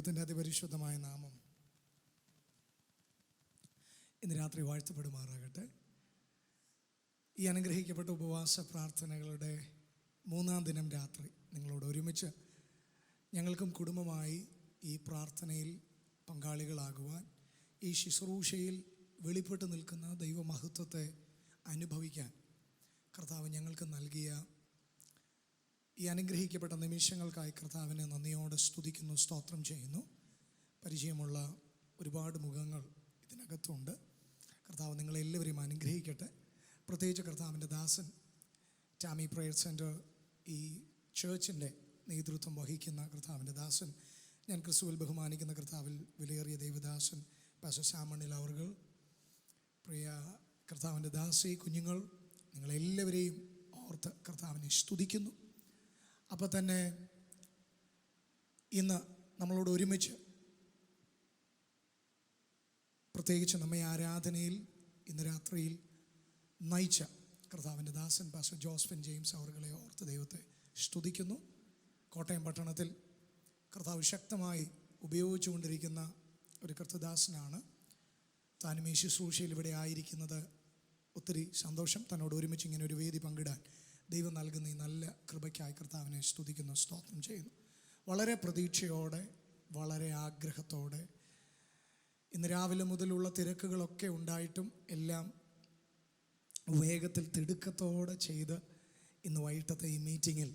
ദൈവത്തിൻ്റെ അതിപരിശുദ്ധമായ നാമം ഇന്ന് രാത്രി വാഴ്ത്തപ്പെടുമാറാകട്ടെ. ഈ അനുഗ്രഹിക്കപ്പെട്ട ഉപവാസ പ്രാർത്ഥനകളുടെ 3-ാം ദിനം രാത്രി നിങ്ങളോട് ഒരുമിച്ച് ഞങ്ങൾക്കും കുടുംബമായി ഈ പ്രാർത്ഥനയിൽ പങ്കാളികളാകുവാൻ, ഈ ശുശ്രൂഷയിൽ വെളിപ്പെട്ട് നിൽക്കുന്ന ദൈവമഹത്വത്തെ അനുഭവിക്കാൻ കർത്താവ് ഞങ്ങൾക്ക് നൽകിയ ഈ അനുഗ്രഹിക്കപ്പെട്ട നിമിഷങ്ങൾക്കായി കർത്താവിനെ നന്ദിയോടെ സ്തുതിക്കുന്നു, സ്തോത്രം ചെയ്യുന്നു. പരിചയമുള്ള ഒരുപാട് മുഖങ്ങൾ ഇതിനകത്തുണ്ട്. കർത്താവ് നിങ്ങളെല്ലാവരെയും അനുഗ്രഹിക്കട്ടെ. പ്രത്യേകിച്ച് കർത്താവിൻ്റെ ദാസൻ ടാമി പ്രയർ സെൻറ്റർ ഈ ചേർച്ചിൻ്റെ നേതൃത്വം വഹിക്കുന്ന കർത്താവിൻ്റെ ദാസൻ, ഞാൻ ക്രിസ്തുവിൽ ബഹുമാനിക്കുന്ന കർത്താവിൽ വിലയേറിയ ദൈവദാസൻ പാസ്റ്റർ സാമണിൽ അവർകൾ, പ്രിയ കർത്താവിൻ്റെ ദാസി കുഞ്ഞുങ്ങൾ, നിങ്ങളെല്ലാവരെയും ഓർത്ത് കർത്താവിനെ സ്തുതിക്കുന്നു. അപ്പോൾ തന്നെ ഇന്ന് നമ്മളോട് ഒരുമിച്ച് പ്രത്യേകിച്ച് നമ്മെ ആരാധനയിൽ ഇന്ന് രാത്രിയിൽ നയിച്ച കർത്താവിൻ്റെ ദാസൻ പാസ്റ്റർ ജോസ്ഫിൻ ജെയിംസ് അവരുകളെ ഓർത്ത് ദൈവത്തെ സ്തുതിക്കുന്നു. കോട്ടയം പട്ടണത്തിൽ കർത്താവ് ശക്തമായി ഉപയോഗിച്ചുകൊണ്ടിരിക്കുന്ന ഒരു കർത്തദാസനാണ്. താനും ഈ ശുശ്രൂഷയിൽ ഇവിടെ ആയിരിക്കുന്നത് ഒത്തിരി സന്തോഷം. തന്നോട് ഒരുമിച്ച് ഇങ്ങനെ ഒരു വേദി പങ്കിടാൻ ദൈവം നൽകുന്ന ഈ നല്ല കൃപയ്ക്കായി കർത്താവിനെ സ്തുതിക്കുന്നു, സ്തോത്രം ചെയ്യുന്നു. വളരെ പ്രതീക്ഷയോടെ, വളരെ ആഗ്രഹത്തോടെ, ഇന്ന് രാവിലെ മുതലുള്ള തിരക്കുകളൊക്കെ ഉണ്ടായിട്ടും എല്ലാം വേഗത്തിൽ തിടുക്കത്തോടെ ചെയ്ത് ഇന്ന് വൈകിട്ടത്തെ ഈ മീറ്റിങ്ങിൽ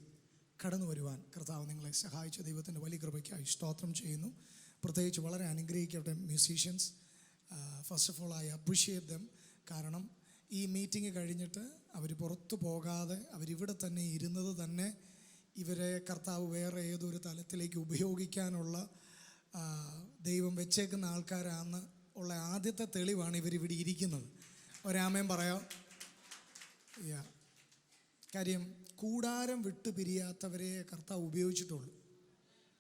കടന്നു വരുവാൻ കർത്താവ് നിങ്ങളെ സഹായിച്ച ദൈവത്തിൻ്റെ വലിയ കൃപയ്ക്കായി സ്തോത്രം ചെയ്യുന്നു. പ്രത്യേകിച്ച് വളരെ അനുഗ്രഹിക്കപ്പെട്ട musicians, first of all I appreciate dum. കാരണം ഈ മീറ്റിംഗ് കഴിഞ്ഞിട്ട് അവർ പുറത്തു പോകാതെ അവരിവിടെ തന്നെ ഇരുന്നത് തന്നെ ഇവരെ കർത്താവ് വേറെ ഏതൊരു തലത്തിലേക്ക് ഉപയോഗിക്കാനുള്ള ദൈവം വെച്ചേക്കുന്ന ആൾക്കാരാണെന്ന് ഉള്ള ആദ്യത്തെ തെളിവാണ് ഇവരിവിടെ ഇരിക്കുന്നത്. ഒരാമേൻ പറയാം. കാര്യം കൂടാരം വിട്ടു പിരിയാത്തവരെ കർത്താവ് ഉപയോഗിച്ചിട്ടുള്ളൂ,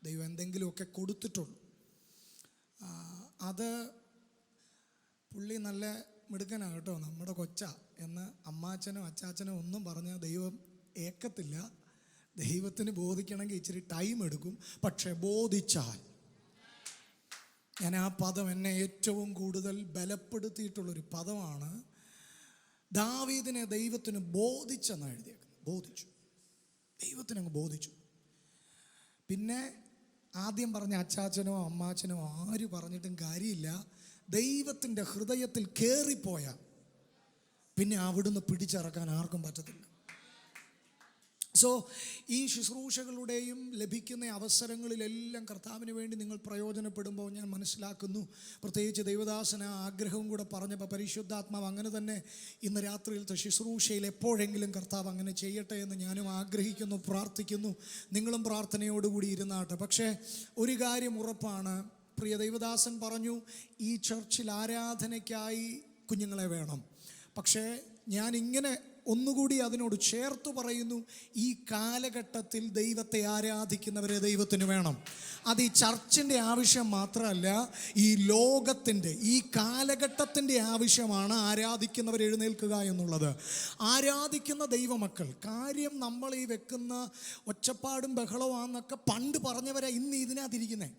ദൈവം എന്തെങ്കിലുമൊക്കെ കൊടുത്തിട്ടുള്ളൂ. അത് പുള്ളി നല്ല മിടുക്കനാണ് കേട്ടോ, നമ്മുടെ കൊച്ച എന്ന് അമ്മാച്ചനോ അച്ചാച്ചനോ ഒന്നും പറഞ്ഞാൽ ദൈവം ഏക്കത്തില്ല. ദൈവത്തിന് ബോധിക്കണമെങ്കിൽ ഇച്ചിരി ടൈം എടുക്കും. പക്ഷെ ബോധിച്ചാൽ, ഞാൻ ആ പദം എന്നെ ഏറ്റവും കൂടുതൽ ബലപ്പെടുത്തിയിട്ടുള്ളൊരു പദമാണ്. ദാവീദിനെ ദൈവത്തിന് ബോധിച്ചെന്നാണ് എഴുതിയേക്കുന്നത്. ബോധിച്ചു, ദൈവത്തിനങ്ങ് ബോധിച്ചു. പിന്നെ ആദ്യം പറഞ്ഞ അച്ചാച്ചനോ അമ്മാച്ചനോ ആര് പറഞ്ഞിട്ടും കാര്യമില്ല. ദൈവത്തിൻ്റെ ഹൃദയത്തിൽ കയറിപ്പോയാൽ പിന്നെ അവിടുന്ന് പിടിച്ചിറക്കാൻ ആർക്കും പറ്റത്തില്ല. സോ ഈ ശുശ്രൂഷകളുടെയും ലഭിക്കുന്ന അവസരങ്ങളിലെല്ലാം കർത്താവിന് വേണ്ടി നിങ്ങൾ പ്രയോജനപ്പെടുമ്പോൾ ഞാൻ മനസ്സിലാക്കുന്നു, പ്രത്യേകിച്ച് ദൈവദാസന ആഗ്രഹവും കൂടെ പറഞ്ഞപ്പോൾ പരിശുദ്ധാത്മാവ് അങ്ങനെ തന്നെ ഇന്ന് രാത്രിയിലത്തെ ശുശ്രൂഷയിൽ എപ്പോഴെങ്കിലും കർത്താവ് അങ്ങനെ ചെയ്യട്ടെ എന്ന് ഞാനും ആഗ്രഹിക്കുന്നു, പ്രാർത്ഥിക്കുന്നു. നിങ്ങളും പ്രാർത്ഥനയോടുകൂടി ഇരുന്നാട്ടെ. പക്ഷേ ഒരു കാര്യം ഉറപ്പാണ്, പ്രിയ ദൈവദാസൻ പറഞ്ഞു, ഈ ചർച്ചിൽ ആരാധനയ്ക്കായി കുഞ്ഞുങ്ങളെ വേണം. പക്ഷേ ഞാൻ ഇങ്ങനെ ഒന്നുകൂടി അതിനോട് ചേർത്ത് പറയുന്നു, ഈ കാലഘട്ടത്തിൽ ദൈവത്തെ ആരാധിക്കുന്നവരെ ദൈവത്തിന് വേണം. അത് ഈ ചർച്ചിൻ്റെ ആവശ്യം മാത്രമല്ല, ഈ ലോകത്തിൻ്റെ, ഈ കാലഘട്ടത്തിൻ്റെ ആവശ്യമാണ് ആരാധിക്കുന്നവർ എഴുന്നേൽക്കുക എന്നുള്ളത്. ആരാധിക്കുന്ന ദൈവമക്കൾ, കാര്യം നമ്മൾ ഈ വെക്കുന്ന ഒച്ചപ്പാടും ബഹളമാണെന്നൊക്കെ പണ്ട് പറഞ്ഞവരാ ഇന്ന് ഇതിനകത്തിരിക്കുന്നേ.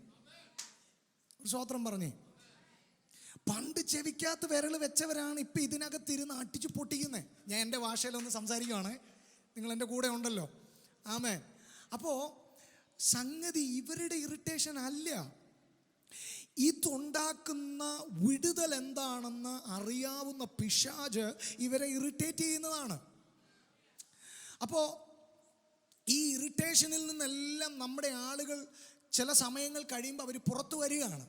സ്വോത്രം പറഞ്ഞേ. പണ്ട് ചെവിക്കകത്ത് വിരൽ വെച്ചവരാണ് ഇപ്പം ഇതിനകത്തിരുന്ന് അടിച്ചു പൊട്ടിക്കുന്നത്. ഞാൻ എൻ്റെ ഭാഷയിലൊന്ന് സംസാരിക്കുകയാണ്, നിങ്ങൾ എൻ്റെ കൂടെ ഉണ്ടല്ലോ. ആമേ. അപ്പോൾ സംഗതി ഇവരുടെ ഇറിറ്റേഷൻ അല്ല, ഇതുണ്ടാക്കുന്ന വിടുതൽ എന്താണെന്ന് അറിയാവുന്ന പിശാച് ഇവരെ ഇറിറ്റേറ്റ് ചെയ്യുന്നതാണ്. അപ്പോൾ ഈ ഇറിറ്റേഷനിൽ നിന്നെല്ലാം നമ്മുടെ ആളുകൾ ചില സമയങ്ങൾ കഴിയുമ്പോൾ അവർ പുറത്തു വരികയാണ്.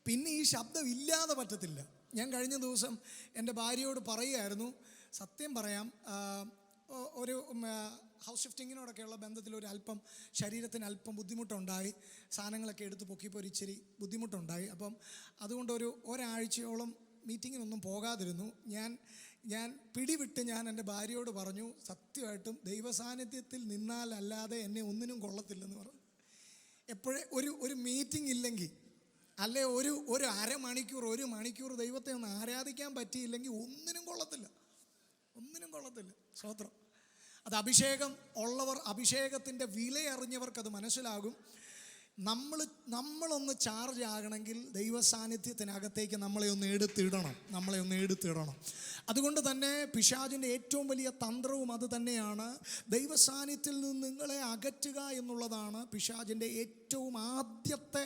പിന്നെ ഈ ശബ്ദം ഇല്ലാതെ പറ്റത്തില്ല. ഞാൻ കഴിഞ്ഞ ദിവസം എൻ്റെ ഭാര്യയോട് പറയുമായിരുന്നു, സത്യം പറയാം, ഒരു ഹൗസ് ഷിഫ്റ്റിങ്ങിനോടൊക്കെയുള്ള ബന്ധത്തിൽ ഒരു അല്പം ശരീരത്തിന് അല്പം ബുദ്ധിമുട്ടുണ്ടായി. സാധനങ്ങളൊക്കെ എടുത്ത് പൊക്കിയപ്പോൾ ഒരു ഇച്ചിരി ബുദ്ധിമുട്ടുണ്ടായി. അപ്പം അതുകൊണ്ട് ഒരാഴ്ചയോളം മീറ്റിങ്ങിനൊന്നും പോകാതിരുന്നു. ഞാൻ പിടിവിട്ട് ഞാൻ എൻ്റെ ഭാര്യയോട് പറഞ്ഞു, സത്യമായിട്ടും ദൈവസാന്നിധ്യത്തിൽ നിന്നാലല്ലാതെ എന്നെ ഒന്നിനും കൊള്ളത്തില്ലെന്ന് പറഞ്ഞു. എപ്പോഴേ ഒരു മീറ്റിംഗ് ഇല്ലെങ്കിൽ, അല്ലെ ഒരു അരമണിക്കൂർ 1 മണിക്കൂർ ദൈവത്തെ ഒന്ന് ആരാധിക്കാൻ പറ്റിയില്ലെങ്കിൽ ഒന്നിനും കൊള്ളത്തില്ല, ഒന്നിനും കൊള്ളത്തില്ല. സ്തോത്രം. അത് അഭിഷേകം ഉള്ളവർ, അഭിഷേകത്തിൻ്റെ വില അറിഞ്ഞവർക്കത് മനസ്സിലാകും. നമ്മളൊന്ന് ചാർജ് ആകണമെങ്കിൽ ദൈവ സാന്നിധ്യത്തിനകത്തേക്ക് നമ്മളെ ഒന്ന് എടുത്തിടണം. അതുകൊണ്ട് തന്നെ പിശാചിൻ്റെ ഏറ്റവും വലിയ തന്ത്രവും അത് തന്നെയാണ്. ദൈവ സാന്നിധ്യത്തിൽ നിന്ന് നിങ്ങളെ അകറ്റുക എന്നുള്ളതാണ് പിശാചിൻ്റെ ഏറ്റവും ആദ്യത്തെ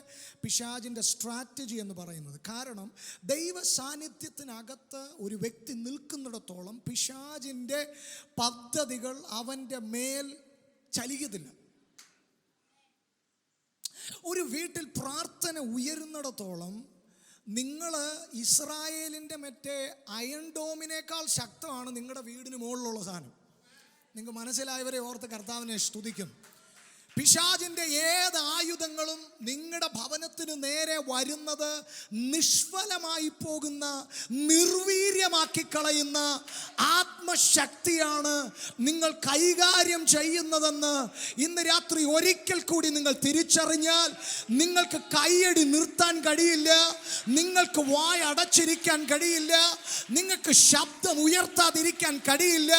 സ്ട്രാറ്റജി എന്ന് പറയുന്നത്. കാരണം ദൈവ സാന്നിധ്യത്തിനകത്ത് ഒരു വ്യക്തി നിൽക്കുന്നിടത്തോളം പിശാചിൻ്റെ പദ്ധതികൾ അവൻ്റെ മേൽ ചലിക്കത്തില്ല. ഒരു വീട്ടിൽ പ്രാർത്ഥന ഉയരുന്നിടത്തോളം നിങ്ങൾ ഇസ്രായേലിൻ്റെ മറ്റേ അയൺ ഡോമിനേക്കാൾ ശക്തമാണ് നിങ്ങളുടെ വീടിന് മുകളിലുള്ള സാധനം. നിങ്ങൾക്ക് മനസ്സിലായവരെ ഓർത്ത് കർത്താവിനെ സ്തുതിക്കും. പിശാചിൻ്റെ ഏത് ആയുധങ്ങളും നിങ്ങളുടെ ഭവനത്തിന് നേരെ വരുന്നത് നിഷ്ഫലമായി പോകുന്ന, നിർവീര്യമാക്കി കളയുന്ന ആത്മശക്തിയാണ് നിങ്ങൾ കൈകാര്യം ചെയ്യുന്നതെന്ന് ഇന്ന് രാത്രി ഒരിക്കൽ കൂടി നിങ്ങൾ തിരിച്ചറിഞ്ഞാൽ നിങ്ങൾക്ക് കൈയടി നിർത്താൻ കഴിയില്ല, നിങ്ങൾക്ക് വായ അടച്ചിരിക്കാൻ കഴിയില്ല, നിങ്ങൾക്ക് ശബ്ദം ഉയർത്താതിരിക്കാൻ കഴിയില്ല.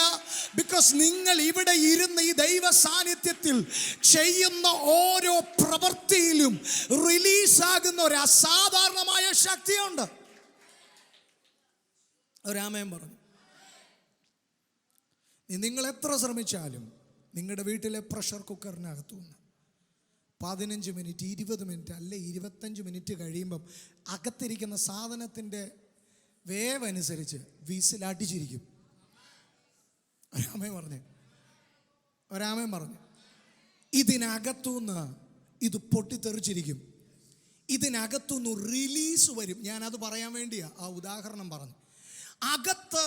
ബിക്കോസ് നിങ്ങൾ ഇവിടെ ഇരുന്ന് ഈ ദൈവ സാന്നിധ്യത്തിൽ ചെയ്യുന്ന ഓരോ പ്രവൃത്തിയിലും റിലീസാകുന്ന ഒരു അസാധാരണമായ ശക്തിയുണ്ട്. ഒരാമേൻ പറഞ്ഞു. നിങ്ങൾ എത്ര ശ്രമിച്ചാലും നിങ്ങളുടെ വീട്ടിലെ പ്രഷർ കുക്കറിനകത്തുനിന്ന് 15 മിനിറ്റ് 20 മിനിറ്റ് അല്ലെ 25 മിനിറ്റ് കഴിയുമ്പം അകത്തിരിക്കുന്ന സാധനത്തിൻ്റെ വേവ് അനുസരിച്ച് വിസിലടിച്ചിരിക്കും. ഒരാമേൻ പറഞ്ഞു. ഇതിനകത്തുനിന്ന് ഇത് പൊട്ടിത്തെറിച്ചിരിക്കും. ഇതിനകത്തുനിന്ന് റിലീസ് വരും. ഞാനത് പറയാൻ വേണ്ടിയാ ആ ഉദാഹരണം പറഞ്ഞു. അകത്ത്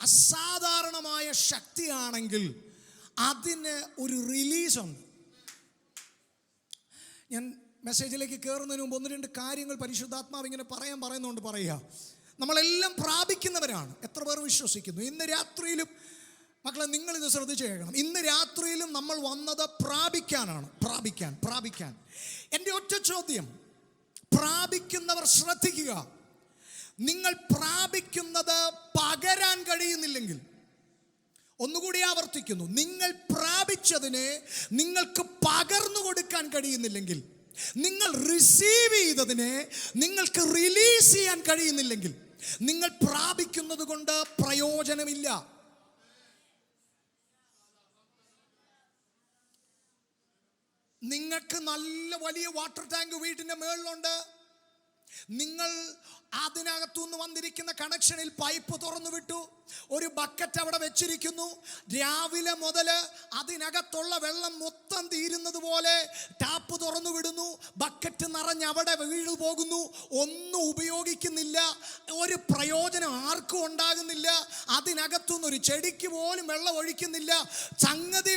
അസാധാരണമായ ശക്തിയാണെങ്കിൽ അതിന് ഒരു റിലീസുണ്ട്. ഞാൻ മെസ്സേജിലേക്ക് കയറുന്നതിന് മുമ്പ് 1-2 കാര്യങ്ങൾ പരിശുദ്ധാത്മാവ് ഇങ്ങനെ പറയുന്നുണ്ട്. പറയുക, നമ്മളെല്ലാം പ്രാപിക്കുന്നവരാണ്. എത്ര പേർ വിശ്വസിക്കുന്നു? ഇന്ന് രാത്രിയിലും മക്കളെ നിങ്ങളിത് ശ്രദ്ധിച്ച് കേൾക്കണം. ഇന്ന് രാത്രിയിലും നമ്മൾ വന്നത് പ്രാപിക്കാനാണ്. പ്രാപിക്കാൻ. എൻ്റെ ഒറ്റ ചോദ്യം, പ്രാപിക്കുന്നവർ ശ്രദ്ധിക്കുക. നിങ്ങൾ പ്രാപിക്കുന്നത് പകരാൻ കഴിയുന്നില്ലെങ്കിൽ, ഒന്നുകൂടി ആവർത്തിക്കുന്നു, നിങ്ങൾ പ്രാപിച്ചതിനെ നിങ്ങൾക്ക് പകർന്നു കൊടുക്കാൻ കഴിയുന്നില്ലെങ്കിൽ, നിങ്ങൾ റിസീവ് ചെയ്തതിനെ നിങ്ങൾക്ക് റിലീസ് ചെയ്യാൻ കഴിയുന്നില്ലെങ്കിൽ, നിങ്ങൾ പ്രാപിക്കുന്നത് കൊണ്ട് പ്രയോജനമില്ല. നിങ്ങൾക്ക് നല്ല വലിയ വാട്ടർ ടാങ്ക് വീട്ടിൻ്റെ മുകളിലുണ്ട്. നിങ്ങൾ അതിനകത്തുനിന്ന് വന്നിരിക്കുന്ന കണക്ഷനിൽ പൈപ്പ് തുറന്നു വിട്ടു, ഒരു ബക്കറ്റ് അവിടെ വെച്ചിരിക്കുന്നു. രാവിലെ മുതൽ അതിനകത്തുള്ള വെള്ളം മൊത്തം തീരുന്നത് പോലെ ടാപ്പ് തുറന്നു വിടുന്നു. ബക്കറ്റ് നിറഞ്ഞ് അവിടെ വീഴു പോകുന്നു. ഒന്നും ഉപയോഗിക്കുന്നില്ല, ഒരു പ്രയോജനം ആർക്കും ഉണ്ടാകുന്നില്ല. അതിനകത്തുനിന്ന് ഒരു ചെടിക്ക് പോലും വെള്ളം ഒഴിക്കുന്നില്ല. സംഗതി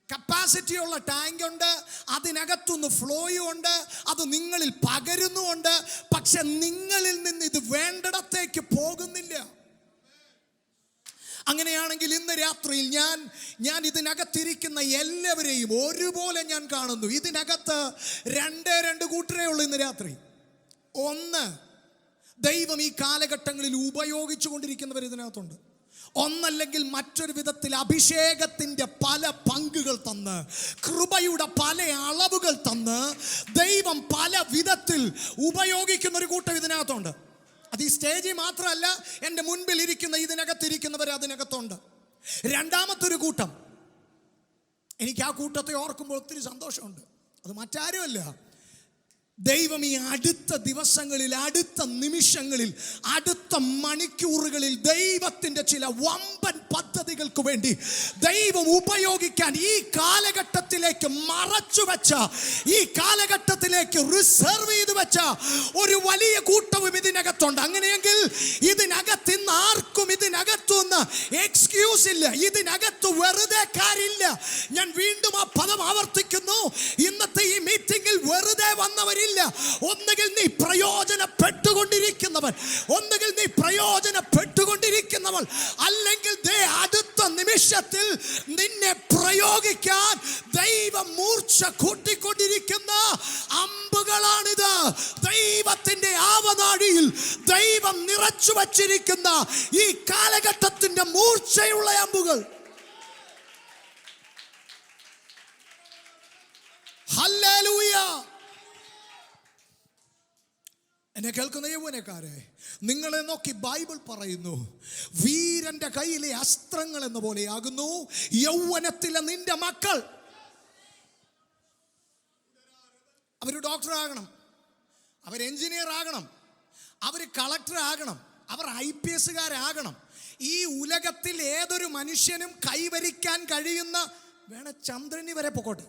കപ്പാസിറ്റിയുള്ള ടാങ്ക് ഉണ്ട്, അതിനകത്തുനിന്ന് ഫ്ലോയും ഉണ്ട്, അത് നിങ്ങളിൽ പകരുന്നുമുണ്ട്. പക്ഷെ നിങ്ങളിൽ നിന്ന് ഇത് വേണ്ടിടത്തേക്ക് പോകുന്നില്ല. അങ്ങനെയാണെങ്കിൽ ഇന്ന് രാത്രിയിൽ ഞാൻ ഇതിനകത്തിരിക്കുന്ന എല്ലാവരെയും ഒരുപോലെ ഞാൻ കാണുന്നു. ഇതിനകത്ത് രണ്ട് കൂട്ടരേ ഉള്ളൂ ഇന്ന് രാത്രി. ഒന്ന്, ദൈവം ഈ കാലഘട്ടങ്ങളിൽ ഉപയോഗിച്ചു കൊണ്ടിരിക്കുന്നവർ ഇതിനകത്തുണ്ട്. ഒന്നല്ലെങ്കിൽ മറ്റൊരു വിധത്തിൽ അഭിഷേകത്തിൻ്റെ പല പങ്കുകൾ തന്ന്, കൃപയുടെ പല അളവുകൾ തന്ന് ദൈവം പല വിധത്തിൽ ഉപയോഗിക്കുന്ന ഒരു കൂട്ടം ഇതിനകത്തുണ്ട്. അത് ഈ സ്റ്റേജിൽ മാത്രമല്ല, എൻ്റെ മുൻപിൽ ഇരിക്കുന്ന ഇതിനകത്തിരിക്കുന്നവർ അതിനകത്തുണ്ട്. രണ്ടാമത്തൊരു കൂട്ടം, എനിക്ക് ആ കൂട്ടത്തെ ഓർക്കുമ്പോൾ ഒത്തിരി സന്തോഷമുണ്ട്. അത് മറ്റാരുമല്ല, ദൈവം ഈ അടുത്ത ദിവസങ്ങളിൽ, അടുത്ത നിമിഷങ്ങളിൽ, അടുത്ത മണിക്കൂറുകളിൽ ദൈവത്തിൻ്റെ ചില വമ്പൻ പദ്ധതികൾക്ക് വേണ്ടി ദൈവം ഉപയോഗിക്കാൻ ഈ കാലഘട്ടത്തിലേക്ക് മറച്ചു വെച്ച, ഈ കാലഘട്ടത്തിലേക്ക് റിസർവ് ചെയ്തു വെച്ച ഒരു വലിയ കൂട്ടവും ഇതിനകത്തുണ്ട്. അങ്ങനെയെങ്കിൽ ഇതിനകത്ത് ഇന്ന് ആർക്കും ഇതിനകത്തുനിന്ന് എക്സ്ക്യൂസ് ഇല്ല. ഇതിനകത്ത് വെറുതെ കാര്യമില്ല. ഞാൻ വീണ്ടും ആ പദം ആവർത്തിക്കുന്നു. ഇന്നത്തെ ഈ മീറ്റിംഗിൽ വെറുതെ വന്നവരില്ല. ഒന്നുകിൽ നീ പ്രയോജനപ്പെട്ടുകൊണ്ടിരിക്കുന്നവൻ, അല്ലെങ്കിൽ അടുത്ത നിമിഷത്തിൽ നിന്നെ പ്രയോഗിക്കാൻ ദൈവം മൂർച്ച കൂട്ടിക്കൊണ്ടിരിക്കുന്ന അമ്പുകളാണിത്. ദൈവത്തിന്റെ ആവനാഴിയിൽ ദൈവം നിറച്ചു വച്ചിരിക്കുന്ന ഈ കാലഘട്ടത്തിന്റെ മൂർച്ചയുള്ള അമ്പുകൾ. ഹല്ലേലൂയ. എന്നെ കേൾക്കുന്ന യൗവനക്കാരെ, നിങ്ങളെ നോക്കി ബൈബിൾ പറയുന്നു, വീരന്റെ കയ്യിലെ അസ്ത്രങ്ങൾ എന്ന പോലെയാകുന്നു യൗവനത്തിലെ നിന്റെ മക്കൾ. അവർ ഡോക്ടർ ആകണം, അവർ എഞ്ചിനീയർ ആകണം, അവർ കളക്ടർ ആകണം, അവർ IPS-കാരാകണം. ഈ ഉലകത്തിൽ ഏതൊരു മനുഷ്യനും കൈവരിക്കാൻ കഴിയുന്ന, വേണ ചന്ദ്രനി വരെ പൊക്കോട്ടെ,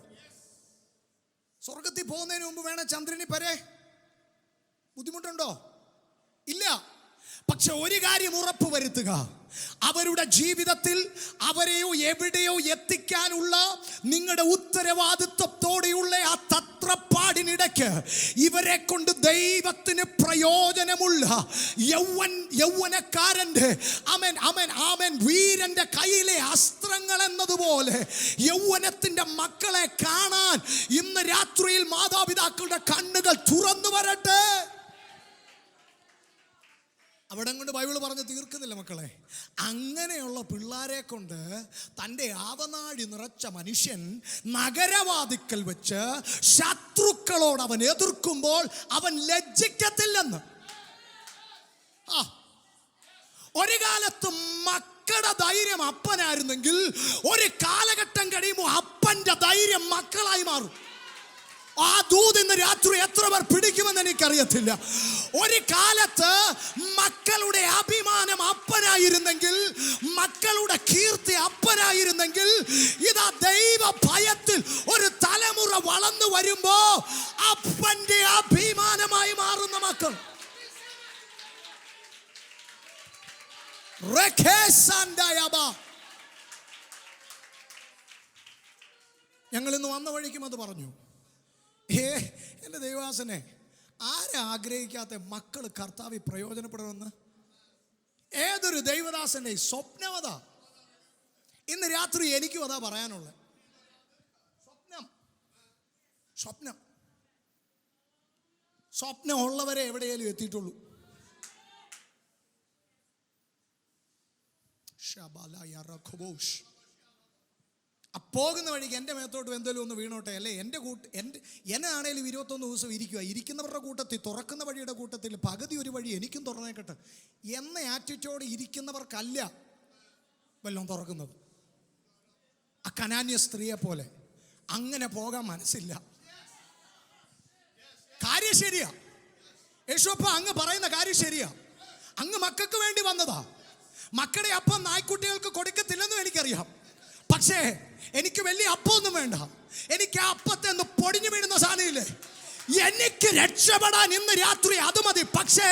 സ്വർഗത്തിൽ പോകുന്നതിന് മുമ്പ് വേണ ചന്ദ്രനി വരെ. ബുദ്ധിമുട്ടുണ്ടോ? ഇല്ല. പക്ഷെ ഒരു കാര്യം ഉറപ്പ് വരുത്തുക, അവരുടെ ജീവിതത്തിൽ അവരെയോ എവിടെയോ എത്തിക്കാനുള്ള നിങ്ങളുടെ ഉത്തരവാദിത്വത്തോടെയുള്ള ആ തത്രപ്പാടിനിടയ്ക്ക് ഇവരെ കൊണ്ട് ദൈവത്തിന് പ്രയോജനമുള്ള യൗവനക്കാരൻ്റെ ആമേൻ ആമേൻ ആമേൻ വീരന്റെ കയ്യിലെ അസ്ത്രങ്ങൾ എന്നതുപോലെ യൗവനത്തിന്റെ മക്കളെ കാണാൻ ഇന്ന് രാത്രിയിൽ മാതാപിതാക്കളുടെ കണ്ണുകൾ തുറന്നു വരട്ടെ. അവിടെ കൊണ്ട് ബൈബിൾ പറഞ്ഞ് തീർക്കുന്നില്ല മക്കളെ. അങ്ങനെയുള്ള പിള്ളേരെ കൊണ്ട് തൻ്റെ ആവനാഴി നിറച്ച മനുഷ്യൻ നഗരവാതിക്കൽ വെച്ച് ശത്രുക്കളോട് അവൻ എതിർക്കുമ്പോൾ അവൻ ലജ്ജിക്കത്തില്ലെന്ന്. ഒരു കാലത്ത് മക്കളുടെ ധൈര്യം അപ്പനായിരുന്നെങ്കിൽ ഒരു കാലഘട്ടം കഴിയുമ്പോൾ അപ്പന്റെ ധൈര്യം മക്കളായി മാറും. ആ ദൂത് ഇന്ന് രാത്രി എത്ര പേർ പിടിക്കുമെന്ന് എനിക്കറിയത്തില്ല. ഒരു കാലത്ത് മക്കളുടെ അഭിമാനം അപ്പനായിരുന്നെങ്കിൽ, മക്കളുടെ കീർത്തി അപ്പനായിരുന്നെങ്കിൽ, ഇതാ ദൈവ ഭയത്തിൽ ഒരു തലമുറ വളർന്നു വരുമ്പോ അപ്പന്റെ അഭിമാനമായി മാറുന്ന മക്കൾ. ഞങ്ങൾ ഇന്ന് വന്ന വഴിക്കും അത് പറഞ്ഞു. എൻ്റെ ദൈവദാസനെ, ആരാഗ്രഹിക്കാത്ത മക്കൾ കർത്താവിൽ പ്രയോജനപ്പെടണമെന്ന്? ഏതൊരു ദൈവദാസന്റെ സ്വപ്നമതാ. ഇന്ന് രാത്രി എനിക്കും അതാ പറയാനുള്ളത്. സ്വപ്നം സ്വപ്നം ഉള്ളവരെ എവിടെയെങ്കിലും എത്തിയിട്ടുള്ളൂ. പോകുന്ന വഴിക്ക് എൻ്റെ മേത്തോട്ട് എന്തെങ്കിലും ഒന്ന് വീണോട്ടെ, അല്ലേ എന്നെ ആണേലും 21 ദിവസം ഇരിക്കുന്നവരുടെ കൂട്ടത്തിൽ, തുറക്കുന്ന വഴിയുടെ കൂട്ടത്തിൽ പകുതി ഒരു വഴി എനിക്കും തുറന്നേക്കട്ടെ എന്ന ആറ്റിറ്റ്യൂഡ് ഇരിക്കുന്നവർക്കല്ല വല്ലതും തുറക്കുന്നത്. ആ കനാന്യ സ്ത്രീയെ പോലെ അങ്ങനെ പോകാൻ മനസ്സില്ല. കാര്യം ശരിയാ, യേശുപ്പ അങ്ങ് പറയുന്ന കാര്യം ശരിയാ. അങ്ങ് മക്കൾക്ക് വേണ്ടി വന്നതാ. മക്കളുടെ അപ്പം നായ്ക്കുട്ടികൾക്ക് കൊടുക്കത്തില്ലെന്നും എനിക്കറിയാം. പക്ഷേ എനിക്ക് വലിയ അപ്പമൊന്നും വേണ്ട. എനിക്ക് ആ അപ്പത്തെ ഒന്ന് പൊടിഞ്ഞു വീഴുന്ന സാധനമില്ലേ, എനിക്ക് രക്ഷപ്പെടാൻ ഇന്ന് രാത്രി അത് മതി. പക്ഷേ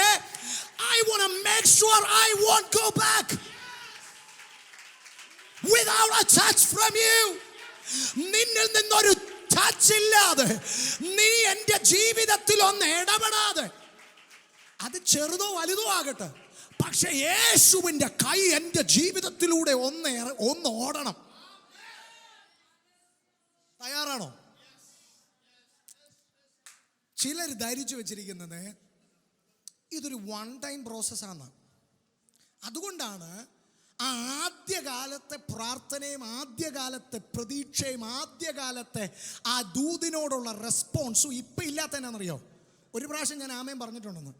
I want to make sure I won't go back without a touch from you. നിന്നിൽ നിന്നൊരു ടച്ച് ഇല്ലാതെ, നീ എൻ്റെ ജീവിതത്തിൽ ഒന്ന് ഇടപെടാതെ, അത് ചെറുതോ വലുതോ ആകട്ടെ, പക്ഷെ യേശുവിൻ്റെ കൈ എൻ്റെ ജീവിതത്തിലൂടെ ഒന്ന് ഓടണം. തയ്യാറാണോ? ചിലർ ധരിച്ചു വെച്ചിരിക്കുന്നത് ഇതൊരു വൺ ടൈം പ്രോസസ്സാണ്. അതുകൊണ്ടാണ് ആദ്യകാലത്തെ പ്രാർത്ഥനയും ആദ്യകാലത്തെ പ്രതീക്ഷയും ആദ്യകാലത്തെ ആ ദൂതിനോടുള്ള റെസ്പോൺസും ഇപ്പം ഇല്ലാത്തതെന്നാണെന്നറിയോ? ഒരു പ്രാവശ്യം ഞാൻ ആമേൻ പറഞ്ഞിട്ടുണ്ടെന്ന്.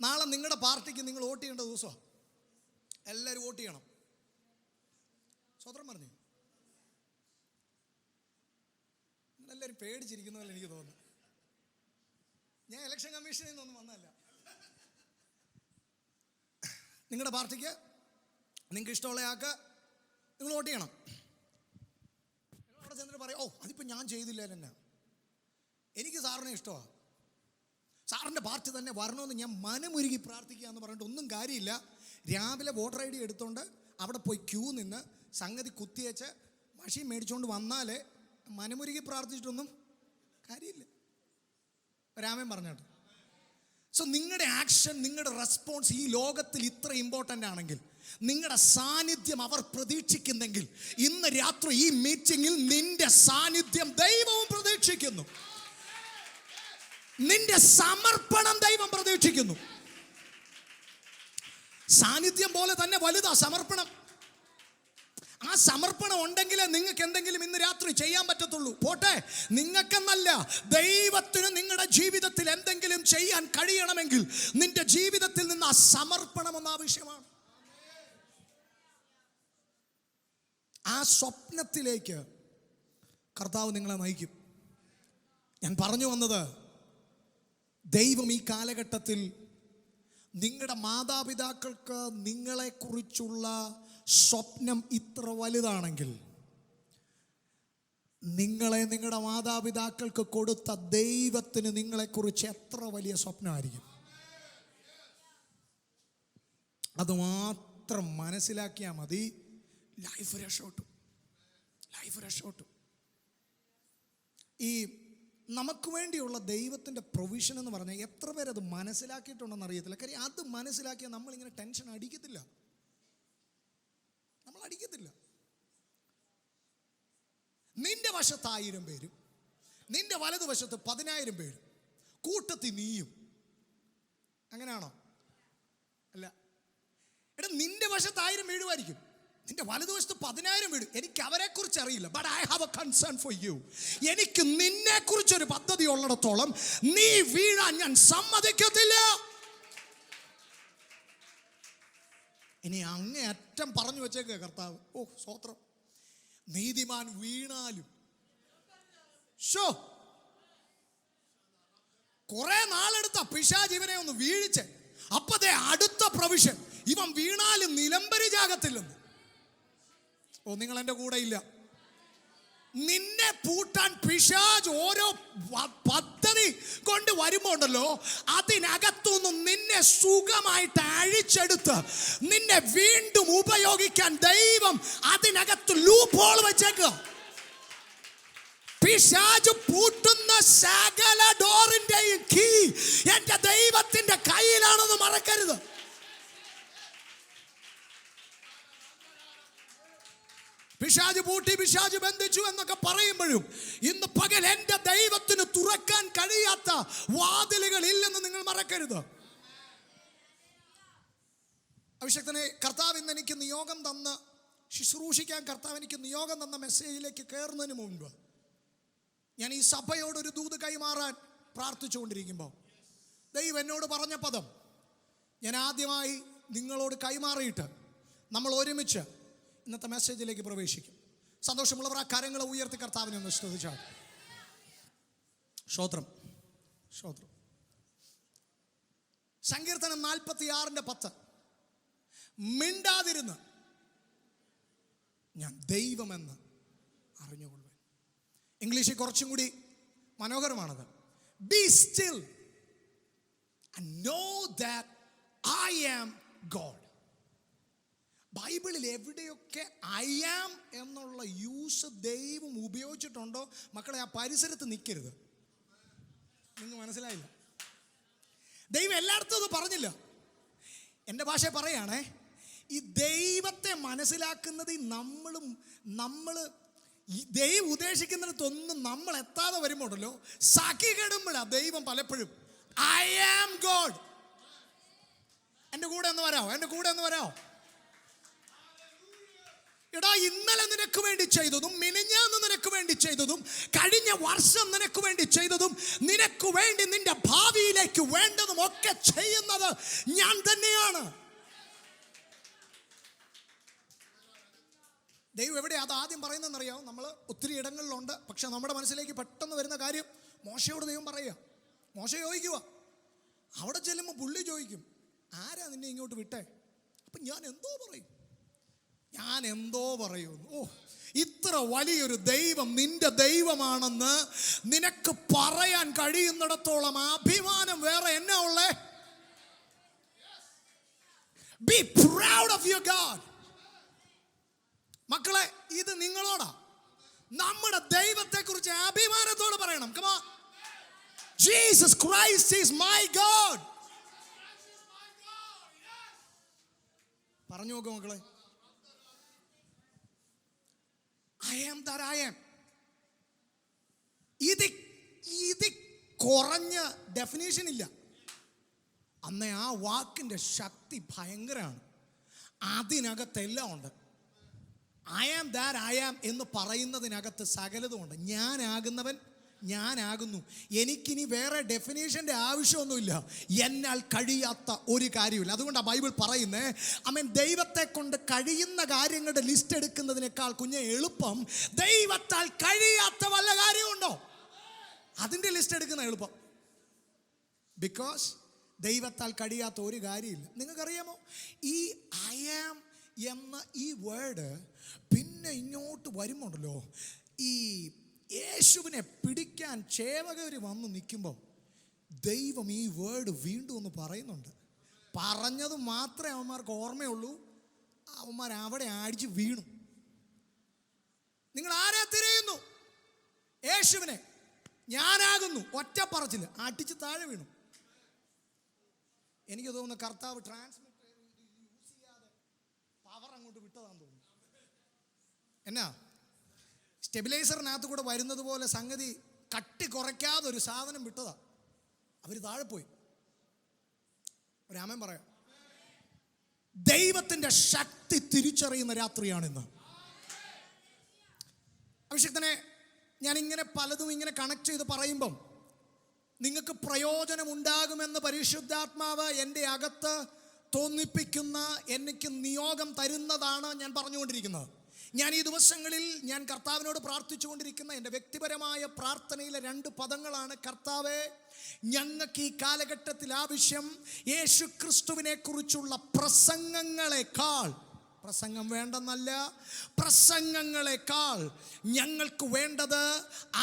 നാളെ നിങ്ങളുടെ പാർട്ടിക്ക് നിങ്ങൾ വോട്ട് ചെയ്യേണ്ട ദിവസമാണ്. എല്ലാവരും വോട്ട് ചെയ്യണം. സ്വതന്ത്രം പറഞ്ഞു. നിങ്ങളെല്ലാവരും പേടിച്ചിരിക്കുന്ന പോലെ എനിക്ക് തോന്നുന്നു. ഞാൻ ഇലക്ഷൻ കമ്മീഷനിൽ നിന്നൊന്നും വന്നതല്ല. നിങ്ങളുടെ പാർട്ടിക്ക് നിങ്ങൾക്ക് ഇഷ്ടമുള്ള ആൾക്ക് നിങ്ങൾ വോട്ട് ചെയ്യണം. അവിടെ ചെന്നിട്ട് പറയും, അതിപ്പോൾ ഞാൻ ചെയ്തില്ല തന്നെ, എനിക്ക് സാറിനെ ഇഷ്ടമാണ്, സാറിൻ്റെ പാർട്ടി തന്നെ വരണമെന്ന് ഞാൻ മനമുരുകി പ്രാർത്ഥിക്കുക എന്ന് പറഞ്ഞിട്ട് ഒന്നും കാര്യമില്ല. രാവിലെ വോട്ടർ ID എടുത്തുകൊണ്ട് അവിടെ പോയി ക്യൂ നിന്ന് സംഗതി കുത്തിയേച്ച് മഷി മേടിച്ചുകൊണ്ട് വന്നാലേ മനമുരുകി പ്രാർത്ഥിച്ചിട്ടൊന്നും കാര്യമില്ല. രാമൻ പറഞ്ഞോട്ടെ. സോ നിങ്ങളുടെ ആക്ഷൻ, നിങ്ങളുടെ റെസ്പോൺസ് ഈ ലോകത്തിൽ ഇത്ര ഇമ്പോർട്ടൻ്റ് ആണെങ്കിൽ, നിങ്ങളുടെ സാന്നിധ്യം അവർ പ്രതീക്ഷിക്കുന്നെങ്കിൽ, ഇന്ന് രാത്രി ഈ മീറ്റിങ്ങിൽ നിന്റെ സാന്നിധ്യം ദൈവവും പ്രതീക്ഷിക്കുന്നു. നിന്റെ സമർപ്പണം ദൈവം പ്രതീക്ഷിക്കുന്നു. സാന്നിധ്യം പോലെ തന്നെ വലുതാ സമർപ്പണം. ആ സമർപ്പണം ഉണ്ടെങ്കിലേ നിങ്ങൾക്ക് എന്തെങ്കിലും ഇന്ന് രാത്രി ചെയ്യാൻ പറ്റത്തുള്ളൂ. പോട്ടെ, നിങ്ങൾക്കെന്നല്ല, ദൈവത്തിന് നിങ്ങളുടെ ജീവിതത്തിൽ എന്തെങ്കിലും ചെയ്യാൻ കഴിയണമെങ്കിൽ നിന്റെ ജീവിതത്തിൽ നിന്ന് ആ സമർപ്പണം ഒന്ന് ആവശ്യമാണ്. ആ സ്വപ്നത്തിലേക്ക് കർത്താവ് നിങ്ങളെ നയിക്കും. ഞാൻ പറഞ്ഞു വന്നത്, ദൈവം ഈ കാലഘട്ടത്തിൽ നിങ്ങളുടെ മാതാപിതാക്കൾക്ക് നിങ്ങളെക്കുറിച്ചുള്ള സ്വപ്നം ഇത്ര വലുതാണെങ്കിൽ, നിങ്ങളെ നിങ്ങളുടെ മാതാപിതാക്കൾക്ക് കൊടുത്ത ദൈവത്തിന് നിങ്ങളെക്കുറിച്ച് എത്ര വലിയ സ്വപ്നമായിരിക്കും. അത് മാത്രം മനസ്സിലാക്കിയാൽ മതി, ലൈഫ് രക്ഷപ്പെട്ടു. ഈ നമുക്ക് വേണ്ടിയുള്ള ദൈവത്തിൻ്റെ പ്രൊവിഷൻ എന്ന് പറഞ്ഞാൽ എത്ര പേരത് മനസ്സിലാക്കിയിട്ടുണ്ടെന്ന് അറിയത്തില്ല. കാര്യം അത് മനസ്സിലാക്കിയാൽ നമ്മളിങ്ങനെ ടെൻഷൻ അടിക്കത്തില്ല. നിന്റെ വശത്ത് 1000 പേരും നിന്റെ വലതുവശത്ത് 10,000 പേരും, കൂട്ടത്തിൽ നീയും. അങ്ങനെയാണോ? അല്ല. എടാ, നിന്റെ വശത്ത് 1000 വീടുമായിരിക്കും, നിന്റെ വലതുവശത്ത് 10,000 വീട്. എനിക്ക് അവരെ കുറിച്ച് അറിയില്ല. But I have A concern for you. എനിക്ക് നിന്നെ കുറിച്ചൊരു പദ്ധതി ഉള്ളിടത്തോളം നീ വീഴാൻ ഞാൻ സമ്മതിക്കത്തില്ല. ഇനി അങ്ങേയറ്റം പറഞ്ഞു വെച്ചേക്കുക കർത്താവ്. ഓ സ്തോത്രം. നീതിമാൻ വീണാലും കുറെ നാളെടുത്ത പിശാച് ഇവനെ ഒന്ന് വീഴിച്ച്, അപ്പതേ അടുത്ത പ്രൊവിഷൻ, ഇവൻ വീണാലും നിലംബരി ജാഗത്തില്ലെന്ന്. ഓ, നിങ്ങൾ എൻ്റെ കൂടെ ഇല്ല. നിന്നെ പൂട്ടാൻ പിശാച് ഓരോ പദ്ധതി കൊണ്ട് വരുമ്പോ ഉണ്ടല്ലോ, അതിനകത്തുനിന്നും നിന്നെ സുഖമായിട്ട് അഴിച്ചെടുത്ത് നിന്നെ വീണ്ടും ഉപയോഗിക്കാൻ ദൈവം അതിനകത്ത് ലൂപ്പ് ഹോൾ വെച്ചേക്കുക. പിശാച് പൂട്ടുന്ന സകല ഡോറിന്റെയും കീ എന്റെ ദൈവത്തിന്റെ കയ്യിലാണെന്ന് മറക്കരുത്. പിശാച് പൂട്ടി, പിശാച് ബന്ധിച്ചു എന്നൊക്കെ പറയുമ്പോഴും ഇന്ന് പകൽ എൻ്റെ ദൈവത്തിന് തുറക്കാൻ കഴിയാത്ത വാതിലുകൾ ഇല്ലെന്ന് നിങ്ങൾ മറക്കരുത്. അഭിഷക്തനെ, കർത്താവ് ഇന്ന് എനിക്ക് നിയോഗം തന്ന ശുശ്രൂഷിക്കാൻ കർത്താവ് എനിക്ക് നിയോഗം തന്ന മെസ്സേജിലേക്ക് കയറുന്നതിന് മുൻപ് ഞാൻ ഈ സഭയോടൊരു ദൂത് കൈമാറാൻ പ്രാർത്ഥിച്ചുകൊണ്ടിരിക്കുമ്പോൾ ദൈവം എന്നോട് പറഞ്ഞ പദം ഞാൻ ആദ്യമായി നിങ്ങളോട് കൈമാറിയിട്ട് നമ്മൾ ഒരുമിച്ച് ഇന്നത്തെ മെസ്സേജിലേക്ക് പ്രവേശിക്കും. സന്തോഷമുള്ളവർ ആ കരങ്ങളെ ഉയർത്തി കർത്താവിനെ ഒന്ന് സ്തുതിച്ചാൽ. സ്തോത്രം. സങ്കീർത്തനം 46:10. മിണ്ടാതിരുന്ന് ഞാൻ ദൈവമെന്ന് അറിഞ്ഞുകൊള്ളുവാൻ. ഇംഗ്ലീഷിൽ കുറച്ചും കൂടി മനോഹരമാണത്. Be still and know that I am God. ബൈബിളിൽ എവിടെയൊക്കെ ഐ ആം എന്നുള്ള യൂസ് ദൈവം ഉപയോഗിച്ചിട്ടുണ്ടോ മക്കളെ, ആ പരിസരത്ത് നിൽക്കരുത്. നിങ്ങൾ മനസ്സിലായില്ല? ദൈവം എല്ലായിടത്തും അത് പറഞ്ഞില്ല. എൻ്റെ ഭാഷ പറയുകയാണേ, ഈ ദൈവത്തെ മനസ്സിലാക്കുന്നത് നമ്മൾ ദൈവം ഉദ്ദേശിക്കുന്നിടത്തൊന്നും നമ്മൾ എത്താതെ വരുമ്പോഴല്ലോ സഖി കെടുമ്പോഴാണ് ദൈവം പലപ്പോഴും ഐ ആം ഗോഡ്. എൻ്റെ കൂടെ ഒന്ന് വരാമോ? എടാ, ഇന്നലെ നിനക്ക് വേണ്ടി ചെയ്തതും മിനിഞ്ഞാന്ന് നിനക്ക് വേണ്ടി ചെയ്തതും കഴിഞ്ഞ വർഷം നിനക്ക് വേണ്ടി ചെയ്തതും നിനക്ക് വേണ്ടി നിന്റെ ഭാവിയിലേക്ക് വേണ്ടതും ഒക്കെ ചെയ്യുന്നത് ഞാൻ തന്നെയാണ്. ദൈവം എവിടെയാ അത് ആദ്യം പറയുന്നതെന്നറിയാമോ? നമ്മൾ ഒത്തിരി ഇടങ്ങളിലുണ്ട്. പക്ഷെ നമ്മുടെ മനസ്സിലേക്ക് പെട്ടെന്ന് വരുന്ന കാര്യം മോശയോട് ദൈവം പറയുക. മോശ ചോദിക്കുക, അവിടെ ചെല്ലുമ്പോൾ പുള്ളി ചോദിക്കും, ആരാ നിന്നെ ഇങ്ങോട്ട് വിട്ടേ? അപ്പം ഞാൻ എന്തോ പറയുന്നു. ഓ, ഇത്ര വലിയൊരു ദൈവം നിന്റെ ദൈവമാണെന്ന് നിനക്ക് പറയാൻ കഴിയുന്നിടത്തോളം അഭിമാനം വേറെ എന്നാ ഉള്ളേ? Be proud of your God. മക്കളെ, ഇത് നിങ്ങളോടാ. നമ്മുടെ ദൈവത്തെ കുറിച്ച് അഭിമാനത്തോട് പറയണം. Come on. Jesus Christ is my God. പറഞ്ഞു നോക്ക് മക്കളെ. I am that I am. ഇത് കുറഞ്ഞ ഡെഫിനേഷൻ ഇല്ല. അന്നേ ആ വാക്കിന്റെ ശക്തി ഭയങ്കരമാണ്. അതിനകത്തെല്ലാം ഉണ്ട്. I am that I am എന്ന് പറയുന്നതിനകത്ത് സകലതുമുണ്ട്. ഞാനാകുന്നവൻ ഞാനാകുന്നു. എനിക്കിനി വേറെ ഡെഫിനേഷൻ്റെ ആവശ്യമൊന്നുമില്ല. എന്നാൽ കഴിയാത്ത ഒരു കാര്യമില്ല. അതുകൊണ്ടാണ് ബൈബിൾ പറയുന്നത്, ദൈവത്തെ കൊണ്ട് കഴിയുന്ന കാര്യങ്ങളുടെ ലിസ്റ്റ് എടുക്കുന്നതിനേക്കാൾ കുഞ്ഞെ എളുപ്പം ദൈവത്താൽ കഴിയാത്ത വല്ല കാര്യമുണ്ടോ അതിൻ്റെ ലിസ്റ്റ് എടുക്കുന്ന എളുപ്പം. ബിക്കോസ് ദൈവത്താൽ കഴിയാത്ത ഒരു കാര്യമില്ല. നിങ്ങൾക്കറിയാമോ, ഈ ഐ ആം എന്ന ഈ വേർഡ് പിന്നെ ഇങ്ങോട്ട് വരുമ്പോണ്ടല്ലോ, ഈ യേശുവിനെ പിടിക്കാൻ ചേവകർ വന്ന് നിൽക്കുമ്പം ദൈവം ഈ വേർഡ് വീണ്ടും ഒന്ന് പറയുന്നുണ്ട്. പറഞ്ഞത് മാത്രമേ അവന്മാർക്ക് ഓർമ്മയുള്ളൂ. അവന്മാർ അവിടെ അടിച്ച് വീണു. നിങ്ങൾ ആരെ തിരയുന്നു? യേശുവിനെ. ഞാനാകുന്നു. ഒറ്റ പറച്ചില്ല അടിച്ച് താഴെ വീണു. എനിക്ക് തോന്നുന്നു കർത്താവ് ട്രാൻസ്മിറ്റർ യൂസ് ചെയ്യാതെ പവർ അങ്ങോട്ട് വിട്ടതാന്ന് തോന്നുന്നു. എന്നാ സ്റ്റെബിലൈസറിനകത്ത് കൂടെ വരുന്നത് പോലെ സംഗതി കട്ടി കുറയ്ക്കാതെ ഒരു സാധനം വിട്ടതാ. അവർ താഴെ പോയി. ഒരാമൻ പറയാം. ദൈവത്തിൻ്റെ ശക്തി തിരിച്ചറിയുന്ന രാത്രിയാണിന്ന്. അഭിഷിക്തനെ, ഞാനിങ്ങനെ പലതും ഇങ്ങനെ കണക്ട് ചെയ്ത് പറയുമ്പം നിങ്ങൾക്ക് പ്രയോജനമുണ്ടാകുമെന്ന് പരിശുദ്ധാത്മാവ് എൻ്റെ അകത്ത് തോന്നിപ്പിക്കുന്ന, എനിക്ക് നിയോഗം തരുന്നതാണ് ഞാൻ പറഞ്ഞുകൊണ്ടിരിക്കുന്നത്. ഞാൻ ഈ ദിവസങ്ങളിൽ ഞാൻ കർത്താവിനോട് പ്രാർത്ഥിച്ചുകൊണ്ടിരിക്കുന്ന എൻ്റെ വ്യക്തിപരമായ പ്രാർത്ഥനയിലെ 2 പദങ്ങളാണ്: കർത്താവേ, ഞങ്ങൾക്ക് ഈ കാലഘട്ടത്തിൽ ആവശ്യം യേശു ക്രിസ്തുവിനെ കുറിച്ചുള്ള പ്രസംഗങ്ങളെക്കാൾ, പ്രസംഗം വേണ്ടെന്നല്ല, പ്രസംഗങ്ങളെക്കാൾ ഞങ്ങൾക്ക് വേണ്ടത്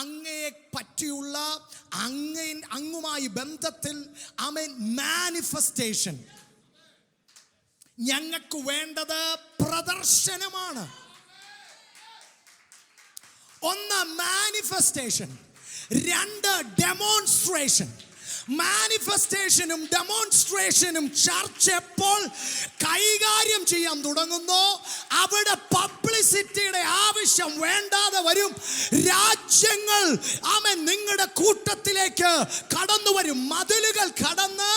അങ്ങയെ പറ്റിയുള്ള അങ്ങുമായി ബന്ധത്തിൽ മാനിഫെസ്റ്റേഷൻ. ഞങ്ങൾക്ക് വേണ്ടത് പ്രദർശനമാണ്. ഒന്ന് മാനിഫെസ്റ്റേഷൻ, 2 ഡെമോൺസ്ട്രേഷൻ. മാനിഫെസ്റ്റേഷനും ഡെമോൺസ്ട്രേഷനും ചർച്ച എപ്പോൾ കൈകാര്യം ചെയ്യാൻ തുടങ്ങുന്നു, അവിടെ പബ്ലിസിറ്റിയുടെ ആവശ്യം വേണ്ടാതെ വരും. രാജ്യങ്ങൾ നിങ്ങളുടെ കൂട്ടത്തിലേക്ക് കടന്നു വരും. മതിലുകൾ കടന്ന്,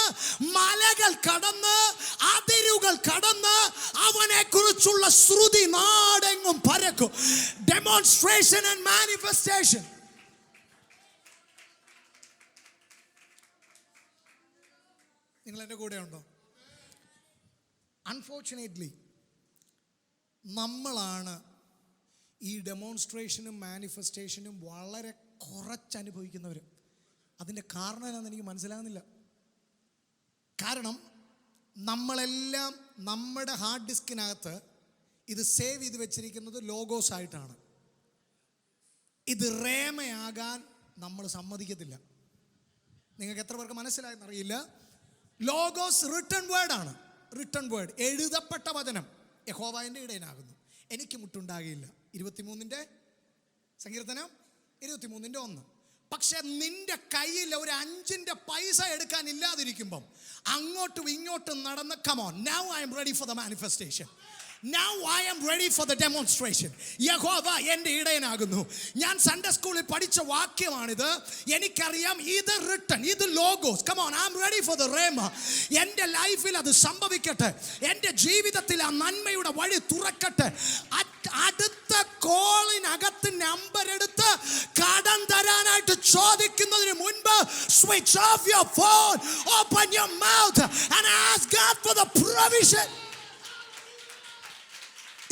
മലകൾ കടന്ന്, അതിരുകൾ കടന്ന് അവനെ കുറിച്ചുള്ള ശ്രുതി നാടെങ്ങും പരക്കും. Demonstration and manifestation. നിങ്ങൾ എൻ്റെ കൂടെ ഉണ്ടോ? അൺഫോർച്ചുനേറ്റ്ലി നമ്മളാണ് ഈ ഡെമോൺസ്ട്രേഷനും മാനിഫെസ്റ്റേഷനും വളരെ കുറച്ച് അനുഭവിക്കുന്നവർ. അതിൻ്റെ കാരണം എന്താണെന്ന് എനിക്ക് മനസ്സിലാകുന്നില്ല. കാരണം നമ്മളെല്ലാം നമ്മുടെ ഹാർഡ് ഡിസ്കിനകത്ത് ഇത് സേവ് ചെയ്ത് വെച്ചിരിക്കുന്നത് ലോഗോസ് ആയിട്ടാണ്. ഇത് റേമയാകാൻ നമ്മൾ സമ്മതിക്കത്തില്ല. നിങ്ങൾക്ക് എത്ര പേർക്ക് മനസ്സിലായെന്നറിയില്ല. ലോഗോസ് റിട്ടൺ വേർഡ് ആണ്. റിട്ടൺ വേർഡ്, എഴുതപ്പെട്ട വചനം. യഹോവ എൻ്റെ ഇടയനാകുന്നു, എനിക്ക് മുട്ടുണ്ടാകില്ല. 23 സങ്കീർത്തനം 23:1. പക്ഷെ നിന്റെ കയ്യിൽ ഒരു 5 പൈസ എടുക്കാൻ ഇല്ലാതിരിക്കുമ്പം അങ്ങോട്ടും ഇങ്ങോട്ടും നടന്ന്, come on, now I am ready for the manifestation. Now I am ready for the demonstration. യഹോവ എൻ്റെ ഇടയനാകുന്നു. ഞാൻ സൺഡേ സ്കൂളിൽ പഠിച്ച വാക്യമാണിത്. എനിക്കറിയാം ഇത് റിട്ടൺ, ഇത് logos. Come on, I am ready for the rhema. എൻ്റെ ലൈഫിൽ അത് സംഭവിക്കട്ടെ. എൻ്റെ ജീവിതത്തിൽ ആ നന്മയുടെ വഴി തുറക്കട്ടെ. അടുത്ത കോളിനകത്ത് നമ്പർ എടുത്ത് കടം തരാനായിട്ട് ചോദിക്കുന്നതിന് മുൻപ് switch off your phone, open your mouth and ask God for the provision.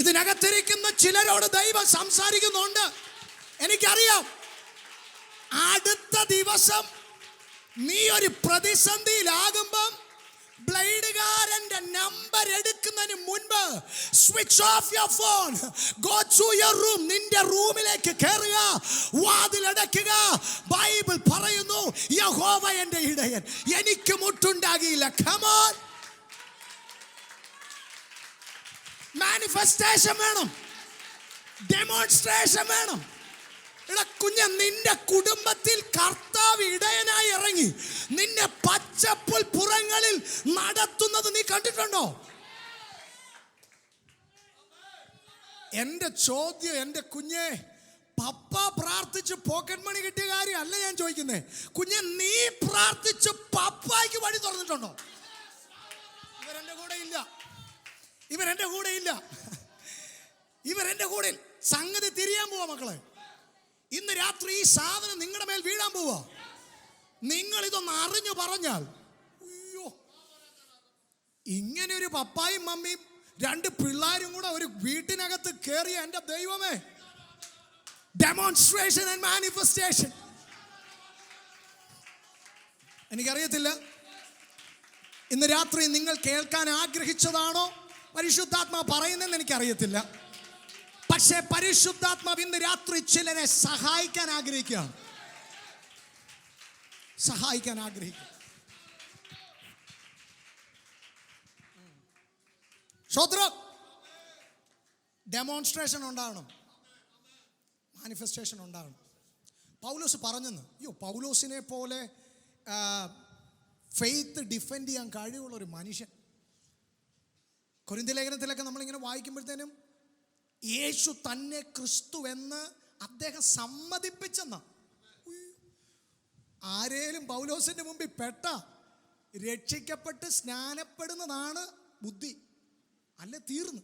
ഇതിനകത്തിരിക്കുന്ന ചിലരോട് ദൈവം സംസാരിക്കുന്നുണ്ട്. എനിക്കറിയാം. അടുത്ത ദിവസം നീ ഒരു പ്രതിസന്ധിയിലാകുമ്പം ബ്ലേഡുകാരന്റെ നമ്പർ എടുക്കുന്നതിന് മുൻപ് switch off your phone, go to your room. നിന്റെ റൂമിലേക്ക് കയറുക, വാതിലടയ്ക്കുക. ബൈബിൾ പറയുന്നു, യഹോവ എൻ്റെ ഇടയൻ, എനിക്ക് മുട്ടുണ്ടാകില്ല. Come on. മാനിഫെസ്റ്റേഷൻ വേണം, ഡെമോൺസ്ട്രേഷൻ വേണം. കുഞ്ഞ, നിന്റെ കുടുംബത്തിൽ കർത്താവ് ഇടയനായി ഇറങ്ങി നിന്നെ പച്ചപ്പുൽ പുറങ്ങളിൽ നടത്തുന്നത് നീ കണ്ടിട്ടുണ്ടോ? എന്റെ ചോദ്യം, എന്റെ കുഞ്ഞെ, പപ്പ പ്രാർത്ഥിച്ച് പോക്കറ്റ് മണി കിട്ടിയ കാര്യം അല്ല ഞാൻ ചോദിക്കുന്നേ. കുഞ്ഞെ, നീ പ്രാർത്ഥിച്ച് പപ്പായ്ക്ക് വഴി തുറന്നിട്ടുണ്ടോ? ഇവരെന്റെ കൂടെ ഇല്ല. ഇവരെന്റെ കൂടെ. സംഗതി തിരിയാൻ പോവാ മക്കളെ. ഇന്ന് രാത്രി ഈ സാധനം നിങ്ങളുടെ മേൽ വീഴാൻ പോവാ. നിങ്ങൾ ഇതൊന്ന് അറിഞ്ഞു പറഞ്ഞാൽ, അയ്യോ, ഇങ്ങനെ ഒരു പപ്പായും മമ്മിയും 2 പിള്ളേരും കൂടെ ഒരു വീട്ടിനകത്ത് കയറിയ എൻ്റെ ദൈവമേ, ഡെമോൺസ്ട്രേഷൻ ആൻഡ് മാനിഫെസ്റ്റേഷൻ. എനിക്കറിയത്തില്ല ഇന്ന് രാത്രി നിങ്ങൾ കേൾക്കാൻ ആഗ്രഹിച്ചതാണോ പരിശുദ്ധാത്മാ പറയുന്നതെന്ന് എനിക്കറിയത്തില്ല. പക്ഷേ പരിശുദ്ധാത്മാവ് ഇന്ന് രാത്രി ചിലരെ സഹായിക്കാൻ ആഗ്രഹിക്കുകയാണ്. സഹായിക്കാൻ ആഗ്രഹിക്കുക. സ്തോത്രം. ഡെമോൺസ്ട്രേഷൻ ഉണ്ടാകണം, മാനിഫെസ്റ്റേഷൻ ഉണ്ടാകണം. പൗലോസ് പറഞ്ഞെന്ന്, അയ്യോ, പൗലോസിനെ പോലെ ഫെയ്ത്ത് ഡിഫെൻഡ് ചെയ്യാൻ കഴിവുള്ള ഒരു മനുഷ്യൻ. കൊരിന്ത്യ ലേഖനത്തിലൊക്കെ നമ്മളിങ്ങനെ വായിക്കുമ്പോഴത്തേനും യേശു തന്നെ ക്രിസ്തു എന്ന് അദ്ദേഹം സമ്മതിപ്പിച്ചെന്ന. ആരേലും പൗലോസിന്റെ മുമ്പിൽ പെട്ട രക്ഷിക്കപ്പെട്ട് സ്നാനപ്പെടുന്നതാണ് ബുദ്ധി, അല്ല തീർന്നു.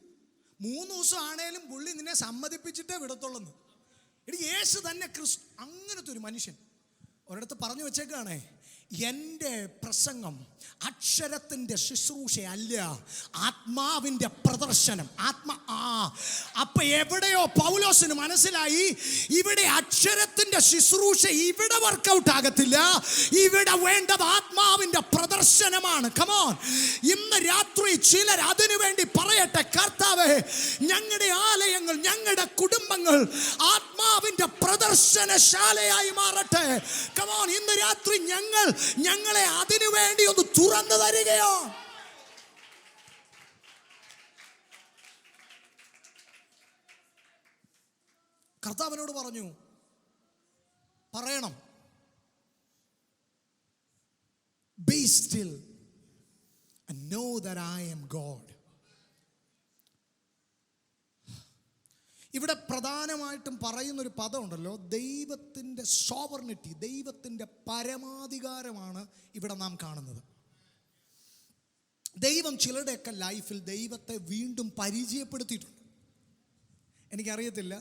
3 ദിവസം ആണേലും പുള്ളി നിന്നെ സമ്മതിപ്പിച്ചിട്ടേ വിടത്തുള്ളൂ. എടി, യേശു തന്നെ ക്രിസ്തു. അങ്ങനത്തെ ഒരു മനുഷ്യൻ ഒരിടത്ത് പറഞ്ഞു വെച്ചേക്കാണേ, എൻ്റെ പ്രസംഗം അക്ഷരത്തിൻ്റെ ശുശ്രൂഷയല്ല, ആത്മാവിൻ്റെ പ്രദർശനം. അപ്പൊ എവിടെയോ പൗലോസിന് മനസ്സിലായി, ഇവിടെ അക്ഷരത്തിൻ്റെ ശുശ്രൂഷ ഇവിടെ വർക്കൗട്ട് ആകത്തില്ല, ഇവിടെ വേണ്ടത് ആത്മാവിൻ്റെ പ്രദർശനമാണ്. കമോൺ, ഇന്ന് രാത്രി ചിലർ അതിനു വേണ്ടി പറയട്ടെ, കർത്താവേ, ഞങ്ങളുടെ ആലയങ്ങൾ, ഞങ്ങളുടെ കുടുംബങ്ങൾ ആത്മാവിൻ്റെ പ്രദർശനശാലയായി മാറട്ടെ. കമോൺ, ഇന്ന് രാത്രി ഞങ്ങളെ അതിനു വേണ്ടി ഒന്ന് തുറന്നു തരികയോ. കർത്താവിനോട് പറഞ്ഞു, പറയണം, be still and know that I am God. ഇവിടെ പ്രധാനമായിട്ടും പറയുന്നൊരു പദമുണ്ടല്ലോ, ദൈവത്തിൻ്റെ സോവർണിറ്റി, ദൈവത്തിൻ്റെ പരമാധികാരമാണ് ഇവിടെ നാം കാണുന്നത്. ദൈവം ചിലരുടെയൊക്കെ ലൈഫിൽ ദൈവത്തെ വീണ്ടും പരിചയപ്പെടുത്തിയിട്ടുണ്ട്. എനിക്കറിയത്തില്ല,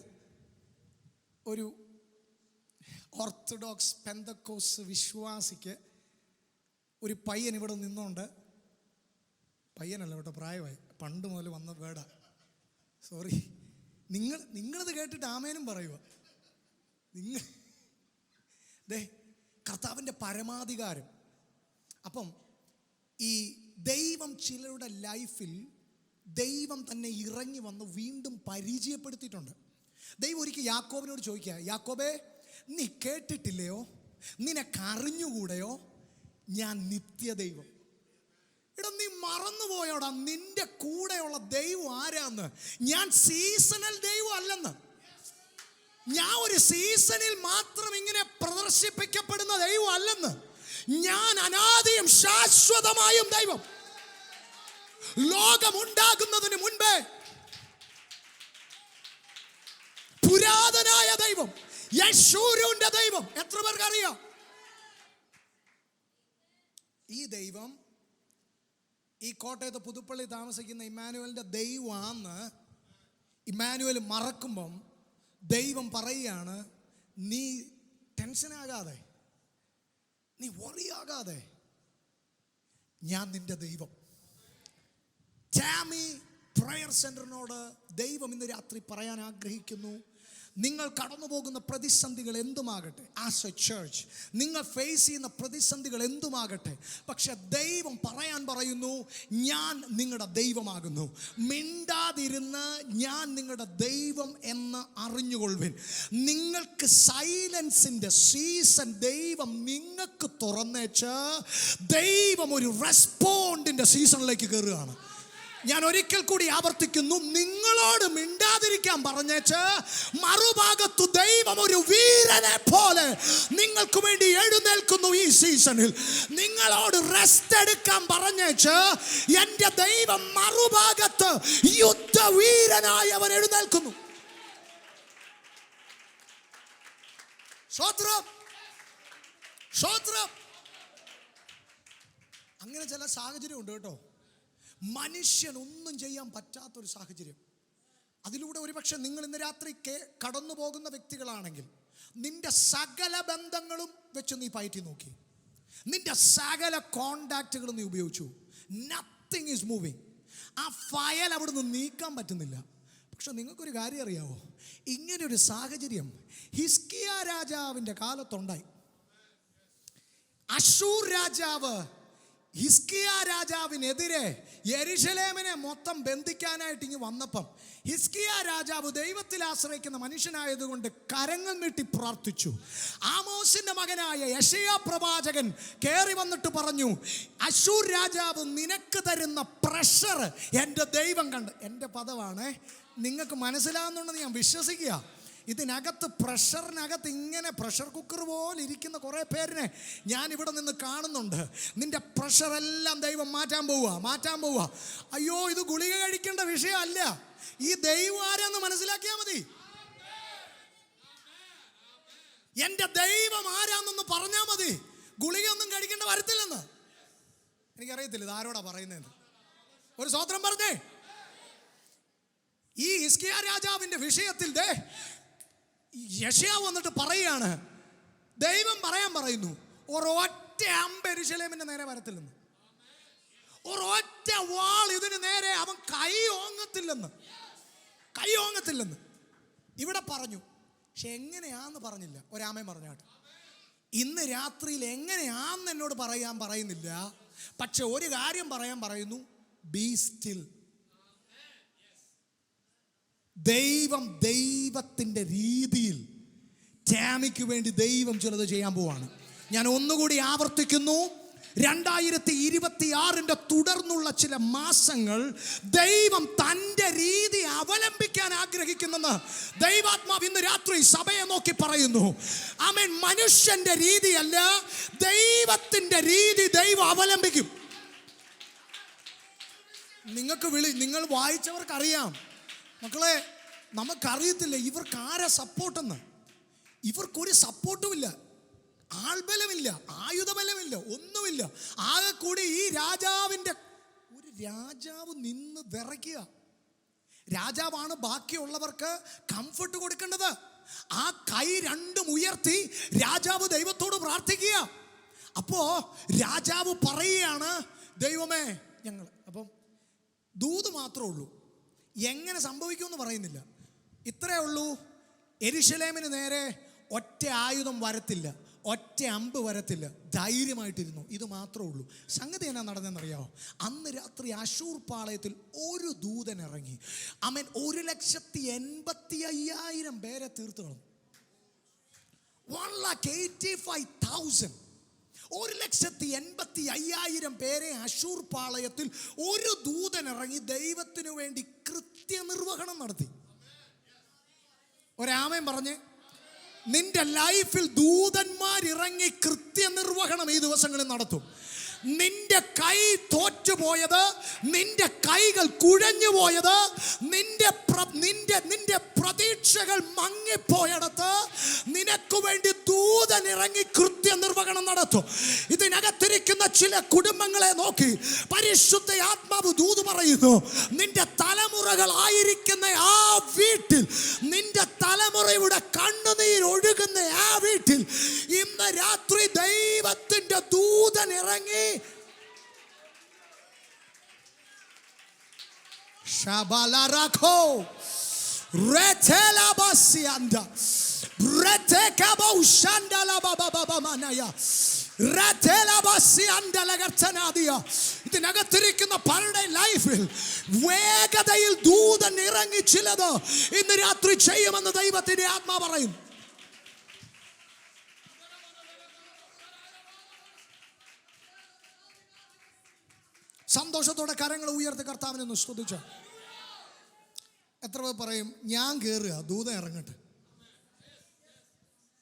ഒരു ഓർത്തഡോക്സ് പെന്തക്കോസ് വിശ്വാസിക്ക് ഒരു പയ്യൻ ഇവിടെ നിന്നുകൊണ്ട്, പയ്യനല്ല കേട്ടോ, പ്രായമായി, പണ്ട് മുതൽ വന്ന വേടാ, സോറി, നിങ്ങളിത് കേട്ടിട്ട് ആമേനും പറയുക. കർത്താവിൻ്റെ പരമാധികാരം. അപ്പം ഈ ദൈവം ചിലരുടെ ലൈഫിൽ ദൈവം തന്നെ ഇറങ്ങി വന്ന് വീണ്ടും പരിചയപ്പെടുത്തിയിട്ടുണ്ട്. ദൈവം ഒരിക്കൽ യാക്കോബിനോട് ചോദിക്കുക, യാക്കോബേ, നീ കേട്ടിട്ടില്ലയോ, നിനക്കറിഞ്ഞുകൂടെയോ ഞാൻ നിത്യദൈവം? എടാ, നീ മറന്നുപോയോടാ, നിന്റെ കൂടെയുള്ള ദൈവം ആരാന്ന്? ഞാൻ സീസണൽ ദൈവം അല്ലെന്ന്. ഞാൻ ഒരു സീസണിൽ മാത്രം ഇങ്ങനെ പ്രദർശിപ്പിക്കപ്പെടുന്ന ദൈവം അല്ലെന്ന്. ഞാൻ അനാദിയും ശാശ്വതമായും ദൈവം. ലോകമുണ്ടാകുന്നതിന് മുൻപേ പുരാതനായ ദൈവം, യശൂരൂന്റെ ദൈവം. എത്ര പേർക്ക് അറിയാം? ഈ ദൈവം ഈ കോട്ടയത്ത് പുതുപ്പള്ളി താമസിക്കുന്ന ഇമ്മാനുവലിൻ്റെ ദൈവമാണെന്ന് ഇമ്മാനുവൽ മറക്കുമ്പം ദൈവം പറയുകയാണ്, നീ ടെൻഷനാകാതെ, നീ വറിയാകാതെ, ഞാൻ നിന്റെ ദൈവം. ടാമി പ്രയർ സെന്ററിനോട് ദൈവം ഇന്ന് രാത്രി പറയാൻ ആഗ്രഹിക്കുന്നു, നിങ്ങൾ കടന്നു പോകുന്ന പ്രതിസന്ധികൾ എന്തുമാകട്ടെ, ആസ് എ ചർച്ച് നിങ്ങൾ ഫേസ് ചെയ്യുന്ന പ്രതിസന്ധികൾ എന്തുമാകട്ടെ, പക്ഷെ ദൈവം പറയാൻ പറയുന്നു, ഞാൻ നിങ്ങളുടെ ദൈവമാകുന്നു. മിണ്ടാതിരുന്ന് ഞാൻ നിങ്ങളുടെ ദൈവം എന്ന് അറിഞ്ഞുകൊള്ളുവിൻ. നിങ്ങൾക്ക് സൈലൻസിൻ്റെ സീസൺ ദൈവം നിങ്ങൾക്ക് തുറന്നേച്ച് ദൈവം ഒരു റെസ്പോണ്ടിൻ്റെ സീസണിലേക്ക് കയറുകയാണ്. ഞാൻ ഒരിക്കൽ കൂടി ആവർത്തിക്കുന്നു, നിങ്ങളോട് മിണ്ടാതിരിക്കാൻ പറഞ്ഞേച്ച് മറുഭാഗത്തു ദൈവം ഒരു വീരനെ പോലെ നിങ്ങൾക്ക് വേണ്ടി എഴുന്നേൽക്കുന്നു. ഈ സീസണിൽ നിങ്ങളോട് റെസ്റ്റ് എടുക്കാൻ പറഞ്ഞേച്ച് എൻ്റെ ദൈവം മറുഭാഗത്ത് യുദ്ധവീരനായി അവൻ എഴുന്നേൽക്കുന്നു. സ്തോത്രം, സ്തോത്രം. അങ്ങനെ ചില സാഹചര്യം ഉണ്ട് കേട്ടോ, മനുഷ്യനൊന്നും ചെയ്യാൻ പറ്റാത്തൊരു സാഹചര്യം. അതിലൂടെ ഒരുപക്ഷെ നിങ്ങൾ ഇന്ന് രാത്രി കടന്നു പോകുന്ന വ്യക്തികളാണെങ്കിൽ നിന്റെ സകല ബന്ധങ്ങളും വെച്ച് നീ പയറ്റി നോക്കി, നിന്റെ സകല കോണ്ടാക്റ്റുകളും നീ ഉപയോഗിച്ചു, നത്തിങ് ഈസ് മൂവിങ്. ആ ഫയൽ അവിടുന്ന് നീക്കാൻ പറ്റുന്നില്ല. പക്ഷെ നിങ്ങൾക്കൊരു കാര്യം അറിയാവോ? ഇങ്ങനൊരു സാഹചര്യം ഹിസ്കിയ രാജാവിൻ്റെ കാലത്തുണ്ടായി. അശൂർ രാജാവ് ഹിസ്കിയ രാജാവിനെതിരെ യെരുശലേമിനെ മൊത്തം ബന്ധിക്കാനായിട്ട് ഇങ്ങ് വന്നപ്പം ഹിസ്കിയ രാജാവ് ദൈവത്തിൽ ആശ്രയിക്കുന്ന മനുഷ്യനായതുകൊണ്ട് കരങ്ങൾ നീട്ടി പ്രാർത്ഥിച്ചു. ആമോസിന്റെ മകനായ യെശയ്യാ പ്രവാചകൻ കയറി വന്നിട്ട് പറഞ്ഞു, അശൂർ രാജാവ് നിനക്ക് തരുന്ന പ്രഷർ എൻ്റെ ദൈവം കണ്ട്. എൻ്റെ പദമാണ്, നിങ്ങൾക്ക് മനസ്സിലാകുന്നുണ്ടെന്ന് ഞാൻ വിശ്വസിക്കുക. ഇതിനകത്ത് പ്രഷറിനകത്ത് ഇങ്ങനെ പ്രഷർ കുക്കർ പോലെ ഇരിക്കുന്ന കുറേ പേരിനെ ഞാൻ ഇവിടെ നിന്ന് കാണുന്നുണ്ട്. നിന്റെ പ്രഷറെല്ലാം ദൈവം മാറ്റാൻ പോവുക. അയ്യോ, ഇത് ഗുളിക കഴിക്കേണ്ട വിഷയമല്ല. ഈ ദൈവം ആരാന്ന് മനസ്സിലാക്കിയാൽ മതി. എൻ്റെ ദൈവം ആരാന്നൊന്ന് പറഞ്ഞാൽ മതി, ഗുളിക ഒന്നും കഴിക്കേണ്ട വരത്തില്ലെന്ന്. എനിക്കറിയത്തില്ല ഇത് ആരോടാ പറയുന്നത്. ഒരു സ്വത്രം പറഞ്ഞേ. ഈ ഹിസ്കിയ രാജാവിൻ്റെ വിഷയത്തിൽ യെശയ്യാ വന്നിട്ട് പറയുകയാണ്, ദൈവം പറയുന്നു, ഒരൊറ്റ അമ്പ് യെരൂശലേമിന്റെ നേരെ വരത്തില്ലെന്ന്, ഒരൊറ്റ വാൾ ഇതിന് നേരെ അവൻ കൈ ഓങ്ങത്തില്ലെന്ന് ഇവിടെ പറഞ്ഞു. പക്ഷെ എങ്ങനെയാന്ന് പറഞ്ഞില്ല. ഒരാമൻ പറഞ്ഞാട്ട് ഇന്ന് രാത്രിയിൽ എങ്ങനെയാന്ന് എന്നോട് പറയുന്നില്ല. പക്ഷെ ഒരു കാര്യം പറയുന്നു, ബി സ്റ്റിൽ. ദൈവത്തിൻ്റെ രീതിയിൽ ടാമിക്ക് വേണ്ടി ദൈവം ചിലത് ചെയ്യാൻ പോവാണ്. ഞാൻ ഒന്നുകൂടി ആവർത്തിക്കുന്നു, 2026 തുടർന്നുള്ള ചില മാസങ്ങൾ ദൈവം തൻ്റെ രീതി അവലംബിക്കാൻ ആഗ്രഹിക്കുന്നെന്ന് ദൈവാത്മാവ് ഇന്ന് രാത്രി സഭയെ നോക്കി പറയുന്നു. ആമേൻ. മനുഷ്യന്റെ രീതിയല്ല, ദൈവത്തിൻ്റെ രീതി ദൈവം അവലംബിക്കും. നിങ്ങൾ വായിച്ചവർക്കറിയാം മക്കളെ. നമുക്കറിയത്തില്ല ഇവർക്ക് ആരാ സപ്പോർട്ടെന്ന്. ഇവർക്കൊരു സപ്പോർട്ടുമില്ല, ആൾബലമില്ല, ആയുധബലമില്ല, ഒന്നുമില്ല. ആകെ കൂടി ഈ ഒരു രാജാവ് നിന്ന് വിറയ്ക്കുക. രാജാവാണ് ബാക്കിയുള്ളവർക്ക് കംഫർട്ട് കൊടുക്കേണ്ടത്. ആ കൈ രണ്ടും ഉയർത്തി രാജാവ് ദൈവത്തോട് പ്രാർത്ഥിക്കുക. അപ്പോ രാജാവ് പറയുകയാണ്, ദൈവമേ ഞങ്ങൾ. അപ്പം ദൂത് മാത്രമേ ഉള്ളൂ, എങ്ങനെ സംഭവിക്കുമെന്ന് പറയുന്നില്ല. ഇത്രയേ ഉള്ളൂ, യെരൂശലേമിന് നേരെ ഒറ്റ ആയുധം വരത്തില്ല, ഒറ്റ അമ്പ് വരത്തില്ല, ധൈര്യമായിട്ടിരുന്നു. ഇത് മാത്രമേ ഉള്ളൂ. സംഗതി എന്നാ നടന്നെന്നറിയാമോ? അന്ന് രാത്രി അശൂർ പാളയത്തിൽ ഒരു ദൂതൻ ഇറങ്ങി. അവൻ 1,85,000 പേരെ തീർത്തു കളഞ്ഞു. 1,85,000 1,85,000 പേരെ അശൂർ പാളയത്തിൽ ഒരു ദൂതൻ ഇറങ്ങി ദൈവത്തിനു വേണ്ടി കൃത്യനിർവഹണം നടത്തി. ഒരാമൻ പറഞ്ഞ്, നിന്റെ ലൈഫിൽ ദൂതന്മാരിറങ്ങി കൃത്യനിർവഹണം ഈ ദിവസങ്ങളിൽ നടത്തും. നിന്റെ കൈ തോറ്റുപോയത്, നിന്റെ കൈകൾ കുഴഞ്ഞു പോയത്, നിന്റെ പ്രതീക്ഷകൾ മങ്ങിപ്പോയടത്ത് നിനക്ക് വേണ്ടി ദൂതൻ ഇറങ്ങി കൃത്യനിർവഹണം നടത്തും. ഇതിനകത്തിരിക്കുന്ന ചില കുടുംബങ്ങളെ നോക്കി പരിശുദ്ധ ആത്മാവ് ദൂത് പറയുന്നു, നിന്റെ തലമുറകളായിരിക്കുന്ന ആ വീട്ടിൽ, നിന്റെ തലമുറയുടെ കണ്ണുനീർ ഒഴുകുന്ന ആ വീട്ടിൽ ഇന്ന് രാത്രി ദൈവത്തിന്റെ ദൂതൻ ഇറങ്ങി Shabalarako Retela Basianda Retekabo Shandala Baba Manaya Retela Basianda Lagatanadia. ഇതിനകത്തിരിക്കുന്ന പലരുടെ ലൈഫിൽ വേഗതയിൽ ദൂതൻ ഇറങ്ങി ചിലത് ഇന്ന് രാത്രി ചെയ്യുമെന്ന് ദൈവത്തിന്റെ ആത്മാ പറയും. സന്തോഷത്തോടെ കരങ്ങൾ ഉയർത്തി കർത്താവിനെ ഒന്ന് സ്തുതിച്ചു. എത്ര പേർ പറയും, ഞാൻ കയറുക ദൂതൻ ഇറങ്ങട്ടെ?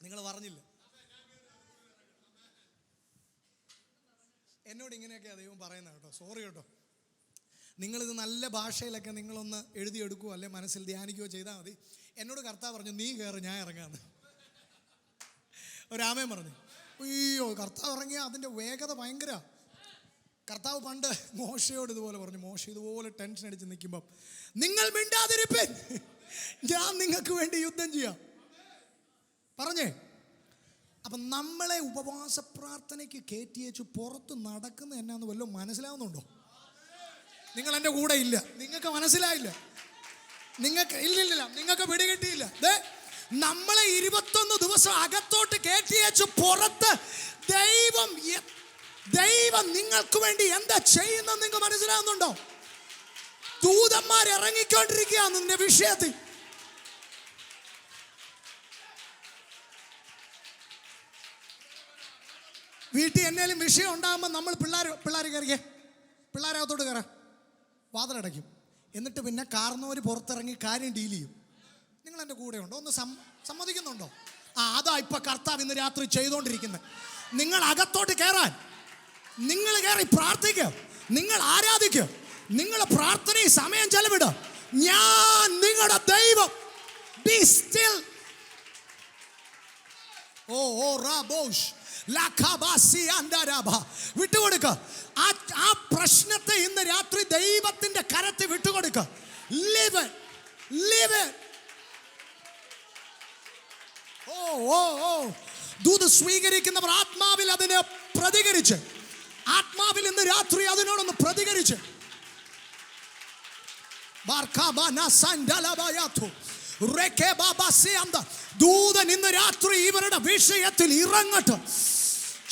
നിങ്ങൾ പറഞ്ഞില്ല. എന്നോട് ഇങ്ങനെയൊക്കെയാണ് ദൈവം പറയുന്നത് കേട്ടോ. സോറി കേട്ടോ. നിങ്ങളിത് നല്ല ഭാഷയിലൊക്കെ നിങ്ങളൊന്ന് എഴുതിയെടുക്കുകയോ അല്ലെ മനസ്സിൽ ധ്യാനിക്കുകയോ ചെയ്താൽ മതി. എന്നോട് കർത്താവ് പറഞ്ഞു, നീ കയറ്, ഞാൻ ഇറങ്ങാന്ന്. ഒരാമൻ പറഞ്ഞു, അയ്യോ കർത്താവ് ഇറങ്ങിയ അതിൻ്റെ വേഗത ഭയങ്കര. കർത്താവ് പണ്ട് മോശയോട് ഇതുപോലെ പറഞ്ഞു. മോശ ഇതുപോലെ ടെൻഷൻ അടിച്ച് നിൽക്കുമ്പം, നിങ്ങൾ മിണ്ടാതിരിപ്പിൻ, ഞാൻ നിങ്ങൾക്ക് വേണ്ടി യുദ്ധം ചെയ്യാം പറഞ്ഞേ. അപ്പം നമ്മളെ ഉപവാസ പ്രാർത്ഥനയ്ക്ക് കയറ്റിയേച്ചു പുറത്ത് നടക്കുന്ന എന്നാന്ന് വല്ലതും മനസ്സിലാവുന്നുണ്ടോ? നിങ്ങൾ എൻ്റെ കൂടെ ഇല്ല, നിങ്ങൾക്ക് മനസ്സിലായില്ല, നിങ്ങൾക്ക് ഇല്ലില്ല, നിങ്ങൾക്ക് പിടികിട്ടിയില്ല. നമ്മളെ 21 ദിവസം അകത്തോട്ട് കയറ്റിയേച്ചു പുറത്ത് ദൈവം നിങ്ങൾക്ക് വേണ്ടി എന്താ ചെയ്യുന്നത് നിങ്ങൾക്ക് മനസ്സിലാവുന്നുണ്ടോ? ദൂതന്മാർ ഇറങ്ങിക്കൊണ്ടിരിക്കുകയാണ് നിന്റെ വിഷയത്തിൽ. വീട്ടിൽ എന്നേലും വിഷയം ഉണ്ടാകുമ്പോൾ നമ്മൾ പിള്ളേർ കയറിയേ, പിള്ളേരകത്തോട്ട് കയറാം, വാതിലടയ്ക്കും. എന്നിട്ട് പിന്നെ കാർന്നവർ പുറത്തിറങ്ങി കാര്യം ഡീൽ ചെയ്യും. നിങ്ങൾ എൻ്റെ കൂടെ ഉണ്ടോ? ഒന്ന് സമ്മതിക്കുന്നുണ്ടോ? അതാ ഇപ്പൊ കർത്താവ് ഇന്ന് രാത്രി ചെയ്തുകൊണ്ടിരിക്കുന്നത്. നിങ്ങൾ അകത്തോട്ട് കയറാൻ, നിങ്ങൾ കയറി പ്രാർത്ഥിക്കുക, നിങ്ങൾ ആരാധിക്കുക, നിങ്ങളുടെ പ്രാർത്ഥനയിൽ സമയം ചെലവിടുക. ഞാൻ നിങ്ങളുടെ ദൈവം. Be still. ഓ റാബോഷ് വിട്ടുകൊടുക്ക. ആ പ്രശ്നത്തെ ഇന്ന് രാത്രി ദൈവത്തിന്റെ കരത്തിൽ വിട്ടുകൊടുക്ക. Live live. ദൂത് സ്വീകരിക്കുന്നവർ ആത്മാവിൽ അതിനെ പ്രതികരിച്ച്, ആത്മാവിൽ ഇന്ന് രാത്രി അതിനോടൊന്ന് പ്രതികരിച്ച്. ദൂതൻ ഇന്ന് രാത്രി ഇവരുടെ വിഷയത്തിൽ ഇറങ്ങട്ടെ.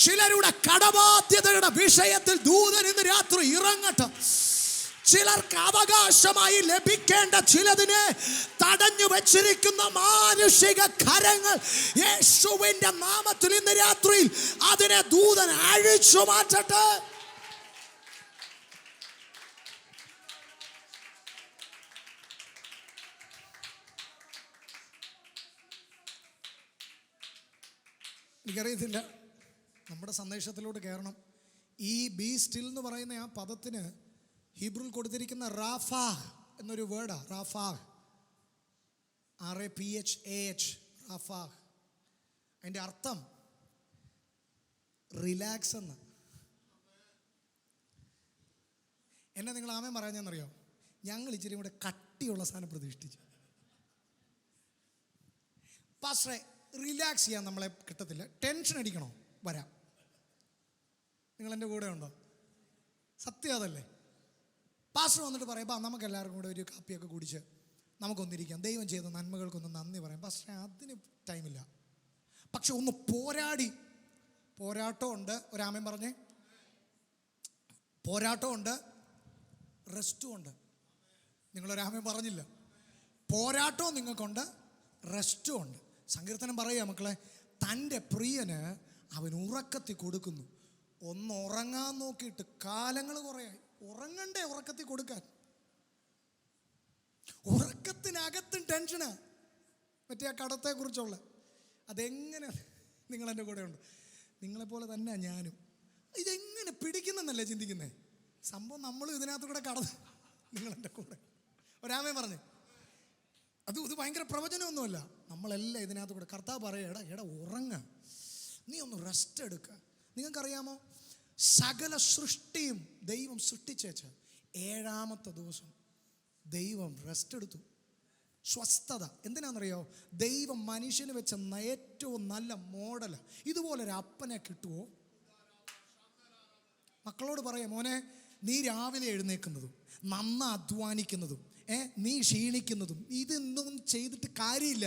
ചിലരുടെ കടബാധ്യതയുടെ വിഷയത്തിൽ ദൂതൻ ഇന്ന് രാത്രി ഇറങ്ങട്ടെ. ചിലർക്ക് അവകാശമായി ലഭിക്കേണ്ട ചിലതിനെ തടഞ്ഞു വെച്ചിരിക്കുന്ന മാനുഷിക കരങ്ങൾ യേശുവിന്റെ നാമത്തിൽ ഇന്ന് രാത്രിയിൽ അതിനെ ദൂതൻ അഴിച്ചു മാറ്റട്ടെ. എനിക്കറിയത്തില്ല, നമ്മുടെ സന്ദേശത്തിലൂടെ കയറണം. ഈ ബി സ്റ്റിൽ എന്ന് പറയുന്ന ആ പദത്തിന് ഹീബ്രുവിൽ കൊടുത്തിരിക്കുന്ന റാഫാഹ് എന്നൊരു വേർഡാ. റാഫാഹ്, RAPHAH, റാഫാഹ്. അതിൻ്റെ അർത്ഥം റിലാക്സ് എന്ന്. എന്നെ നിങ്ങൾ ആമേൻ പറയാഞ്ഞെന്നറിയോ? ഞങ്ങൾ ഇച്ചിരി കൂടെ കട്ടിയുള്ള സാധനം പ്രതീക്ഷിച്ചു. പാസ്റ്ററെ, റിലാക്സ് ചെയ്യാൻ നമ്മളെ കിട്ടത്തില്ല, ടെൻഷൻ അടിക്കണോ? വരാം. നിങ്ങൾ എൻ്റെ കൂടെ ഉണ്ടോ? സത്യം അതല്ലേ? പാസ്റ്റർ വന്നിട്ട് പറയാം, നമുക്ക് എല്ലാവർക്കും കൂടെ ഒരു കാപ്പിയൊക്കെ കുടിച്ച് നമുക്കൊന്നിരിക്കാം, ദൈവം ചെയ്ത നന്മകൾക്കൊന്ന് നന്ദി പറയാം. പാസ്റ്ററെ, അതിന് ടൈമില്ല. പക്ഷെ ഒന്ന് പോരാട്ടമുണ്ട്. ഒരാമൻ പറഞ്ഞേ, പോരാട്ടമുണ്ട്, റെസ്റ്റും ഉണ്ട്. നിങ്ങളൊരാമൻ പറഞ്ഞില്ല. പോരാട്ടവും നിങ്ങൾക്കുണ്ട്, റെസ്റ്റും ഉണ്ട്. സങ്കീർത്തനം പറയുക മക്കളെ, തൻ്റെ പ്രിയന് അവൻ ഉറക്കത്തിൽ കൊടുക്കുന്നു. ഒന്ന് ഉറങ്ങാൻ നോക്കിയിട്ട് കാലങ്ങൾ കുറയായി. ഉറങ്ങണ്ടേ ഉറക്കത്തിൽ കൊടുക്കാൻ? ഉറക്കത്തിനകത്തും ടെൻഷനാ. മറ്റേ ആ കടത്തെക്കുറിച്ചുള്ള അതെങ്ങനെ. നിങ്ങളെൻ്റെ കൂടെ ഉണ്ട്, നിങ്ങളെപ്പോലെ തന്നെ ഞാനും. ഇതെങ്ങനെ പിടിക്കുന്നെന്നല്ലേ ചിന്തിക്കുന്നേ സംഭവം. നമ്മളും ഇതിനകത്ത് കൂടെ കടന്ന്. നിങ്ങളെൻ്റെ കൂടെ ഒരാമേ പറഞ്ഞു, ഇത് ഭയങ്കര പ്രവചനമൊന്നുമല്ല. നമ്മളെല്ലാം ഇതിനകത്ത് കൂടെ. കർത്താവ് പറയുക, എടാ ഉറങ്ങ, നീ ഒന്ന് റെസ്റ്റ് എടുക്കുക. നിങ്ങൾക്കറിയാമോ, സകല സൃഷ്ടിയും ദൈവം സൃഷ്ടിച്ചേച്ച് 7ാമത്തെ ദിവസം ദൈവം റെസ്റ്റ് എടുത്തു. സ്വസ്ഥത. എന്തിനാണെന്നറിയോ? ദൈവം മനുഷ്യന് വെച്ച ഏറ്റവും നല്ല മോഡൽ. ഇതുപോലൊരു അപ്പനെ കിട്ടുമോ? മക്കളോട് പറയാം, മോനെ, നീ രാവിലെ എഴുന്നേൽക്കുന്നതും അധ്വാനിക്കുന്നതും നീ ക്ഷീണിക്കുന്നതും ഇതൊന്നും ചെയ്തിട്ട് കാര്യമില്ല.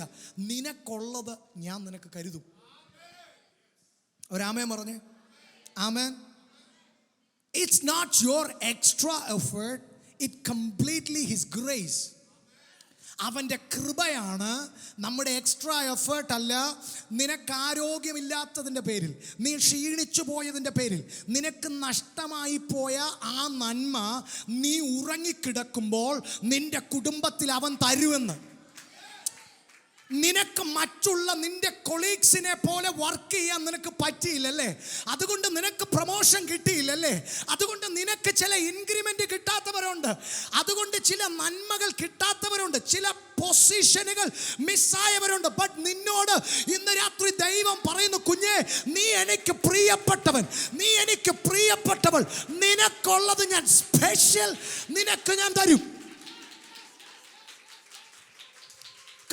നിനക്കുള്ളത് ഞാൻ നിനക്ക് കരുതും. ഒരാമേൻ പറഞ്ഞേ, ആമേൻ. It's not your extra effort, it completely His grace. അവൻ്റെ കൃപയാണ്, നമ്മുടെ എക്സ്ട്രാ എഫേർട്ട് അല്ല. നിനക്ക് ആരോഗ്യമില്ലാത്തതിൻ്റെ പേരിൽ, നീ ക്ഷീണിച്ചു പോയതിൻ്റെ പേരിൽ, നിനക്ക് നഷ്ടമായി പോയ ആ നന്മ നീ ഉറങ്ങിക്കിടക്കുമ്പോൾ നിന്റെ കുടുംബത്തിൽ അവൻ തരുമെന്ന്. നിനക്ക് മറ്റുള്ള നിന്റെ കൊളീഗ്സിനെ പോലെ വർക്ക് ചെയ്യാൻ നിനക്ക് പറ്റിയില്ലല്ലേ? അതുകൊണ്ട് നിനക്ക് പ്രൊമോഷൻ കിട്ടിയില്ലല്ലേ? അതുകൊണ്ട് നിനക്ക് ചില ഇൻക്രിമെന്റ് കിട്ടാത്തവരുണ്ട്, അതുകൊണ്ട് ചില നന്മകൾ കിട്ടാത്തവരുണ്ട്, ചില പൊസിഷനുകൾ മിസ്സായവരുണ്ട്. ബട്ട് നിന്നോട് ഇന്ന് രാത്രി ദൈവം പറയുന്നു, കുഞ്ഞേ, നീ എനിക്ക് പ്രിയപ്പെട്ടവൻ, നീ എനിക്ക് പ്രിയപ്പെട്ടവൾ, നിനക്കുള്ളത് ഞാൻ സ്പെഷ്യൽ നിനക്ക് ഞാൻ തരും.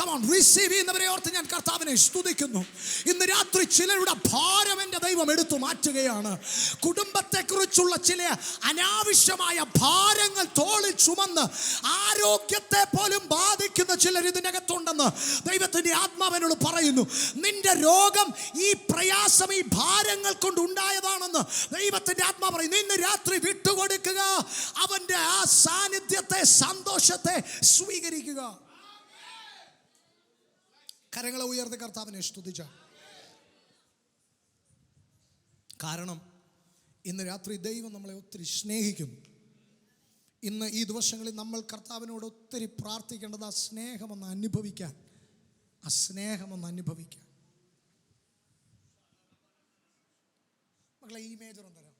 Come on, receive ചെയ്യുന്നവരെ ഓർത്ത് ഞാൻ കർത്താവിനെ സ്തുതിക്കുന്നു. ഇന്ന് രാത്രി ചിലരുടെ ഭാരം എൻ്റെ ദൈവം എടുത്തു മാറ്റുകയാണ്. കുടുംബത്തെക്കുറിച്ചുള്ള ചില അനാവശ്യമായ ഭാരങ്ങൾ തോളിൽ ചുമന്ന് ആരോഗ്യത്തെ പോലും ബാധിക്കുന്ന ചിലർ ഇതിനകത്തുണ്ടെന്ന് ദൈവത്തിൻ്റെ ആത്മാവിനോട് പറയുന്നു. നിന്റെ രോഗം ഈ പ്രയാസം ഈ ഭാരങ്ങൾ കൊണ്ട് ഉണ്ടായതാണെന്ന് ദൈവത്തിൻ്റെ ആത്മാവ് പറയുന്നു. ഇന്ന് രാത്രി വിട്ടുകൊടുക്കുക. അവൻ്റെ ആ സാന്നിധ്യത്തെ, സന്തോഷത്തെ സ്വീകരിക്കുക. കരങ്ങളെ ഉയർത്തി കർത്താവിനെ സ്തുതിച്ച. കാരണം ഇന്ന് രാത്രി ദൈവം നമ്മളെ ഒത്തിരി സ്നേഹിക്കുന്നു. ഇന്ന് ഈ ദിവസങ്ങളിൽ നമ്മൾ കർത്താവിനോട് ഒത്തിരി പ്രാർത്ഥിക്കേണ്ടത് ആ സ്നേഹമൊന്ന് അനുഭവിക്കാൻ, ആ സ്നേഹമൊന്ന് അനുഭവിക്കാൻ. മക്കളെ ഈ മേജർ തരാം.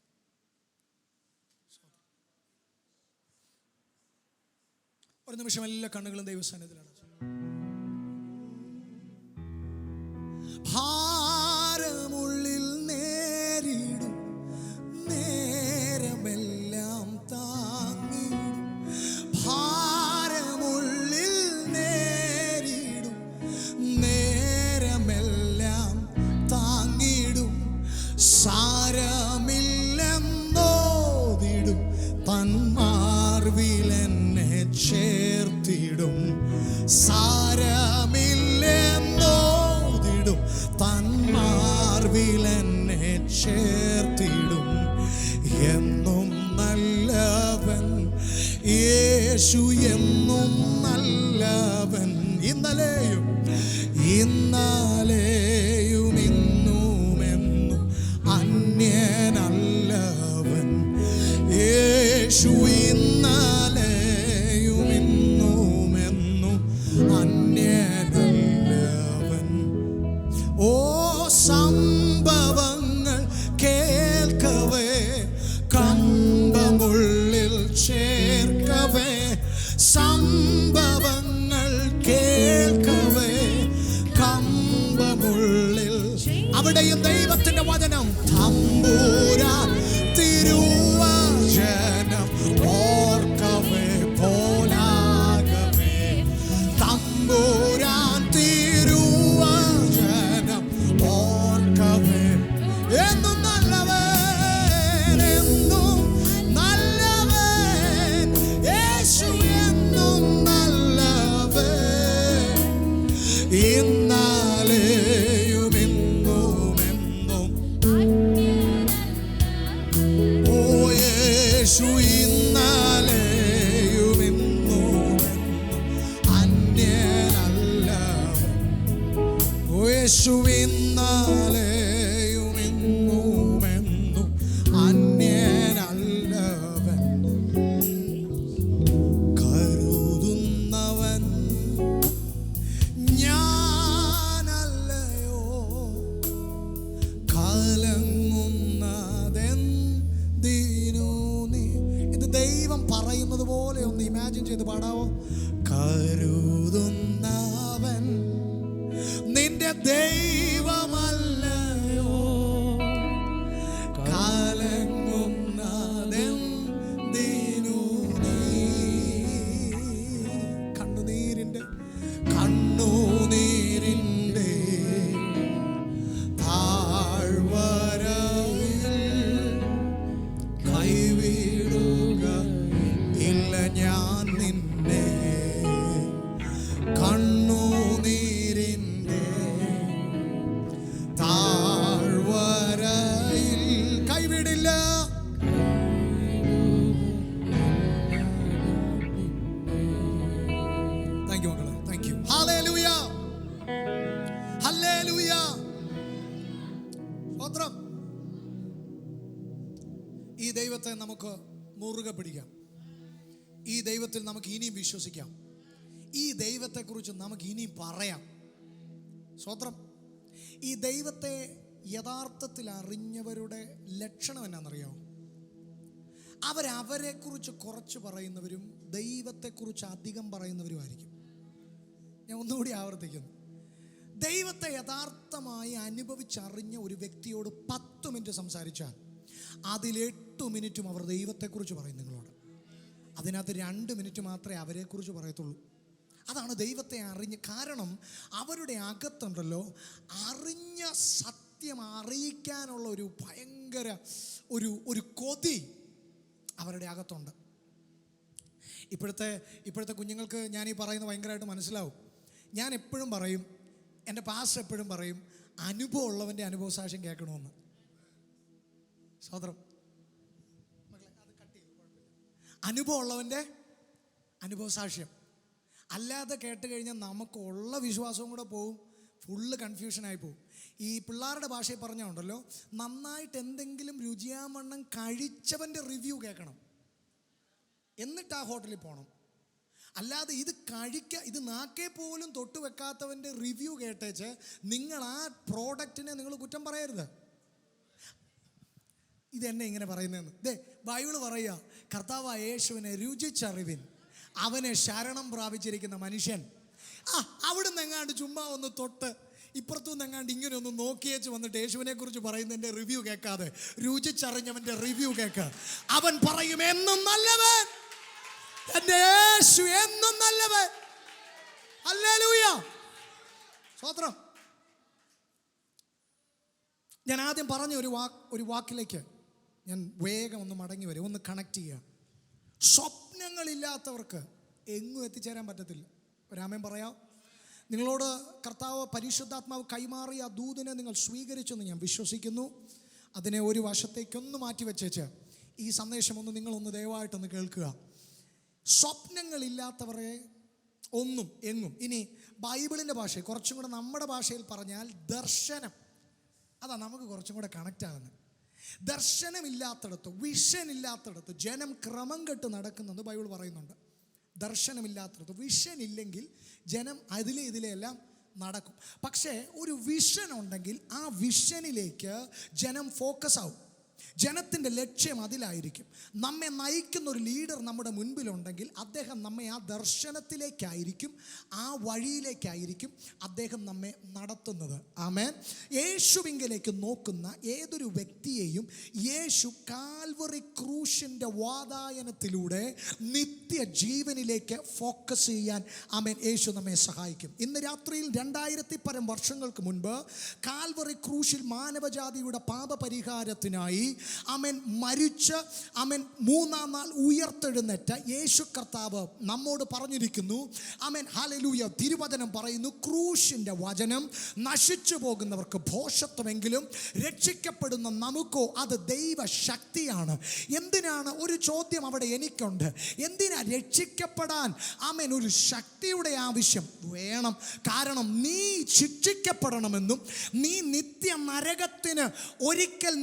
ഒരു നിമിഷം എല്ലാ കണ്ണുകളും ദൈവസന്നിധിയിലാണ്. ഭാരമുള്ളിൽ നേരിടും നേരമെല്ലാം താങ്ങിടും. ഭാരമുള്ളിൽ നേരിടും നേരമെല്ലാം താങ്ങിടും. സാരമില്ലെന്നോതിടും തന്മാർവിലെന്നെ ചേർത്തിടും. സാരമില്ലെന്നോതിടും തന്മാർവിലെന്നെ ചേർത്തിടും. എന്നും നല്ലവൻ യേശു, എന്നും നല്ലവൻ. ഇന്നലെയും ഇന്നലെയും ഇന്നുമെന്നും അന്യനല്ലവൻ യേശു. ഇന്നലെയും ഇന്നുമെന്നും അന്യനല്ലവൻ. ഓ സംഭവങ്ങൾ കേൾക്കവേ കമ്പമുള്ളിൽ ചേർക്കവേ. സംഭവങ്ങൾ കേൾക്കവേ കമ്പമുള്ളിൽ. അവിടെയും ദൈവത്തിന്റെ വചനം. തമ്പുരാൻ തിരുവചനം ഓർക്കവേ പോലാകവേ. തമ്പുരാൻ തിരുവചനം ഓർക്കവേ. എന്നും നല്ലവൻ, എന്നും നല്ലവൻ യേശു, എന്നും നല്ലവൻ. ഇന്നലെയും ഇന്നുമെന്നും ഓ യേശു. ഇന്നലെയും ഇന്നുമെന്നും അന്യനല്ലവൻ. ഓ യേശു. ഇന്നലെയും ഇന്നുമെന്നും അന്യനല്ലവൻ. കരുതുന്നവൻ ഞാനല്ലയോ, കലങ്ങുന്നതെന്തിനു നീ. ഇത് ദൈവം പറയുന്നത് പോലെ ഒന്ന് ഇമാജിൻ ചെയ്ത് പാടാവോ? കരുതുന്നവൻ നിന്റെ ദൈവമല്ലയോ, കലങ്ങുന്നതെന്തിനു നീ. കണ്ണുനീരിൻ്റെ താഴ്വരയിൽ കൈവിടുക ഇല്ല ഞാൻ നിന്നെ. കണ്ണുനീരിൻ്റെ താഴ്വരയിൽ കൈവിടില്ല. താങ്ക് യു മക്കളെ, താങ്ക് യു. Hallelujah, hallelujah. സ്തോത്രം. ഈ ദൈവത്തെ നമുക്ക് മുറുകെ പിടിക്കാം. ഈ ദൈവത്തിൽ നമുക്ക് ഇനിയും വിശ്വസിക്കാം. ഈ ദൈവത്തെക്കുറിച്ച് നമുക്ക് ഇനിയും പറയാം. സ്തോത്രം. ഈ ദൈവത്തെ യഥാർത്ഥത്തിൽ അറിഞ്ഞവരുടെ ലക്ഷണം എന്നാണെന്നറിയാമോ? അവരെക്കുറിച്ച് കുറച്ച് പറയുന്നവരും ദൈവത്തെക്കുറിച്ച് അധികം പറയുന്നവരുമായിരിക്കും. ഞാൻ ഒന്നുകൂടി ആവർത്തിക്കുന്നു. ദൈവത്തെ യഥാർത്ഥമായി അനുഭവിച്ചറിഞ്ഞ ഒരു വ്യക്തിയോട് 10 മിനിറ്റ് സംസാരിച്ചാൽ അതിൽ 8 മിനിറ്റും അവർ ദൈവത്തെക്കുറിച്ച് പറയും നിങ്ങളോട്. അതിനകത്ത് 2 മിനിറ്റ് മാത്രമേ അവരെക്കുറിച്ച് പറയത്തുള്ളൂ. അതാണ് ദൈവത്തെ അറിഞ്ഞ്. കാരണം അവരുടെ അകത്തുണ്ടല്ലോ അറിഞ്ഞ സത്യം അറിയിക്കാനുള്ള ഒരു ഭയങ്കര ഒരു കൊതി അവരുടെ അകത്തുണ്ട്. ഇപ്പോഴത്തെ കുഞ്ഞുങ്ങൾക്ക് ഞാൻ ഈ പറയുന്നത് ഭയങ്കരമായിട്ട് മനസ്സിലാവും. ഞാൻ എപ്പോഴും പറയും, എൻ്റെ പാസ്റ്റർ എപ്പോഴും പറയും, അനുഭവം ഉള്ളവൻ്റെ അനുഭവ സാക്ഷ്യം കേൾക്കണമെന്ന്. സഹോദരം, അനുഭവം ഉള്ളവൻ്റെ അനുഭവ സാക്ഷ്യം. അല്ലാതെ കേട്ട് കഴിഞ്ഞാൽ നമുക്കുള്ള വിശ്വാസവും കൂടെ പോവും, ഫുള്ള് കൺഫ്യൂഷനായി പോവും. ഈ പിള്ളേരുടെ ഭാഷയിൽ പറഞ്ഞുണ്ടല്ലോ, നന്നായിട്ട് എന്തെങ്കിലും രുചിയാമണ്ണം കഴിച്ചവൻ്റെ റിവ്യൂ കേൾക്കണം, എന്നിട്ട് ആ ഹോട്ടലിൽ പോകണം. അല്ലാതെ ഇത് നാക്കേ പോലും തൊട്ട് വെക്കാത്തവൻ്റെ റിവ്യൂ കേട്ടേച്ച് നിങ്ങൾ ആ പ്രോഡക്റ്റിനെ നിങ്ങൾ കുറ്റം പറയരുത്. ഇതെന്നെ ഇങ്ങനെ പറയുന്നതെന്ന് ബൈബിള് പറയുക, കർത്താവായ യേശുവിനെ രുചിച്ചറിവിൻ, അവനെ ശരണം പ്രാപിച്ചിരിക്കുന്ന മനുഷ്യൻ. അവിടുന്ന് എങ്ങാണ്ട് ചുമ്മാ ഒന്ന് തൊട്ട് ഇപ്പുറത്തുനിന്ന് എങ്ങാണ്ട് ഇങ്ങനെ ഒന്ന് നോക്കിയേച്ച് വന്നിട്ട് യേശുവിനെ കുറിച്ച് പറയുന്നതിൻ്റെ റിവ്യൂ കേൾക്കാതെ രുചിച്ചറിഞ്ഞവൻ്റെ റിവ്യൂ കേൾക്കുക. അവൻ പറയും, എന്നും നല്ലവൻ, എൻ്റെ യേശു എന്നും നല്ലവൻ. ഹല്ലേലൂയ, സ്തോത്രം. ഞാൻ ആദ്യം പറഞ്ഞ ഒരു വാക്കിലേക്ക് ഞാൻ വേഗം ഒന്ന് മടങ്ങി വരും, ഒന്ന് കണക്ട് ചെയ്യുക. സ്വപ്നങ്ങളില്ലാത്തവർക്ക് എങ്ങും എത്തിച്ചേരാൻ പറ്റത്തില്ല. ഒരാമേൻ പറയാം. നിങ്ങളോട് കർത്താവ് പരിശുദ്ധാത്മാവ് കൈമാറിയ ആ ദൂതിനെ നിങ്ങൾ സ്വീകരിച്ചെന്ന് ഞാൻ വിശ്വസിക്കുന്നു. അതിനെ ഒരു വശത്തേക്കൊന്ന് മാറ്റി വെച്ചേച്ച് ഈ സന്ദേശം നിങ്ങളൊന്ന് ദയവായിട്ടൊന്ന് കേൾക്കുക. സ്വപ്നങ്ങളില്ലാത്തവരെ ഒന്നും എങ്ങും. ഇനി ബൈബിളിൻ്റെ ഭാഷയിൽ കുറച്ചും കൂടെ നമ്മുടെ ഭാഷയിൽ പറഞ്ഞാൽ ദർശനം, അതാ നമുക്ക് കുറച്ചും കൂടെ കണക്റ്റ് ആകുന്നത്. ദർശനമില്ലാത്തടത്ത്, വിഷൻ ഇല്ലാത്തടത്ത് ജനം ക്രമം കെട്ട് നടക്കുന്നെന്ന് ബൈബിൾ പറയുന്നുണ്ട്. ദർശനമില്ലാത്തടത്ത്, വിഷൻ ഇല്ലെങ്കിൽ ജനം ഇതിലെല്ലാം നടക്കും. പക്ഷേ ഒരു വിഷൻ ഉണ്ടെങ്കിൽ ആ വിഷനിലേക്ക് ജനം ഫോക്കസ് ആവും. ജനത്തിൻ്റെ ലക്ഷ്യം അതിലായിരിക്കും. നമ്മെ നയിക്കുന്ന ഒരു ലീഡർ നമ്മുടെ മുൻപിലുണ്ടെങ്കിൽ അദ്ദേഹം നമ്മെ ആ ദർശനത്തിലേക്കായിരിക്കും, ആ വഴിയിലേക്കായിരിക്കും അദ്ദേഹം നമ്മെ നടത്തുന്നത്. ആമേൻ. യേശുവിങ്കലേക്ക് നോക്കുന്ന ഏതൊരു വ്യക്തിയെയും യേശു കാൽവറി ക്രൂശിൻ്റെ വാതായനത്തിലൂടെ നിത്യജീവനിലേക്ക് ഫോക്കസ് ചെയ്യാൻ ആമേൻ യേശു നമ്മെ സഹായിക്കും. ഇന്ന് രാത്രിയിൽ 2000 വർഷങ്ങൾക്ക് മുൻപ് കാൽവറി ക്രൂശിൽ മാനവജാതിയുടെ പാപപരിഹാരത്തിനായി ആമേൻ മരിച്ച് ആമേൻ 3-ാം നാൾ ഉയർത്തെഴുന്നേറ്റ യേശു കർത്താവ് നമ്മോട് പറഞ്ഞിരിക്കുന്നു. Amen hallelujah. തിരുവചനം പറയുന്നു, ക്രൂശിൻ്റെ വചനം നശിച്ചു പോകുന്നവർക്ക് ഭോഷത്വമെങ്കിലും രക്ഷിക്കപ്പെടുന്ന നമുക്കോ അത് ദൈവശക്തിയാണ്. എന്തിനാണ്? ഒരു ചോദ്യം അവിടെ എനിക്കുണ്ട്. എന്തിനാ രക്ഷിക്കപ്പെടാൻ ആമേൻ ഒരു ശക്തിയുടെ ആവശ്യം വേണം? കാരണം നീ ശിക്ഷിക്കപ്പെടണമെന്നും നീ നിത്യ നരകത്തിന് ഒരിക്കൽ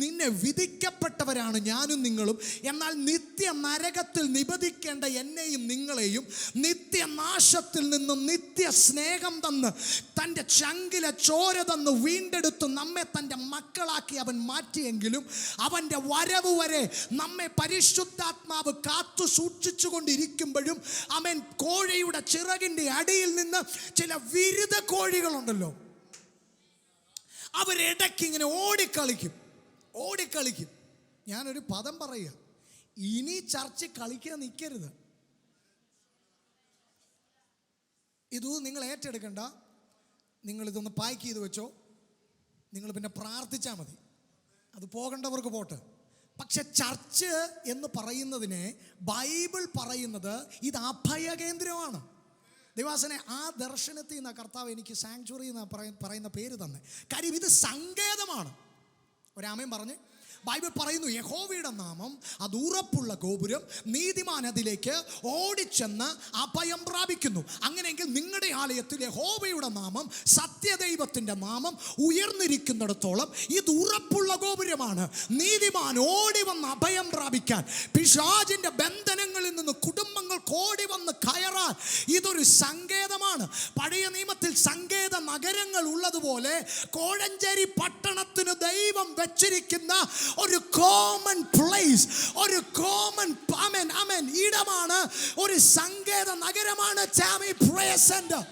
നിന്നെ വിധിക്കപ്പെട്ടവരാണ് ഞാനും നിങ്ങളും. എന്നാൽ നിത്യ നരകത്തിൽ നിബന്ധിക്കേണ്ട എന്നെയും നിങ്ങളെയും നിത്യനാശത്തിൽ നിന്നും നിത്യ സ്നേഹം തന്ന് തൻ്റെ ചങ്കിലെ ചോര തന്ന് വീണ്ടെടുത്ത് നമ്മെ തൻ്റെ മക്കളാക്കി അവൻ മാറ്റിയെങ്കിലും അവൻ്റെ വരവ് വരെ നമ്മെ പരിശുദ്ധാത്മാവ് കാത്തു സൂക്ഷിച്ചു കൊണ്ടിരിക്കുമ്പോഴും അവൻ കോഴിയുടെ ചിറകിൻ്റെ അടിയിൽ നിന്ന് ചില വിരുദ്ധ കോഴികളുണ്ടല്ലോ, അവരിടയ്ക്ക് ഇങ്ങനെ ഓടിക്കളിക്കും. ഞാനൊരു പദം പറയുക, ഇനി ചർച്ച കളിക്കാൻ നിൽക്കരുത്. ഇത് നിങ്ങൾ ഏറ്റെടുക്കണ്ട. നിങ്ങളിതൊന്ന് പാക്ക് ചെയ്ത് വെച്ചോ. നിങ്ങൾ പിന്നെ പ്രാർത്ഥിച്ചാൽ മതി, അത് പോകേണ്ടവർക്ക് പോട്ടെ. പക്ഷെ ചർച്ച് എന്ന് പറയുന്നതിനെ ബൈബിൾ പറയുന്നത് ഇത് അഭയകേന്ദ്രമാണ്. ദൈവാസനെ ആ ദർശനത്തിൽ നിന്ന് കർത്താവ് എനിക്ക് സാങ്ച്വറി എന്ന് പറയുന്ന പേര് തന്നെ. കാര്യം ഇത് സങ്കേതമാണ്. ഒരാമയും പറഞ്ഞ് ബൈബിൾ പറയുന്നു, യഹോവയുടെ നാമം അത് ഉറപ്പുള്ള ഗോപുരം, നീതിമാൻ അതിലേക്ക് ഓടിച്ചെന്ന് അഭയം പ്രാപിക്കുന്നു. അങ്ങനെയെങ്കിൽ നിങ്ങളുടെ ആലയത്തിൽ യഹോവയുടെ നാമം, സത്യദൈവത്തിൻ്റെ നാമം ഉയർന്നിരിക്കുന്നിടത്തോളം ഇത് ഉറപ്പുള്ള ഗോപുരമാണ്. നീതിമാൻ ഓടി വന്ന് അഭയം പ്രാപിക്കാൻ, പിശാചിൻ്റെ ബന്ധനങ്ങളിൽ നിന്ന് കുടുംബങ്ങൾക്ക് ഓടി വന്ന് കയറാൻ ഇതൊരു സങ്കേതമാണ്. പഴയ നിയമത്തിൽ സങ്കേത നഗരങ്ങൾ ഉള്ളതുപോലെ കോഴഞ്ചേരി പട്ടണത്തിന് ദൈവം വെച്ചിരിക്കുന്ന ഒരു കോമൺ പ്ലേസ്, ഒരു കോമൺ ഇടമാണ്, ഒരു സങ്കേത നഗരമാണ് ചാമി പ്രേയർ സെന്റർ.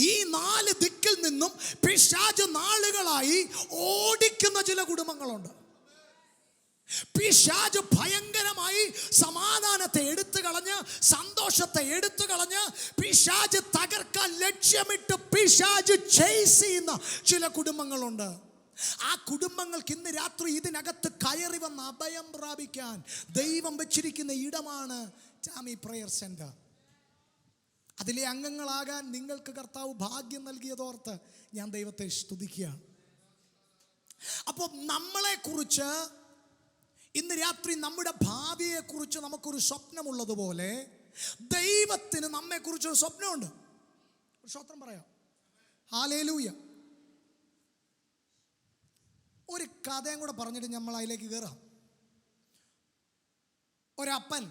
ഈ 4 ദിക്കിൽ നിന്നും പിശാച് നാളുകളായി ഓടിക്കുന്ന ചില കുടുംബങ്ങളുണ്ട്. പിശാച് ഭയങ്കരമായി സമാധാനത്തെ എടുത്തു കളഞ്ഞ്, സന്തോഷത്തെ എടുത്തു കളഞ്ഞ്, പിശാച് തകർക്കാൻ ലക്ഷ്യമിട്ട് പിശാച് ചേസ് ചെയ്യുന്ന ചില കുടുംബങ്ങളുണ്ട്. ആ കുടുംബങ്ങൾക്ക് ഇന്ന് രാത്രി ഇതിനകത്ത് കയറി വന്ന് അഭയം പ്രാപിക്കാൻ ദൈവം വെച്ചിരിക്കുന്ന ഇടമാണ് ടാമി പ്രയർ സെന്റർ. അതിലെ അംഗങ്ങളാകാൻ നിങ്ങൾക്ക് കർത്താവ് ഭാഗ്യം നൽകിയതോർത്ത് ഞാൻ ദൈവത്തെ സ്തുതിക്കുകയാണ്. അപ്പോൾ നമ്മളെക്കുറിച്ച് ഇന്ന് രാത്രി, നമ്മുടെ ഭാവിയെക്കുറിച്ച് നമുക്കൊരു സ്വപ്നമുള്ളതുപോലെ ദൈവത്തിന് നമ്മെക്കുറിച്ചൊരു സ്വപ്നമുണ്ട്. ഒരു സ്വപ്നം പറയാം. ഹല്ലേലൂയ. ഒരു കഥയും കൂടെ പറഞ്ഞിട്ട് നമ്മൾ അതിലേക്ക് കയറാം. ഒരപ്പൻ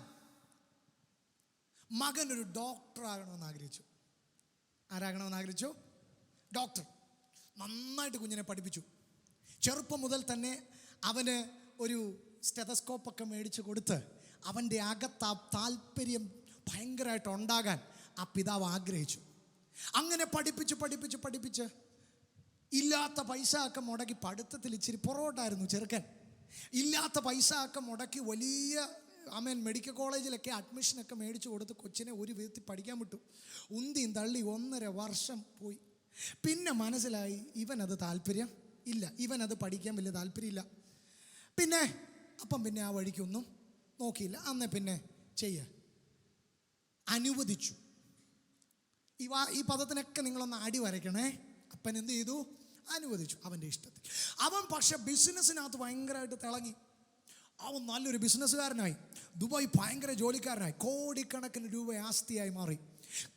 മകനൊരു ഡോക്ടർ ആകണമെന്ന് ആഗ്രഹിച്ചു. ആരാകണമെന്ന് ആഗ്രഹിച്ചു? ഡോക്ടർ. നന്നായിട്ട് കുഞ്ഞിനെ പഠിപ്പിച്ചു. ചെറുപ്പം മുതൽ തന്നെ അവന് ഒരു സ്റ്റെതസ്കോപ്പൊക്കെ മേടിച്ച് കൊടുത്ത് അവൻ്റെ അകത്ത് ആ താല്പര്യം ഭയങ്കരമായിട്ട് ഉണ്ടാകാൻ ആ പിതാവ് ആഗ്രഹിച്ചു. അങ്ങനെ പഠിപ്പിച്ച് ഇല്ലാത്ത പൈസ ഒക്കെ മുടക്കി, പഠിത്തത്തിൽ ഇച്ചിരി പുറകോട്ടായിരുന്നു ചെറുക്കൻ. ഇല്ലാത്ത പൈസ ഒക്കെ മുടക്കി വലിയ മെഡിക്കൽ കോളേജിലൊക്കെ അഡ്മിഷനൊക്കെ മേടിച്ച് കൊടുത്ത് കൊച്ചിനെ ഒരു വിധത്തിൽ പഠിക്കാൻ വിട്ടു. ഉന്തിയും തള്ളി 1.5 വർഷം പോയി. പിന്നെ മനസ്സിലായി ഇവനത് താല്പര്യം ഇല്ല, ഇവനത് പഠിക്കാൻ വലിയ താല്പര്യമില്ല. പിന്നെ ആ വഴിക്കൊന്നും നോക്കിയില്ല. അന്നേ പിന്നെ അനുവദിച്ചു. ഈ പദത്തിനൊക്കെ നിങ്ങളൊന്ന് അടി വരയ്ക്കണേ. അപ്പൻ എന്ത് ചെയ്തു? അനുവദിച്ചു അവൻ്റെ ഇഷ്ടത്തിൽ. അവൻ പക്ഷെ ബിസിനസ്സിനകത്ത് ഭയങ്കരമായിട്ട് തിളങ്ങി. അവൻ നല്ലൊരു ബിസിനസ്സുകാരനായി. ദുബായ് ഭയങ്കര ജോലിക്കാരനായി. കോടിക്കണക്കിന് രൂപ ആസ്തിയായി മാറി.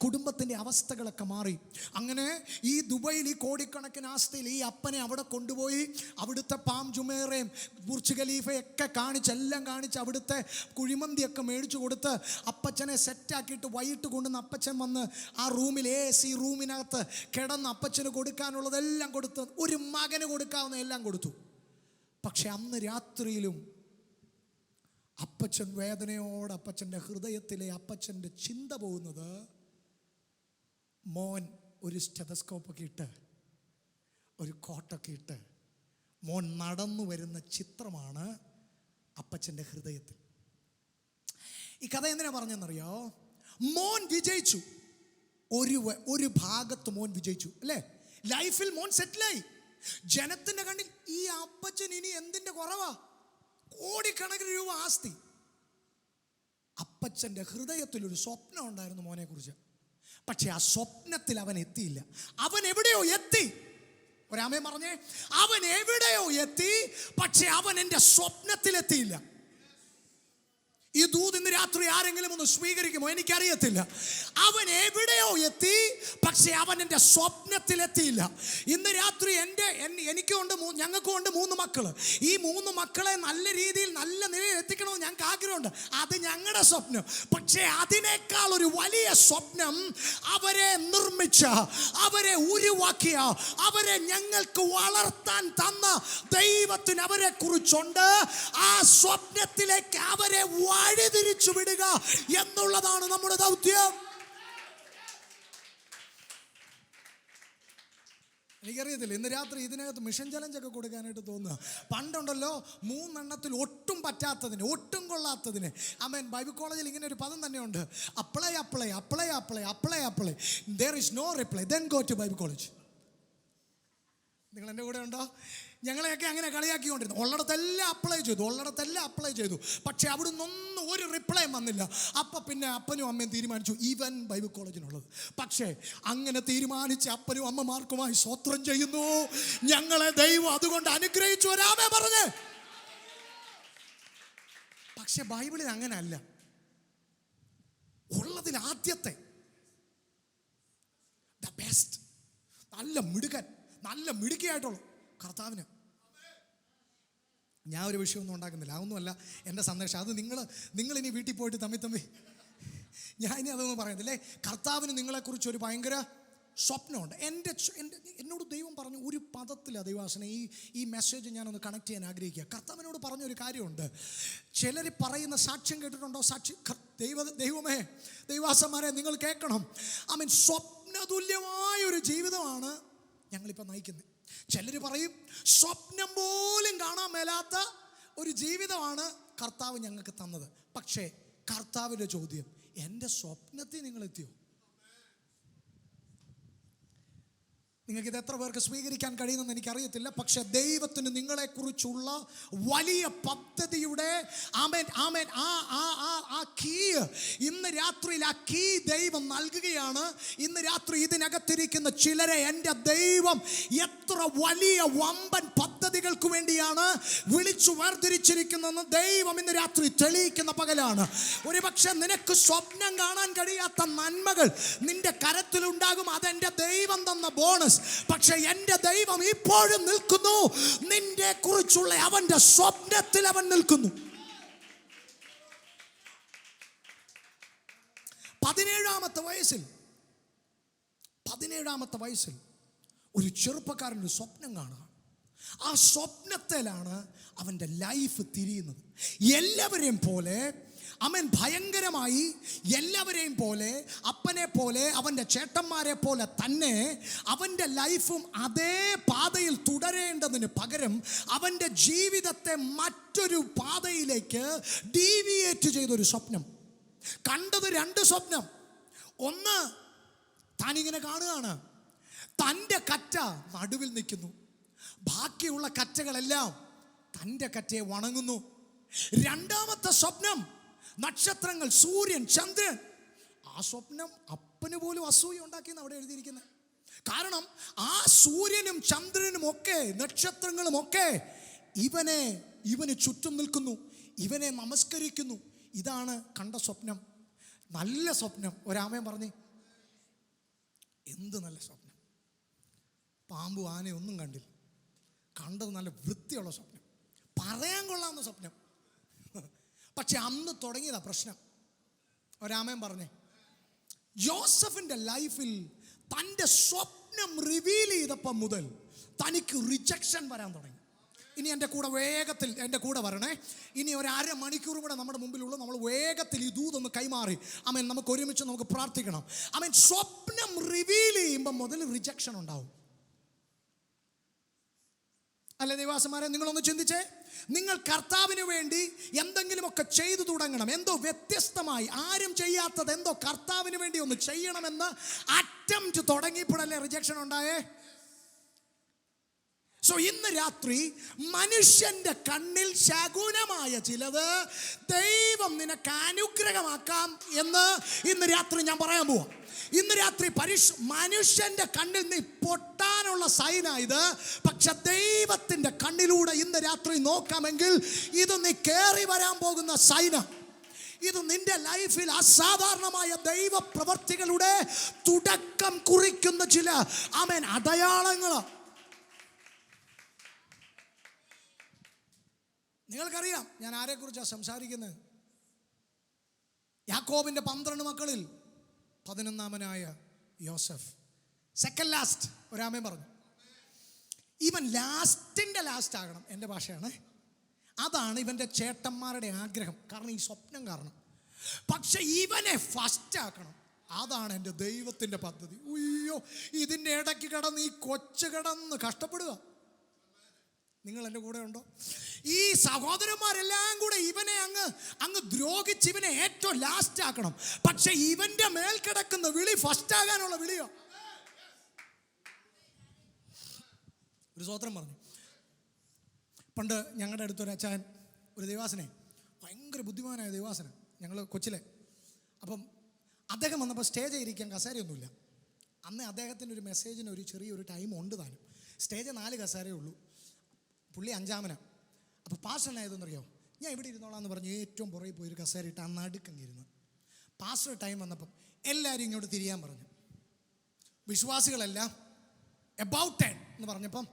കുടുംബത്തിൻ്റെ അവസ്ഥകളൊക്കെ മാറി. അങ്ങനെ ഈ ദുബൈയിൽ ഈ കോടിക്കണക്കിന് ആസ്തിയിൽ ഈ അപ്പനെ അവിടെ കൊണ്ടുപോയി അവിടുത്തെ പാം ജുമേറയും ബുർജ് ഖലീഫയൊക്കെ എല്ലാം കാണിച്ച് അവിടുത്തെ കുഴിമന്തിയൊക്കെ മേടിച്ചു കൊടുത്ത് അപ്പച്ചനെ സെറ്റാക്കിയിട്ട് വൈകിട്ട് കൊണ്ടുവന്ന് അപ്പച്ചൻ വന്ന് ആ റൂമിൽ AC റൂമിനകത്ത് കിടന്ന് അപ്പച്ചന് കൊടുക്കാനുള്ളതെല്ലാം കൊടുത്ത്, ഒരു മകന് കൊടുക്കാവുന്ന എല്ലാം കൊടുത്തു. പക്ഷെ അന്ന് രാത്രിയിലും അപ്പച്ചൻ വേദനയോട്, അപ്പച്ചൻ്റെ ഹൃദയത്തിലെ അപ്പച്ചൻ്റെ ചിന്ത പോകുന്നത്, മോൻ ഒരു സ്റ്റെതസ്കോപ്പൊക്കെ ഇട്ട് ഒരു കോട്ടൊക്കെ ഇട്ട് മോൻ നടന്നു വരുന്ന ചിത്രമാണ് അപ്പച്ചൻ്റെ ഹൃദയത്തിൽ. ഈ കഥ എന്തിനാ പറഞ്ഞെന്നറിയോ? മോൻ വിജയിച്ചു. ഒരു ഭാഗത്ത് മോൻ വിജയിച്ചു അല്ലേ? ലൈഫിൽ മോൻ സെറ്റിലായി. ജനത്തിൻ്റെ കണ്ണിൽ ഈ അപ്പച്ചൻ ഇനി എന്തിൻ്റെ കുറവാ? കോടിക്കണക്കിന് രൂപ ആസ്തി. അപ്പച്ചൻ്റെ ഹൃദയത്തിൽ ഒരു സ്വപ്നം ഉണ്ടായിരുന്നു മോനെ കുറിച്ച്. പക്ഷെ ആ സ്വപ്നത്തിൽ അവൻ എത്തിയില്ല. അവൻ എവിടെയോ എത്തി. ഒരാമേ പറഞ്ഞേ, അവൻ എവിടെയോ എത്തി, പക്ഷെ അവൻ എൻ്റെ സ്വപ്നത്തിലെത്തിയില്ല. ഈ ദൂത് ഇന്ന് രാത്രി ആരെങ്കിലും ഒന്ന് സ്വീകരിക്കുമോ? എനിക്കറിയത്തില്ല. അവൻ എവിടെയോ എത്തി, പക്ഷെ അവൻ എൻ്റെ സ്വപ്നത്തിലെത്തിയില്ല. ഇന്ന് രാത്രി ഞങ്ങൾക്കും ഉണ്ട് 3 മക്കള്. ഈ 3 മക്കളെ നല്ല രീതിയിൽ നല്ല നിലയിൽ എത്തിക്കണമെന്ന് ഞങ്ങൾക്ക് ആഗ്രഹമുണ്ട്. അത് ഞങ്ങളുടെ സ്വപ്നം. പക്ഷേ അതിനേക്കാൾ ഒരു വലിയ സ്വപ്നം അവരെ നിർമ്മിച്ച, അവരെ ഉരുവാക്കിയ, അവരെ ഞങ്ങൾക്ക് വളർത്താൻ തന്ന ദൈവത്തിന് അവരെ കുറിച്ചുണ്ട്. ആ സ്വപ്നത്തിലേക്ക് അവരെ വഴിതിരിച്ചു വിടുക എന്നുള്ളതാണ് നമ്മുടെ ദൗത്യം. എനിക്കറിയത്തില്ല, ഇന്ന് രാത്രി ഇതിനകത്ത് മിഷൻ ചലഞ്ചൊക്കെ കൊടുക്കാനായിട്ട് തോന്നുക. പണ്ടുണ്ടല്ലോ 3 എണ്ണത്തിൽ ഒട്ടും പറ്റാത്തതിന്, ഒട്ടും കൊള്ളാത്തതിന്. ബൈബിൾ കോളേജിൽ ഇങ്ങനെ ഒരു പദം തന്നെയുണ്ട്. Apply apply apply apply apply apply there is no reply then go to Bible college. നിങ്ങൾ എൻ്റെ കൂടെ ഉണ്ടോ? ഞങ്ങളെയൊക്കെ അങ്ങനെ കളിയാക്കിക്കൊണ്ടിരുന്നു. ഉള്ളിടത്തെല്ലാം അപ്ലൈ ചെയ്തു. പക്ഷെ അവിടെ നിന്നൊന്നും ഒരു റിപ്ലൈ വന്നില്ല. അപ്പം പിന്നെ അപ്പനും അമ്മയും തീരുമാനിച്ചു ഈവൻ ബൈബിൾ കോളേജിനുള്ളത്. പക്ഷേ അങ്ങനെ തീരുമാനിച്ച അപ്പനും അമ്മമാർക്കുമായി സ്തോത്രം ചെയ്യുന്നു. ഞങ്ങളെ ദൈവം അതുകൊണ്ട് അനുഗ്രഹിച്ചു. ഒരാമേ പറഞ്ഞേ. പക്ഷെ ബൈബിളിൽ അങ്ങനെ അല്ല. ഉള്ളതിൽ ആദ്യത്തെ ദ ബെസ്റ്റ്, നല്ല മിടുക്കിയായിട്ടുള്ളൂ കർത്താവിന്. ഞാൻ ഒരു വിഷയമൊന്നും ഉണ്ടാക്കുന്നില്ല, അതൊന്നുമല്ല എൻ്റെ സന്ദേശം. അത് നിങ്ങളിനി വീട്ടിൽ പോയിട്ട് തമ്മി ഞാൻ ഇനി അതൊന്നും പറയുന്നില്ലേ. കർത്താവിന് നിങ്ങളെക്കുറിച്ച് ഒരു ഭയങ്കര സ്വപ്നമുണ്ട്. എന്നോട് ദൈവം പറഞ്ഞു ഒരു പദത്തിലാണ് ദൈവാസന ഈ മെസ്സേജ് ഞാനൊന്ന് കണക്ട് ചെയ്യാൻ ആഗ്രഹിക്കുക. കർത്താവിനോട് പറഞ്ഞൊരു കാര്യമുണ്ട്. ചിലർ പറയുന്ന സാക്ഷ്യം കേട്ടിട്ടുണ്ടോ? ദൈവമേ, ദൈവാസന്മാരെ നിങ്ങൾ കേൾക്കണം. സ്വപ്നതുല്യമായ ഒരു ജീവിതമാണ് ഞങ്ങളിപ്പോൾ നയിക്കുന്നത്. ചിലർ പറയും സ്വപ്നം പോലും കാണാൻ മേലാത്ത ഒരു ജീവിതമാണ് കർത്താവ് ഞങ്ങൾക്ക് തന്നത്. പക്ഷേ കർത്താവിൻ്റെ ചോദ്യം, എൻ്റെ സ്വപ്നത്തിൽ നിങ്ങൾ എത്തിയോ? നിങ്ങൾക്ക് ഇത് എത്ര പേർക്ക് സ്വീകരിക്കാൻ കഴിയുമെന്ന് എനിക്കറിയത്തില്ല. പക്ഷെ ദൈവത്തിന് നിങ്ങളെക്കുറിച്ചുള്ള വലിയ പദ്ധതിയുടെ ആ കീ ഇന്ന് രാത്രിയിൽ ആ കീ ദൈവം നൽകുകയാണ്. ഇന്ന് രാത്രി ഇതിനകത്തിരിക്കുന്ന ചിലരെ എൻ്റെ ദൈവം എത്ര വലിയ വമ്പൻ പദ്ധതികൾക്ക് വേണ്ടിയാണ് വിളിച്ചു വേർതിരിച്ചിരിക്കുന്നതെന്ന് ദൈവം ഇന്ന് രാത്രി തെളിയിക്കുന്ന പകലാണ്. ഒരുപക്ഷെ നിനക്ക് സ്വപ്നം കാണാൻ കഴിയാത്ത നന്മകൾ നിന്റെ കരത്തിലുണ്ടാകും. അതെൻ്റെ ദൈവം തന്ന ബോണസ്. പക്ഷെ എൻ്റെ ദൈവം ഇപ്പോഴും നിൽക്കുന്നു. നിന്റെ കുറിച്ചുള്ള അവന്റെ സ്വപ്നത്തിൽ അവൻ നിൽക്കുന്നു. 17-ാമത്തെ വയസ്സിൽ ഒരു ചെറുപ്പക്കാരൻ്റെ സ്വപ്നം കാണുക. ആ സ്വപ്നത്തിലാണ് അവൻ്റെ ലൈഫ് തിരിയുന്നത്. എല്ലാവരെയും പോലെ അവൻ ഭയങ്കരമായി, എല്ലാവരെയും പോലെ, അപ്പനെ പോലെ, അവൻ്റെ ചേട്ടന്മാരെ പോലെ തന്നെ അവൻ്റെ ലൈഫും അതേ പാതയിൽ തുടരേണ്ടതിന് പകരം അവൻ്റെ ജീവിതത്തെ മറ്റൊരു പാതയിലേക്ക് ഡീവിയേറ്റ് ചെയ്തൊരു സ്വപ്നം കണ്ടത്. 2 സ്വപ്നം. ഒന്ന്, താനിങ്ങനെ കാണുകയാണ്, തൻ്റെ കറ്റ നടുവിൽ നിൽക്കുന്നു, ബാക്കിയുള്ള കറ്റകളെല്ലാം തൻ്റെ കറ്റയെ വണങ്ങുന്നു. 2-ാമത്തെ സ്വപ്നം, നക്ഷത്രങ്ങൾ, സൂര്യൻ, ചന്ദ്രൻ. ആ സ്വപ്നം അപ്പന് പോലും അസൂയ ഉണ്ടാക്കിയെന്ന് അവിടെ എഴുതിയിരിക്കുന്നത്. കാരണം ആ സൂര്യനും ചന്ദ്രനും ഒക്കെ നക്ഷത്രങ്ങളും ഒക്കെ ഇവന് ചുറ്റും നിൽക്കുന്നു, ഇവനെ നമസ്കരിക്കുന്നു. ഇതാണ് കണ്ട സ്വപ്നം. നല്ല സ്വപ്നം. ഒരാമയും പറഞ്ഞേ, എന്ത് നല്ല സ്വപ്നം. പാമ്പും ആനയും ഒന്നും കണ്ടില്ല. കണ്ടത് നല്ല വൃത്തിയുള്ള സ്വപ്നം, പറയാൻ കൊള്ളാവുന്ന സ്വപ്നം. പക്ഷെ അന്ന് തുടങ്ങിയതാ പ്രശ്നം. ഒരാമയും പറഞ്ഞേ, ജോസഫിന്റെ ലൈഫിൽ തൻ്റെ സ്വപ്നം റിവീൽ ചെയ്തപ്പം മുതൽ തനിക്ക് റിജക്ഷൻ വരാൻ തുടങ്ങി. ഇനി എൻ്റെ കൂടെ വരണേ. ഇനി ഒരു അരമണിക്കൂർ കൂടെ നമ്മുടെ മുമ്പിലുള്ള നമ്മൾ വേഗത്തിൽ ഈ ദൂതൊന്ന് കൈമാറി ആമേൻ നമുക്ക് ഒരുമിച്ച് നമുക്ക് പ്രാർത്ഥിക്കണം. ആമേൻ. സ്വപ്നം റിവീൽ ചെയ്യുമ്പോൾ മുതൽ റിജക്ഷൻ ഉണ്ടാവും. അല്ലെ ദൈവാസന്മാരെ, നിങ്ങളൊന്ന് ചിന്തിച്ചേ. നിങ്ങൾ കർത്താവിന് വേണ്ടി എന്തെങ്കിലുമൊക്കെ ചെയ്തു തുടങ്ങണം, എന്തോ വ്യത്യസ്തമായി, ആരും ചെയ്യാത്തത് എന്തോ കർത്താവിന് വേണ്ടി ഒന്ന് ചെയ്യണമെന്ന് അറ്റംപ്റ്റ് തുടങ്ങിയപ്പോഴല്ലേ റിജക്ഷൻ ഉണ്ടായേ? സോ ഇന്ന് രാത്രി മനുഷ്യന്റെ കണ്ണിൽ ശകുനമായ ചിലത് ദൈവം നിനക്ക് അനുഗ്രഹമാക്കാം എന്ന് ഇന്ന് രാത്രി ഞാൻ പറയാൻ പോവാം. ഇന്ന് രാത്രി മനുഷ്യന്റെ കണ്ണിൽ നീ പൊട്ടാനുള്ള സൈനായത്. പക്ഷെ ദൈവത്തിന്റെ കണ്ണിലൂടെ ഇന്ന് രാത്രി നോക്കാമെങ്കിൽ ഇത് നീ കയറി വരാൻ പോകുന്ന സൈന. ഇത് നിന്റെ ലൈഫിൽ അസാധാരണമായ ദൈവ പ്രവർത്തികളുടെ തുടക്കം കുറിക്കുന്ന ചില അടയാളങ്ങൾ. നിങ്ങൾക്കറിയാം ഞാൻ ആരെക്കുറിച്ചാണ് സംസാരിക്കുന്നത്. യാക്കോബിന്റെ 12 മക്കളിൽ 11-ാമനായ യോസഫ്. Second last. ഒരാമയും പറഞ്ഞു. ഇവൻ ലാസ്റ്റിൻ്റെ ലാസ്റ്റ് ആകണം. എൻ്റെ ഭാഷയാണ്. അതാണ് ഇവൻ്റെ ചേട്ടന്മാരുടെ ആഗ്രഹം. കാരണം ഈ സ്വപ്നം കാരണം. പക്ഷെ ഇവനെ ഫസ്റ്റ് ആക്കണം. അതാണ് എൻ്റെ ദൈവത്തിൻ്റെ പദ്ധതി. ഉയ്യോ, ഇതിൻ്റെ ഇടയ്ക്ക് കിടന്ന് ഈ കൊച്ചു കിടന്ന് കഷ്ടപ്പെടുക. നിങ്ങൾ എൻ്റെ കൂടെ ഉണ്ടോ? ഈ സഹോദരന്മാരെല്ലാം കൂടെ ഇവനെ അങ്ങ് ദ്രോഹിച്ച് ഇവനെ ഏറ്റവും ലാസ്റ്റ് ആക്കണം. പക്ഷെ ഇവന്റെ മേൽ കിടക്കുന്ന വിളി ഫസ്റ്റ് ആകാനുള്ള വിളിയോ? ഒരു സ്വോത്രം പറഞ്ഞു. പണ്ട് ഞങ്ങളുടെ അടുത്തൊരു അച്ചായൻ, ഒരു ദൈവാസനെ, ഭയങ്കര ബുദ്ധിമാനായ ദൈവാസന, ഞങ്ങൾ കൊച്ചിലെ. അപ്പം അദ്ദേഹം വന്നപ്പോൾ സ്റ്റേജിൽ ഇരിക്കാൻ കസേരയൊന്നുമില്ല. അന്ന് അദ്ദേഹത്തിൻ്റെ ഒരു മെസ്സേജിന് ഒരു ചെറിയൊരു ടൈം ഉണ്ട് താനും. സ്റ്റേജ് 4 കസേരയേ ഉള്ളൂ. പുള്ളി 5-ാമനാണ്. അപ്പോൾ പാസ്റ്റർ ആയതെന്നറിയോ, ഞാൻ ഇവിടെ ഇരുന്നോളാന്ന് പറഞ്ഞ് ഏറ്റവും പുറകെ പോയി ഒരു കസേര ഇട്ട് നടുക്കങ്ങിരുന്നു. പാസ്റ്റർ ടൈം വന്നപ്പം എല്ലാവരും ഇങ്ങോട്ട് തിരിയാൻ പറഞ്ഞു. വിശ്വാസികളെല്ലാം എബൌട്ട് 10 എന്ന് പറഞ്ഞപ്പം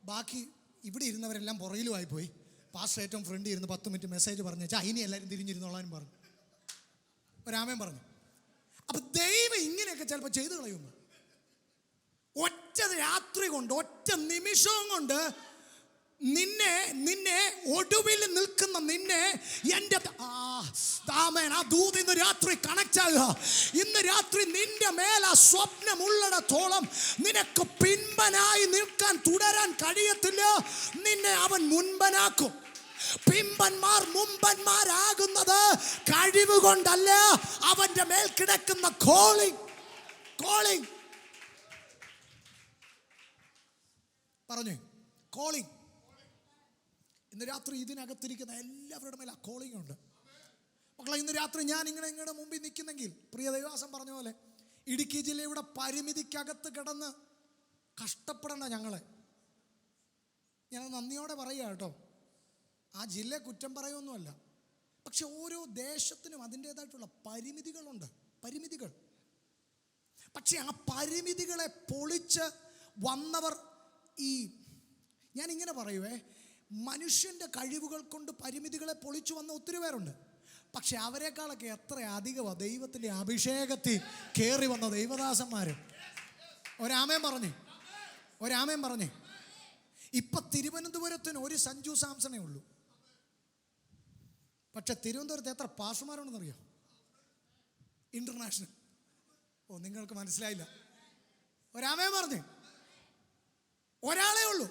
ബാക്കി ഇവിടെ ഇരുന്നവരെല്ലാം പുറകിലുമായി പോയി. പാസ്റ്റർ ഏറ്റവും ഫ്രണ്ട് ഇരുന്ന് 10 മിനിറ്റ് മെസ്സേജ് പറഞ്ഞു വെച്ചാൽ ഇനി എല്ലാവരും തിരിഞ്ഞിരുന്നോളാനും പറഞ്ഞു. ഒരാമയും പറഞ്ഞു. അപ്പം ദൈവം ഇങ്ങനെയൊക്കെ ചിലപ്പോൾ ചെയ്തു കളയുന്നു. ഒറ്റ രാത്രി കൊണ്ട്, ഒറ്റ നിമിഷവും കൊണ്ട് നിന്നെ ഒടുവിൽ നിൽക്കുന്ന നിന്നെ എൻ്റെ ആ ദൂത് ഇന്ന് രാത്രി കണക്ട് ആകുക. ഇന്ന് രാത്രി നിന്റെ മേൽ ആ സ്വപ്നമുള്ളിടത്തോളം നിനക്ക് പിൻപനായി നിൽക്കാൻ തുടരാൻ കഴിയത്തില്ല. നിന്നെ അവൻ മുൻപനാക്കും. പിമ്പന്മാർ മുമ്പന്മാരാകുന്നത് കഴിവ് കൊണ്ടല്ല, അവന്റെ മേൽ കിടക്കുന്ന കോളിംഗ്. പറഞ്ഞു കോളിംഗ്. ഇന്ന് രാത്രി ഇതിനകത്തിരിക്കുന്ന എല്ലാവരുടെ മേൽ ആ കോളിംഗ് ഉണ്ട് മക്കളെ. ഇന്ന് രാത്രി ഞാൻ നിങ്ങളുടെ മുമ്പിൽ നിൽക്കുന്നെങ്കിൽ, പ്രിയ ദൈവദാസൻ പറഞ്ഞ പോലെ, ഇടുക്കി ജില്ലയുടെ പരിമിതിക്കകത്ത് കിടന്ന് കഷ്ടപ്പെടേണ്ട ഞങ്ങളെ ഞാൻ നന്ദിയോടെ പറയുക കേട്ടോ. ആ ജില്ലയെ കുറ്റം പറയുമൊന്നുമല്ല. പക്ഷെ ഓരോ ദേശത്തിനും അതിൻ്റേതായിട്ടുള്ള പരിമിതികൾ. പക്ഷെ ആ പരിമിതികളെ പൊളിച്ച് വന്നവർ, ഞാനിങ്ങനെ പറയുവേ, മനുഷ്യൻ്റെ കഴിവുകൾ കൊണ്ട് പരിമിതികളെ പൊളിച്ചു വന്ന ഒത്തിരി പേരുണ്ട്. പക്ഷെ അവരെക്കാളൊക്കെ എത്ര അധികമാണ് ദൈവത്തിൻ്റെ അഭിഷേകത്തിൽ കയറി വന്ന ദൈവദാസന്മാർ. ഒരാമേൻ പറഞ്ഞേ. ഇപ്പൊ തിരുവനന്തപുരത്തിന് ഒരു സഞ്ജു സാംസണേ ഉള്ളൂ. പക്ഷെ തിരുവനന്തപുരത്ത് എത്ര പാസ്റ്റർമാരുണ്ടെന്നറിയോ? ഇന്റർനാഷണൽ. നിങ്ങൾക്ക് മനസ്സിലായില്ല. ഒരാമേൻ പറഞ്ഞേ. ഒരാളേ ഉള്ളൂ.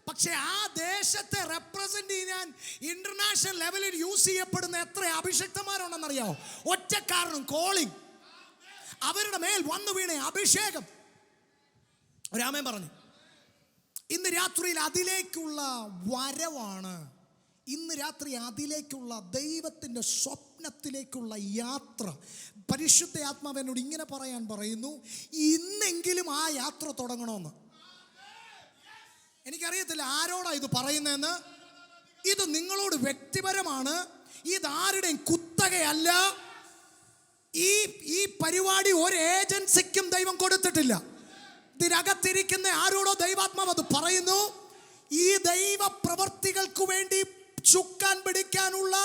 പക്ഷെ ആ ദേശത്തെ റെപ്രസെന്റ് ചെയ്യാൻ ഇന്റർനാഷണൽ ലെവലിൽ യൂസ് ചെയ്യപ്പെടുന്ന എത്ര അഭിഷക്തന്മാരുണ്ടെന്നറിയാമോ? ഒറ്റ കാരണം, കോളിംഗ്. അവരുടെ മേൽ വന്നു വീണ അഭിഷേകം. ഒരാമേൻ പറഞ്ഞു. ഇന്ന് രാത്രിയിൽ അതിലേക്കുള്ള വരവാണ്. ഇന്ന് രാത്രി അതിലേക്കുള്ള ദൈവത്തിൻ്റെ സ്വപ്നത്തിലേക്കുള്ള യാത്ര. പരിശുദ്ധ ആത്മാവ് എന്നോട് ഇങ്ങനെ പറയാൻ പറയുന്നു, ഇന്നെങ്കിലും ആ യാത്ര തുടങ്ങണമെന്ന്. എനിക്കറിയത്തില്ല ആരോടാ ഇത് പറയുന്നതെന്ന്. ഇത് നിങ്ങളോട് വ്യക്തിപരമാണ്. ഇതാരുടെയും കുത്തകയല്ല. ഈ പരിപാടി ഒരു ഏജൻസിക്കും ദൈവം കൊടുത്തിട്ടില്ല. ഇതിനകത്തിരിക്കുന്ന ആരോടോ ദൈവാത്മാവ് അത് പറയുന്നു. ഈ ദൈവ പ്രവർത്തികൾക്ക് വേണ്ടി ചുക്കാൻ പിടിക്കാനുള്ള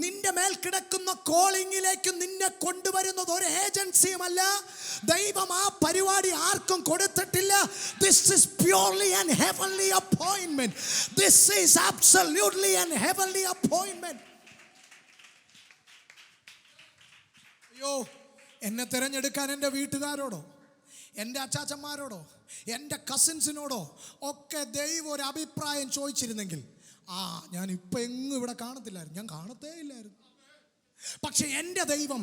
നിന്റെ മേൽ കിടക്കുന്ന കോളിങ്ങിലേക്ക് നിന്നെ കൊണ്ടുവരുന്നത് ഒരു ഏജൻസിയുമല്ല. ദൈവം ആ പരിപാടി ആർക്കും കൊടുത്തിട്ടില്ല. This is purely an heavenly appointment. This is absolutely an heavenly appointment. അയ്യോ, എന്നെ തിരഞ്ഞെടുക്കാൻ എൻ്റെ വീട്ടുകാരോടോ, എൻ്റെ അച്ചാച്ചന്മാരോടോ, എൻ്റെ കസിൻസിനോടോ ഒക്കെ ദൈവം ഒരു അഭിപ്രായം ചോദിച്ചിരുന്നെങ്കിൽ ഞാൻ ഇപ്പം എങ്ങും ഇവിടെ കാണത്തില്ലായിരുന്നു, ഞാൻ കാണത്തേ ഇല്ലായിരുന്നു. പക്ഷെ എൻ്റെ ദൈവം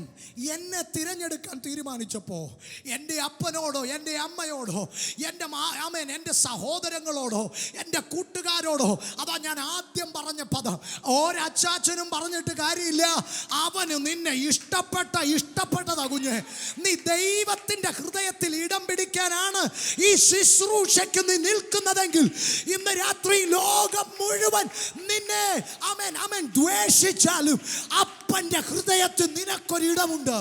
എന്നെ തിരഞ്ഞെടുക്കാൻ തീരുമാനിച്ചപ്പോൾ എൻ്റെ അപ്പനോടോ, എൻ്റെ അമ്മയോടോ, എൻ്റെ സഹോദരങ്ങളോടോ, എൻ്റെ കൂട്ടുകാരോടോ, അതാ ഞാൻ ആദ്യം പറഞ്ഞ പദം. ഒരച്ചാച്ചനും പറഞ്ഞിട്ട് കാര്യമില്ല. അവന് നിന്നെ ഇഷ്ടപ്പെട്ടതാ കുഞ്ഞെ. നീ ദൈവത്തിൻ്റെ ഹൃദയത്തിൽ ഇടം പിടിക്കാനാണ് ഈ ശുശ്രൂഷയ്ക്ക് നീ നിൽക്കുന്നതെങ്കിൽ ഇന്ന് രാത്രി ലോകം മുഴുവൻ നിന്നെ ദ്വേഷിച്ചാലും അപ്പൻ്റെ ഹൃദയത്തിൽ നിനക്കൊരിടമുണ്ട്.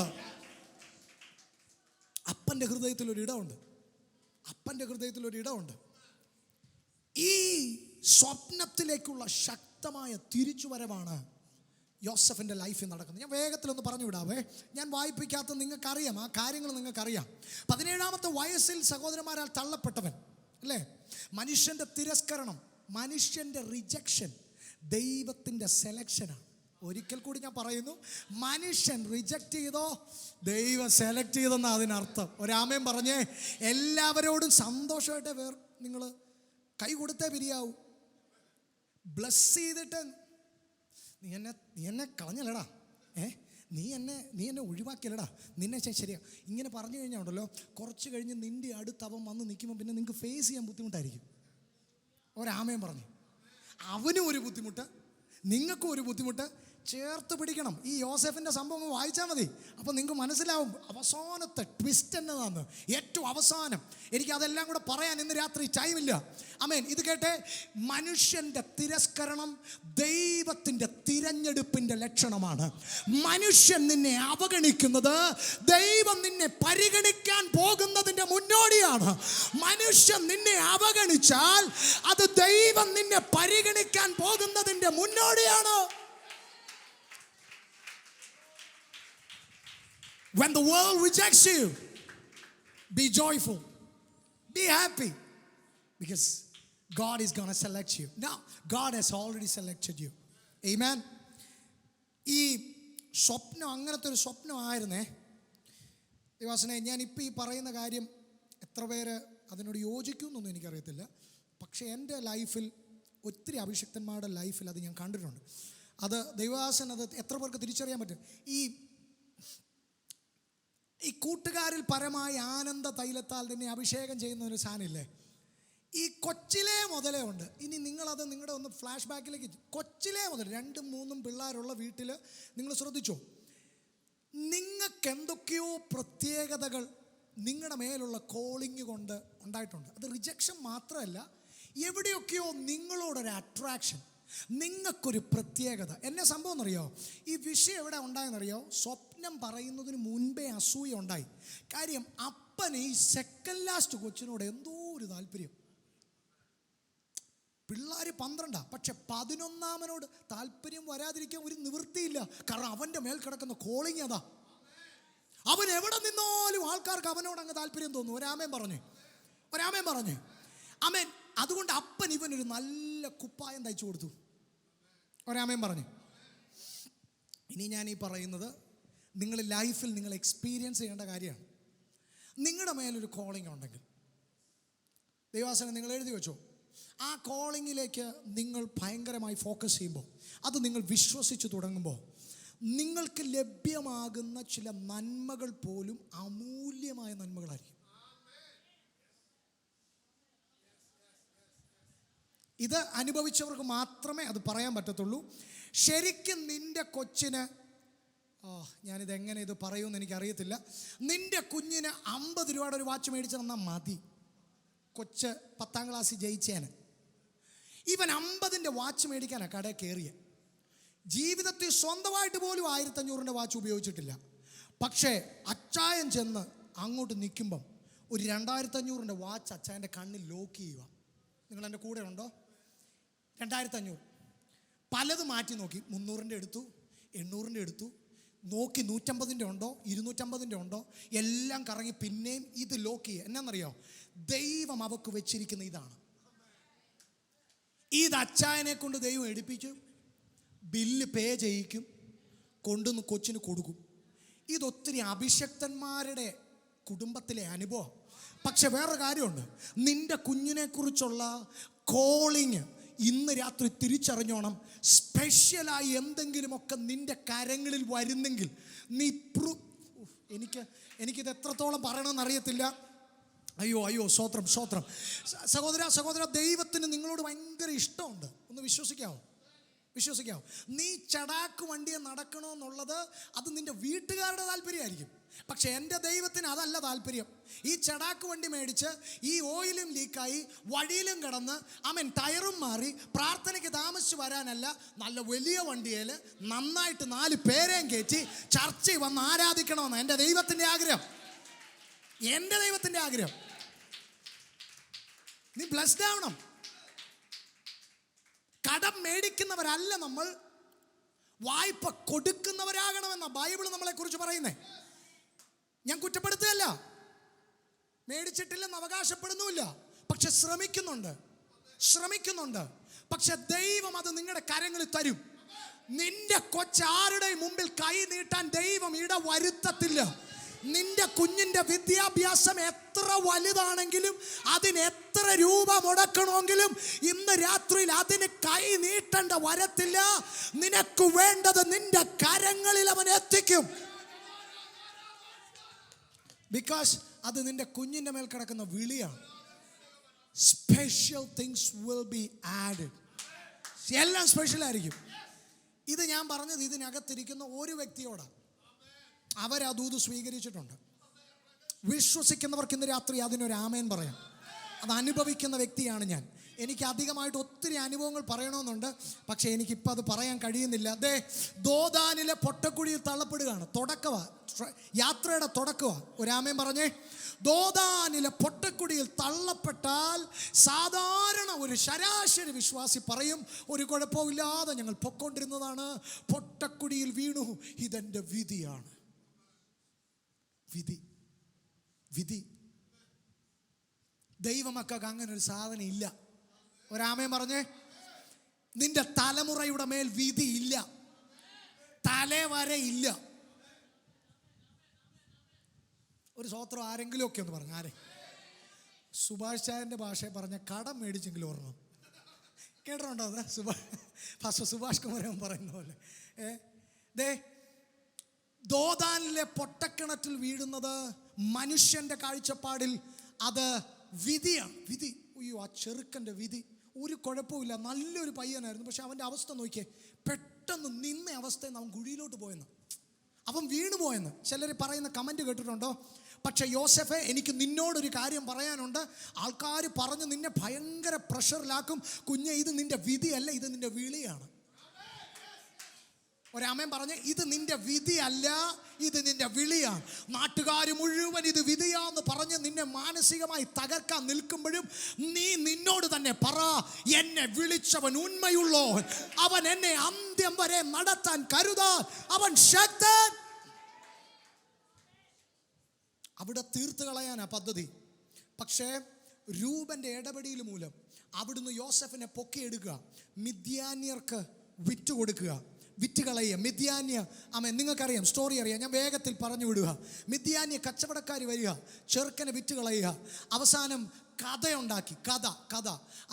അപ്പൻ്റെ ഹൃദയത്തിൽ ഒരിടമുണ്ട്. ഈ സ്വപ്നത്തിലേക്കുള്ള ശക്തമായ തിരിച്ചുവരവാണ് യോസഫിൻ്റെ ലൈഫിൽ നടക്കുന്നത്. ഞാൻ വേഗത്തിലൊന്ന് പറഞ്ഞു വിടാവേ. ഞാൻ വായിപ്പിക്കാത്ത നിങ്ങൾക്കറിയാം, ആ കാര്യങ്ങൾ നിങ്ങൾക്കറിയാം. 17-ാമത്തെ വയസ്സിൽ സഹോദരന്മാരാൽ തള്ളപ്പെട്ടവൻ അല്ലേ? മനുഷ്യൻ്റെ തിരസ്കരണം, മനുഷ്യൻ്റെ റിജക്ഷൻ ദൈവത്തിൻ്റെ സെലക്ഷനാണ്. ഒരിക്കൽ കൂടി ഞാൻ പറയുന്നു, മനുഷ്യൻ റിജക്റ്റ് ചെയ്തോ ദൈവം സെലക്ട് ചെയ്തെന്നാണ് അതിനർത്ഥം. ഒരാമേൻ പറഞ്ഞേ. എല്ലാവരോടും സന്തോഷമായിട്ട് നിങ്ങൾ കൈ കൊടുത്തേ പിരിയാവൂ. ബ്ലസ് ചെയ്തിട്ട് നീ എന്നെ കളഞ്ഞല്ലടാ, നീ എന്നെ ഒഴിവാക്കിയല്ലടാ, നിന്നെ ശരിയാ ഇങ്ങനെ പറഞ്ഞു കഴിഞ്ഞാൽ ഉണ്ടല്ലോ, കുറച്ച് കഴിഞ്ഞ് നിൻ്റെ അടുത്ത് അവൻ വന്ന് നിൽക്കുമ്പോൾ പിന്നെ നിങ്ങൾക്ക് ഫേസ് ചെയ്യാൻ ബുദ്ധിമുട്ടായിരിക്കും. ഒരാമേൻ പറഞ്ഞു. അവനും ഒരു ബുദ്ധിമുട്ട്, നിങ്ങൾക്കും ഒരു ബുദ്ധിമുട്ട് ചേർത്ത് പിടിക്കണം. ഈ യോസേഫിൻ്റെ സംഭവം വായിച്ചാൽ മതി, അപ്പോൾ നിങ്ങൾക്ക് മനസ്സിലാവും അവസാനത്തെ ട്വിസ്റ്റ് എന്നതാന്ന്. ഏറ്റവും അവസാനം എനിക്കതെല്ലാം കൂടെ പറയാൻ ഇന്ന് രാത്രി ടൈമില്ല. ആമേൻ. ഇത് കേട്ടെ. മനുഷ്യൻ്റെ തിരസ്കരണം ദൈവത്തിൻ്റെ തിരഞ്ഞെടുപ്പിൻ്റെ ലക്ഷണമാണ്. മനുഷ്യൻ നിന്നെ അവഗണിക്കുന്നത് ദൈവം നിന്നെ പരിഗണിക്കാൻ പോകുന്നതിൻ്റെ മുന്നോടിയാണ്. മനുഷ്യൻ നിന്നെ അവഗണിച്ചാൽ അത് ദൈവം നിന്നെ പരിഗണിക്കാൻ പോകുന്നതിൻ്റെ മുന്നോടിയാണ്. When the world rejects you, be joyful, be happy, because God is going to select you. Now, God has already selected you. Amen. ഈ സ്വപ്നം അങ്ങനത്തെ ഒരു സ്വപ്നമായിരുന്നേ ദേവാസനെ. ഞാനിപ്പോൾ ഈ പറയുന്ന കാര്യം എത്ര പേര് അതിനോട് യോജിക്കുമെന്നൊന്നും എനിക്കറിയത്തില്ല. പക്ഷേ എൻ്റെ ലൈഫിൽ ഒത്തിരി അഭിഷിക്തന്മാരുടെ ലൈഫിൽ അത് ഞാൻ കണ്ടിട്ടുണ്ട്. അത് ദൈവദാസൻ അത് എത്ര പേർക്ക് തിരിച്ചറിയാൻ പറ്റും? ഈ കൂട്ടുകാരിൽ പരമായ ആനന്ദ തൈലത്താൽ തന്നെ അഭിഷേകം ചെയ്യുന്ന ഒരു സാധനമില്ലേ, ഈ കൊച്ചിലേ മുതലേ ഉണ്ട്. ഇനി നിങ്ങളത് നിങ്ങളുടെ ഒന്ന് ഫ്ലാഷ് ബാക്കിലേക്ക്, കൊച്ചിലേ മുതൽ 2, 3 പിള്ളേരുള്ള വീട്ടിൽ നിങ്ങൾ ശ്രദ്ധിച്ചോ, നിങ്ങൾക്ക് എന്തൊക്കെയോ പ്രത്യേകതകൾ നിങ്ങളുടെ മേലുള്ള കോളിങ് കൊണ്ട് ഉണ്ടായിട്ടുണ്ട്. അത് റിജക്ഷൻ മാത്രമല്ല, എവിടെയൊക്കെയോ നിങ്ങളോടൊരു അട്രാക്ഷൻ, നിങ്ങൾക്കൊരു പ്രത്യേകത. എന്നെ സംഭവം എന്നറിയോ, ഈ വിഷയം എവിടെ ഉണ്ടായെന്നറിയോ? സ്വപ്നം പറയുന്നതിന് മുൻപേ അസൂയ ഉണ്ടായി. കാര്യം അപ്പന് ഈ സെക്കൻഡ് ലാസ്റ്റ് കൊച്ചിനോട് എന്തോ ഒരു താല്പര്യം. പിള്ളേർ 12, പക്ഷെ 11-ാമനോട് താല്പര്യം വരാതിരിക്കാൻ ഒരു നിവൃത്തിയില്ല. കാരണം അവൻ്റെ മേൽ കിടക്കുന്ന കോളിങ് അതാ. അവൻ എവിടെ നിന്നാലും ആൾക്കാർക്ക് അവനോട് അങ്ങ് താല്പര്യം തോന്നും. ഒരാമേൻ പറഞ്ഞു അമേൻ. അതുകൊണ്ട് അപ്പൻ ഇവനൊരു നല്ല കുപ്പായം തയ്ച്ചു കൊടുത്തു. ഒരാമേൻ പറഞ്ഞു. ഇനി ഞാൻ ഈ പറയുന്നത് നിങ്ങൾ ലൈഫിൽ നിങ്ങൾ എക്സ്പീരിയൻസ് ചെയ്യേണ്ട കാര്യമാണ്. നിങ്ങളുടെ മേലൊരു കോളിങ് ഉണ്ടെങ്കിൽ ദൈവാസനം നിങ്ങൾ എഴുതി വെച്ചോ. ആ കോളിങ്ങിലേക്ക് നിങ്ങൾ ഭയങ്കരമായി ഫോക്കസ് ചെയ്യുമ്പോൾ, അത് നിങ്ങൾ വിശ്വസിച്ച് തുടങ്ങുമ്പോൾ, നിങ്ങൾക്ക് ലഭ്യമാകുന്ന ചില നന്മകൾ പോലും അമൂല്യമായ നന്മകളായിരിക്കും. ഇത് അനുഭവിച്ചവർക്ക് മാത്രമേ അത് പറയാൻ പറ്റത്തുള്ളൂ. ശരിക്കും നിൻ്റെ കൊച്ചിന്, ഞാനിതെങ്ങനെ ഇത് പറയുമെന്ന് എനിക്കറിയത്തില്ല, നിൻ്റെ കുഞ്ഞിന് 50 രൂപയുടെ ഒരു വാച്ച് മേടിച്ച് തന്നാൽ മതി. കൊച്ച് 10ാം ക്ലാസ്സിൽ ജയിച്ചേന്. ഇവൻ 50ൻ്റെ വാച്ച് മേടിക്കാനാണ് കടയിൽ കയറിയ. ജീവിതത്തിൽ സ്വന്തമായിട്ട് പോലും 1500ൻ്റെ വാച്ച് ഉപയോഗിച്ചിട്ടില്ല. പക്ഷേ അച്ചായൻ ചെന്ന് അങ്ങോട്ട് നിൽക്കുമ്പം ഒരു 2500ൻ്റെ വാച്ച് അച്ചായൻ്റെ കണ്ണിൽ ലോക്ക് ചെയ്യുക. നിങ്ങൾ എൻ്റെ കൂടെ ഉണ്ടോ? 2500 പലത് മാറ്റി നോക്കി. 300ൻ്റെ എടുത്തു, 800ൻ്റെ എടുത്തു, നോക്കി 150ൻ്റെ ഉണ്ടോ, 250ൻ്റെ ഉണ്ടോ, എല്ലാം കറങ്ങി പിന്നെയും ഇത് ലോക്ക് ചെയ്യുക. എന്നാന്നറിയോ? ദൈവം അവക്ക് വെച്ചിരിക്കുന്ന ഇതാണ്. ഇത് അച്ചായനെ കൊണ്ട് ദൈവം എടുപ്പിക്കും, ബില്ല് പേ ചെയ്യിക്കും, കൊണ്ടുവന്ന് കൊച്ചിന് കൊടുക്കും. ഇതൊത്തിരി അഭിഷക്തന്മാരുടെ കുടുംബത്തിലെ അനുഭവം. പക്ഷെ വേറെ കാര്യമുണ്ട്, നിന്റെ കുഞ്ഞിനെക്കുറിച്ചുള്ള കോളിങ് ഇന്ന് രാത്രി തിരിച്ചറിഞ്ഞോണം. സ്പെഷ്യലായി എന്തെങ്കിലുമൊക്കെ നിന്റെ കരങ്ങളിൽ വരുന്നെങ്കിൽ നീ എനിക്കിത് എത്രത്തോളം പറയണമെന്ന് അറിയത്തില്ല. അയ്യോ സ്വോത്രം. സഹോദര, ദൈവത്തിന് നിങ്ങളോട് ഭയങ്കര ഇഷ്ടമുണ്ട്. ഒന്ന് വിശ്വസിക്കാവോ? നീ ചടാക്ക് വണ്ടിയെ നടക്കണമെന്നുള്ളത് അത് നിന്റെ വീട്ടുകാരുടെ താല്പര്യമായിരിക്കും. പക്ഷെ എൻ്റെ ദൈവത്തിന് അതല്ല താല്പര്യം. ഈ ചടാക്ക് വണ്ടി മേടിച്ച് ഈ ഓയിലും ലീക്കായി വഴിയിലും കിടന്ന് ടയറും മാറി പ്രാർത്ഥനയ്ക്ക് താമസിച്ച് വരാനല്ല, നല്ല വലിയ വണ്ടിയിൽ നന്നായിട്ട് 4 പേരെയും കയറ്റി ചർച്ചയിൽ വന്ന് ആരാധിക്കണമെന്ന് എൻ്റെ ദൈവത്തിൻ്റെ ആഗ്രഹം. നീ ബ്ലെസ്ഡ് ആവണം. കടം മേടിക്കുന്നവരല്ല നമ്മൾ, വായ്പ കൊടുക്കുന്നവരാകണമെന്ന ബൈബിൾ നമ്മളെ കുറിച്ച് പറയുന്നേ. ഞാൻ കുറ്റപ്പെടുത്തുകയല്ല, മേടിച്ചിട്ടില്ലെന്ന് അവകാശപ്പെടുന്നുമില്ല, പക്ഷെ ശ്രമിക്കുന്നുണ്ട്. പക്ഷെ ദൈവം അത് നിങ്ങളുടെ കരങ്ങളിൽ തരും. നിന്റെ കൊച്ചാരുടെയും മുമ്പിൽ കൈ നീട്ടാൻ ദൈവം വരുത്തത്തില്ല. നിന്റെ കുഞ്ഞിന്റെ വിദ്യാഭ്യാസം എത്ര വലുതാണെങ്കിലും, അതിന് എത്ര രൂപ മുടക്കണമെങ്കിലും ഇന്ന് രാത്രിയിൽ അതിന് കൈ നീട്ടേണ്ട വരത്തില്ല. നിനക്ക് വേണ്ടത് നിന്റെ കരങ്ങളിൽ അവൻ എത്തിക്കും. ബിക്കോസ് അത് നിന്റെ കുഞ്ഞിന്റെ മേൽ കിടക്കുന്ന വിളിയാണ്. Special things will be added. എല്ലാം സ്പെഷ്യൽ ആയിരിക്കും. ഇത് ഞാൻ പറഞ്ഞത് ഇതിനകത്തിരിക്കുന്ന ഒരു വ്യക്തിയോടാണ്. അവരതൂത് സ്വീകരിച്ചിട്ടുണ്ട്. വിശ്വസിക്കുന്നവർക്ക് ഇന്ന് രാത്രി അതിനൊരു ആമേൻ പറയാം. അത് അനുഭവിക്കുന്ന വ്യക്തിയാണ് ഞാൻ. എനിക്ക് അധികമായിട്ട് ഒത്തിരി അനുഭവങ്ങൾ പറയണമെന്നുണ്ട്, പക്ഷേ എനിക്കിപ്പോൾ അത് പറയാൻ കഴിയുന്നില്ല. ദോദാനിലെ പൊട്ടക്കുഴിയിൽ തള്ളപ്പെടുകയാണ്. യാത്രയുടെ തുടക്കമാണ്. ഒരാമേൻ പറഞ്ഞേ. ദോദാനിലെ പൊട്ടക്കുഴിയിൽ തള്ളപ്പെട്ടാൽ സാധാരണ ഒരു ശരാശരി വിശ്വാസി പറയും, ഒരു കുഴപ്പമില്ലാതെ ഞങ്ങൾ പൊക്കൊണ്ടിരുന്നതാണ്, പൊട്ടക്കുഴിയിൽ വീണു, ഇതെൻ്റെ വിധിയാണ്. വിധി. ദൈവമക്കൾക്ക് അങ്ങനെ ഒരു സാധനം ഇല്ല. ഒരാമേൻ പറഞ്ഞേ. നിന്റെ തലമുറയുടെ മേൽ വിധി ഇല്ല, തലവരെ ഇല്ല. ഒരു സ്വോത്രം ആരെങ്കിലും ഒക്കെ ഒന്ന് പറഞ്ഞു. സുഭാഷ് ചായൻ്റെ ഭാഷയെ പറഞ്ഞ കടം മേടിച്ചെങ്കിലും ഓർമ്മ. കേട്ടിട്ടുണ്ടോ അത്? ഫാസ്റ്റർ സുഭാഷ് കുമാരൻ പറയുന്ന പോലെ ദേ ദോദാനിലെ പൊട്ടക്കിണറ്റിൽ വീഴുന്നത് മനുഷ്യന്റെ കാഴ്ചപ്പാടിൽ അത് വിധിയാണ്. വിധി. അയ്യോ, ആ ചെറുക്കൻ്റെ വിധി. ഒരു കുഴപ്പമില്ല, നല്ലൊരു പയ്യനായിരുന്നു. പക്ഷെ അവൻ്റെ അവസ്ഥ നോക്കിയേ, പെട്ടെന്ന് നിന്ന അവസ്ഥയിൽ അവൻ കുഴിയിലോട്ട് പോയെന്ന്, അവൻ വീണു പോയെന്ന് ചിലർ പറയുന്ന കമൻറ്റ് കേട്ടിട്ടുണ്ടോ? പക്ഷെ യോസഫേ, എനിക്ക് നിന്നോടൊരു കാര്യം പറയാനുണ്ട്. ആൾക്കാർ പറഞ്ഞ് നിന്നെ ഭയങ്കര പ്രഷറിലാക്കും. കുഞ്ഞെ, ഇത് നിന്റെ വിധിയല്ല, ഇത് നിന്റെ വിളിയാണ്. ഒരാമൻ പറഞ്ഞ്, ഇത് നിന്റെ വിധിയല്ല, ഇത് നിന്റെ വിളിയാണ്. നാട്ടുകാർ മുഴുവൻ ഇത് വിധിയാന്ന് പറഞ്ഞ് നിന്നെ മാനസികമായി തകർക്കാൻ നിൽക്കുമ്പോഴും നീ നിന്നോട് തന്നെ പറ, എന്നെ വിളിച്ചവൻ ഉണ്മയുള്ളോ, അവൻ എന്നെ അന്ത്യം വരെ നടത്താൻ കരുതാൻ അവൻ ശക്തൻ. അവിടെ തീർത്ത് കളയാനാ പദ്ധതി. പക്ഷേ രൂപന്റെ ഇടപെടൽ മൂലം അവിടുന്ന് യോസഫിനെ പൊക്കിയെടുക്കുക, മിദ്യാന്യർക്ക് വിറ്റുകൊടുക്കുക, വിറ്റുകളയുക. മിദ്യാന്യ, നിങ്ങൾക്കറിയാം, സ്റ്റോറി അറിയാം, ഞാൻ വേഗത്തിൽ പറഞ്ഞു വിടുക. മിദ്യാന്യ കച്ചവടക്കാർ വരിക, ചെറുക്കനെ വിറ്റുകളയുക. അവസാനം കഥയുണ്ടാക്കി. കഥ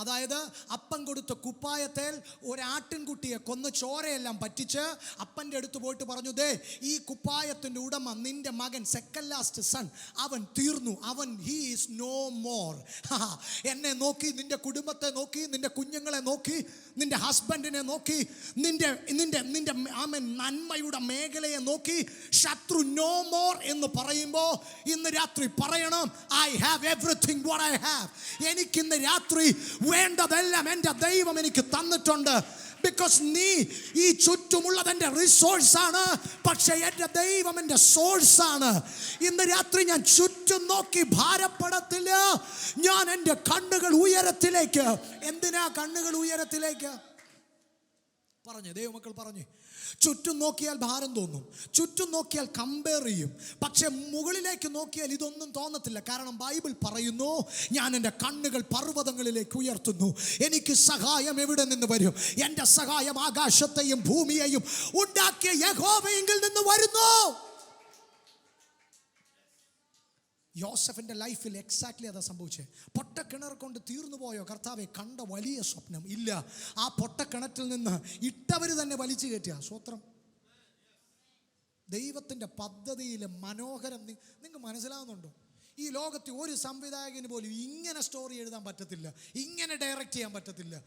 അതായത് അപ്പം കൊടുത്ത കുപ്പായത്തേൽ ഒരാട്ടിൻകുട്ടിയെ കൊന്ന് ചോരയെല്ലാം പറ്റിച്ച് അപ്പൻ്റെ അടുത്ത് പോയിട്ട് പറഞ്ഞു, ദേ ഈ കുപ്പായത്തിൻ്റെ ഉടമ നിന്റെ മകൻ, സെക്കൻഡ് ലാസ്റ്റ് സൺ, അവൻ തീർന്നു, അവൻ ഹീ ഈസ് നോ മോർ. എന്നെ നോക്കി, നിന്റെ കുടുംബത്തെ നോക്കി, നിന്റെ കുഞ്ഞുങ്ങളെ നോക്കി, നിന്റെ ഹസ്ബൻഡിനെ നോക്കി, നിന്റെ നിന്റെ നിന്റെ നന്മയുടെ മേഖലയെ നോക്കി ശത്രു നോ മോർ എന്ന് പറയുമ്പോൾ ഇന്ന് രാത്രി പറയണം, I have everything what I have. എനിക്കിന്ന് രാത്രി വേണ്ടതെല്ലാം എൻ്റെ ദൈവം എനിക്ക് തന്നിട്ടുണ്ട്. ബിക്കോസ് നീ ഈ ചുറ്റുമുള്ളത് എൻ്റെ റിസോഴ്സ് ആണ്, പക്ഷെ എൻ്റെ ദൈവം എൻ്റെ സോഴ്സ് ആണ്. ഇന്ന് രാത്രി ഞാൻ ചുറ്റും നോക്കി ഭാരപ്പെടത്തില്ല. ഞാൻ എൻ്റെ കണ്ണുകൾ ഉയരത്തിലേക്ക്. എന്തിനാ കണ്ണുകൾ ഉയരത്തിലേക്ക് പറഞ്ഞു? ദൈവമക്കൾ പറഞ്ഞു, ചുറ്റും നോക്കിയാൽ ഭാരം തോന്നും, ചുറ്റും നോക്കിയാൽ കമ്പയർ ചെയ്യും. പക്ഷെ മുകളിലേക്ക് നോക്കിയാൽ ഇതൊന്നും തോന്നത്തില്ല. കാരണം ബൈബിൾ പറയുന്നു, ഞാൻ എൻ്റെ കണ്ണുകൾ പർവ്വതങ്ങളിലേക്ക് ഉയർത്തുന്നു. എനിക്ക് സഹായം എവിടെ നിന്ന് വരും? എൻ്റെ സഹായം ആകാശത്തെയും ഭൂമിയെയും ഉണ്ടാക്കിയ യഹോവയിൽ നിന്ന് വരുന്നു. യോസഫിൻ്റെ ലൈഫിൽ എക്സാക്ട്ലി അതാ സംഭവിച്ചത്. പൊട്ടക്കിണർ കൊണ്ട് തീർന്നു പോയോ കർത്താവെ? കണ്ട വലിയ സ്വപ്നം ഇല്ല. ആ പൊട്ടക്കിണറ്റിൽ നിന്ന് ഇട്ടവർ തന്നെ വലിച്ചു കയറ്റിയ സ്വത്രം. ദൈവത്തിൻ്റെ പദ്ധതിയിൽ മനോഹരം നിങ്ങൾക്ക് മനസ്സിലാവുന്നുണ്ടോ? ഈ ലോകത്തിൽ ഒരു സംവിധായകന് പോലും ഇങ്ങനെ സ്റ്റോറി എഴുതാൻ പറ്റത്തില്ല, ഇങ്ങനെ ഡയറക്റ്റ് ചെയ്യാൻ പറ്റത്തില്ല.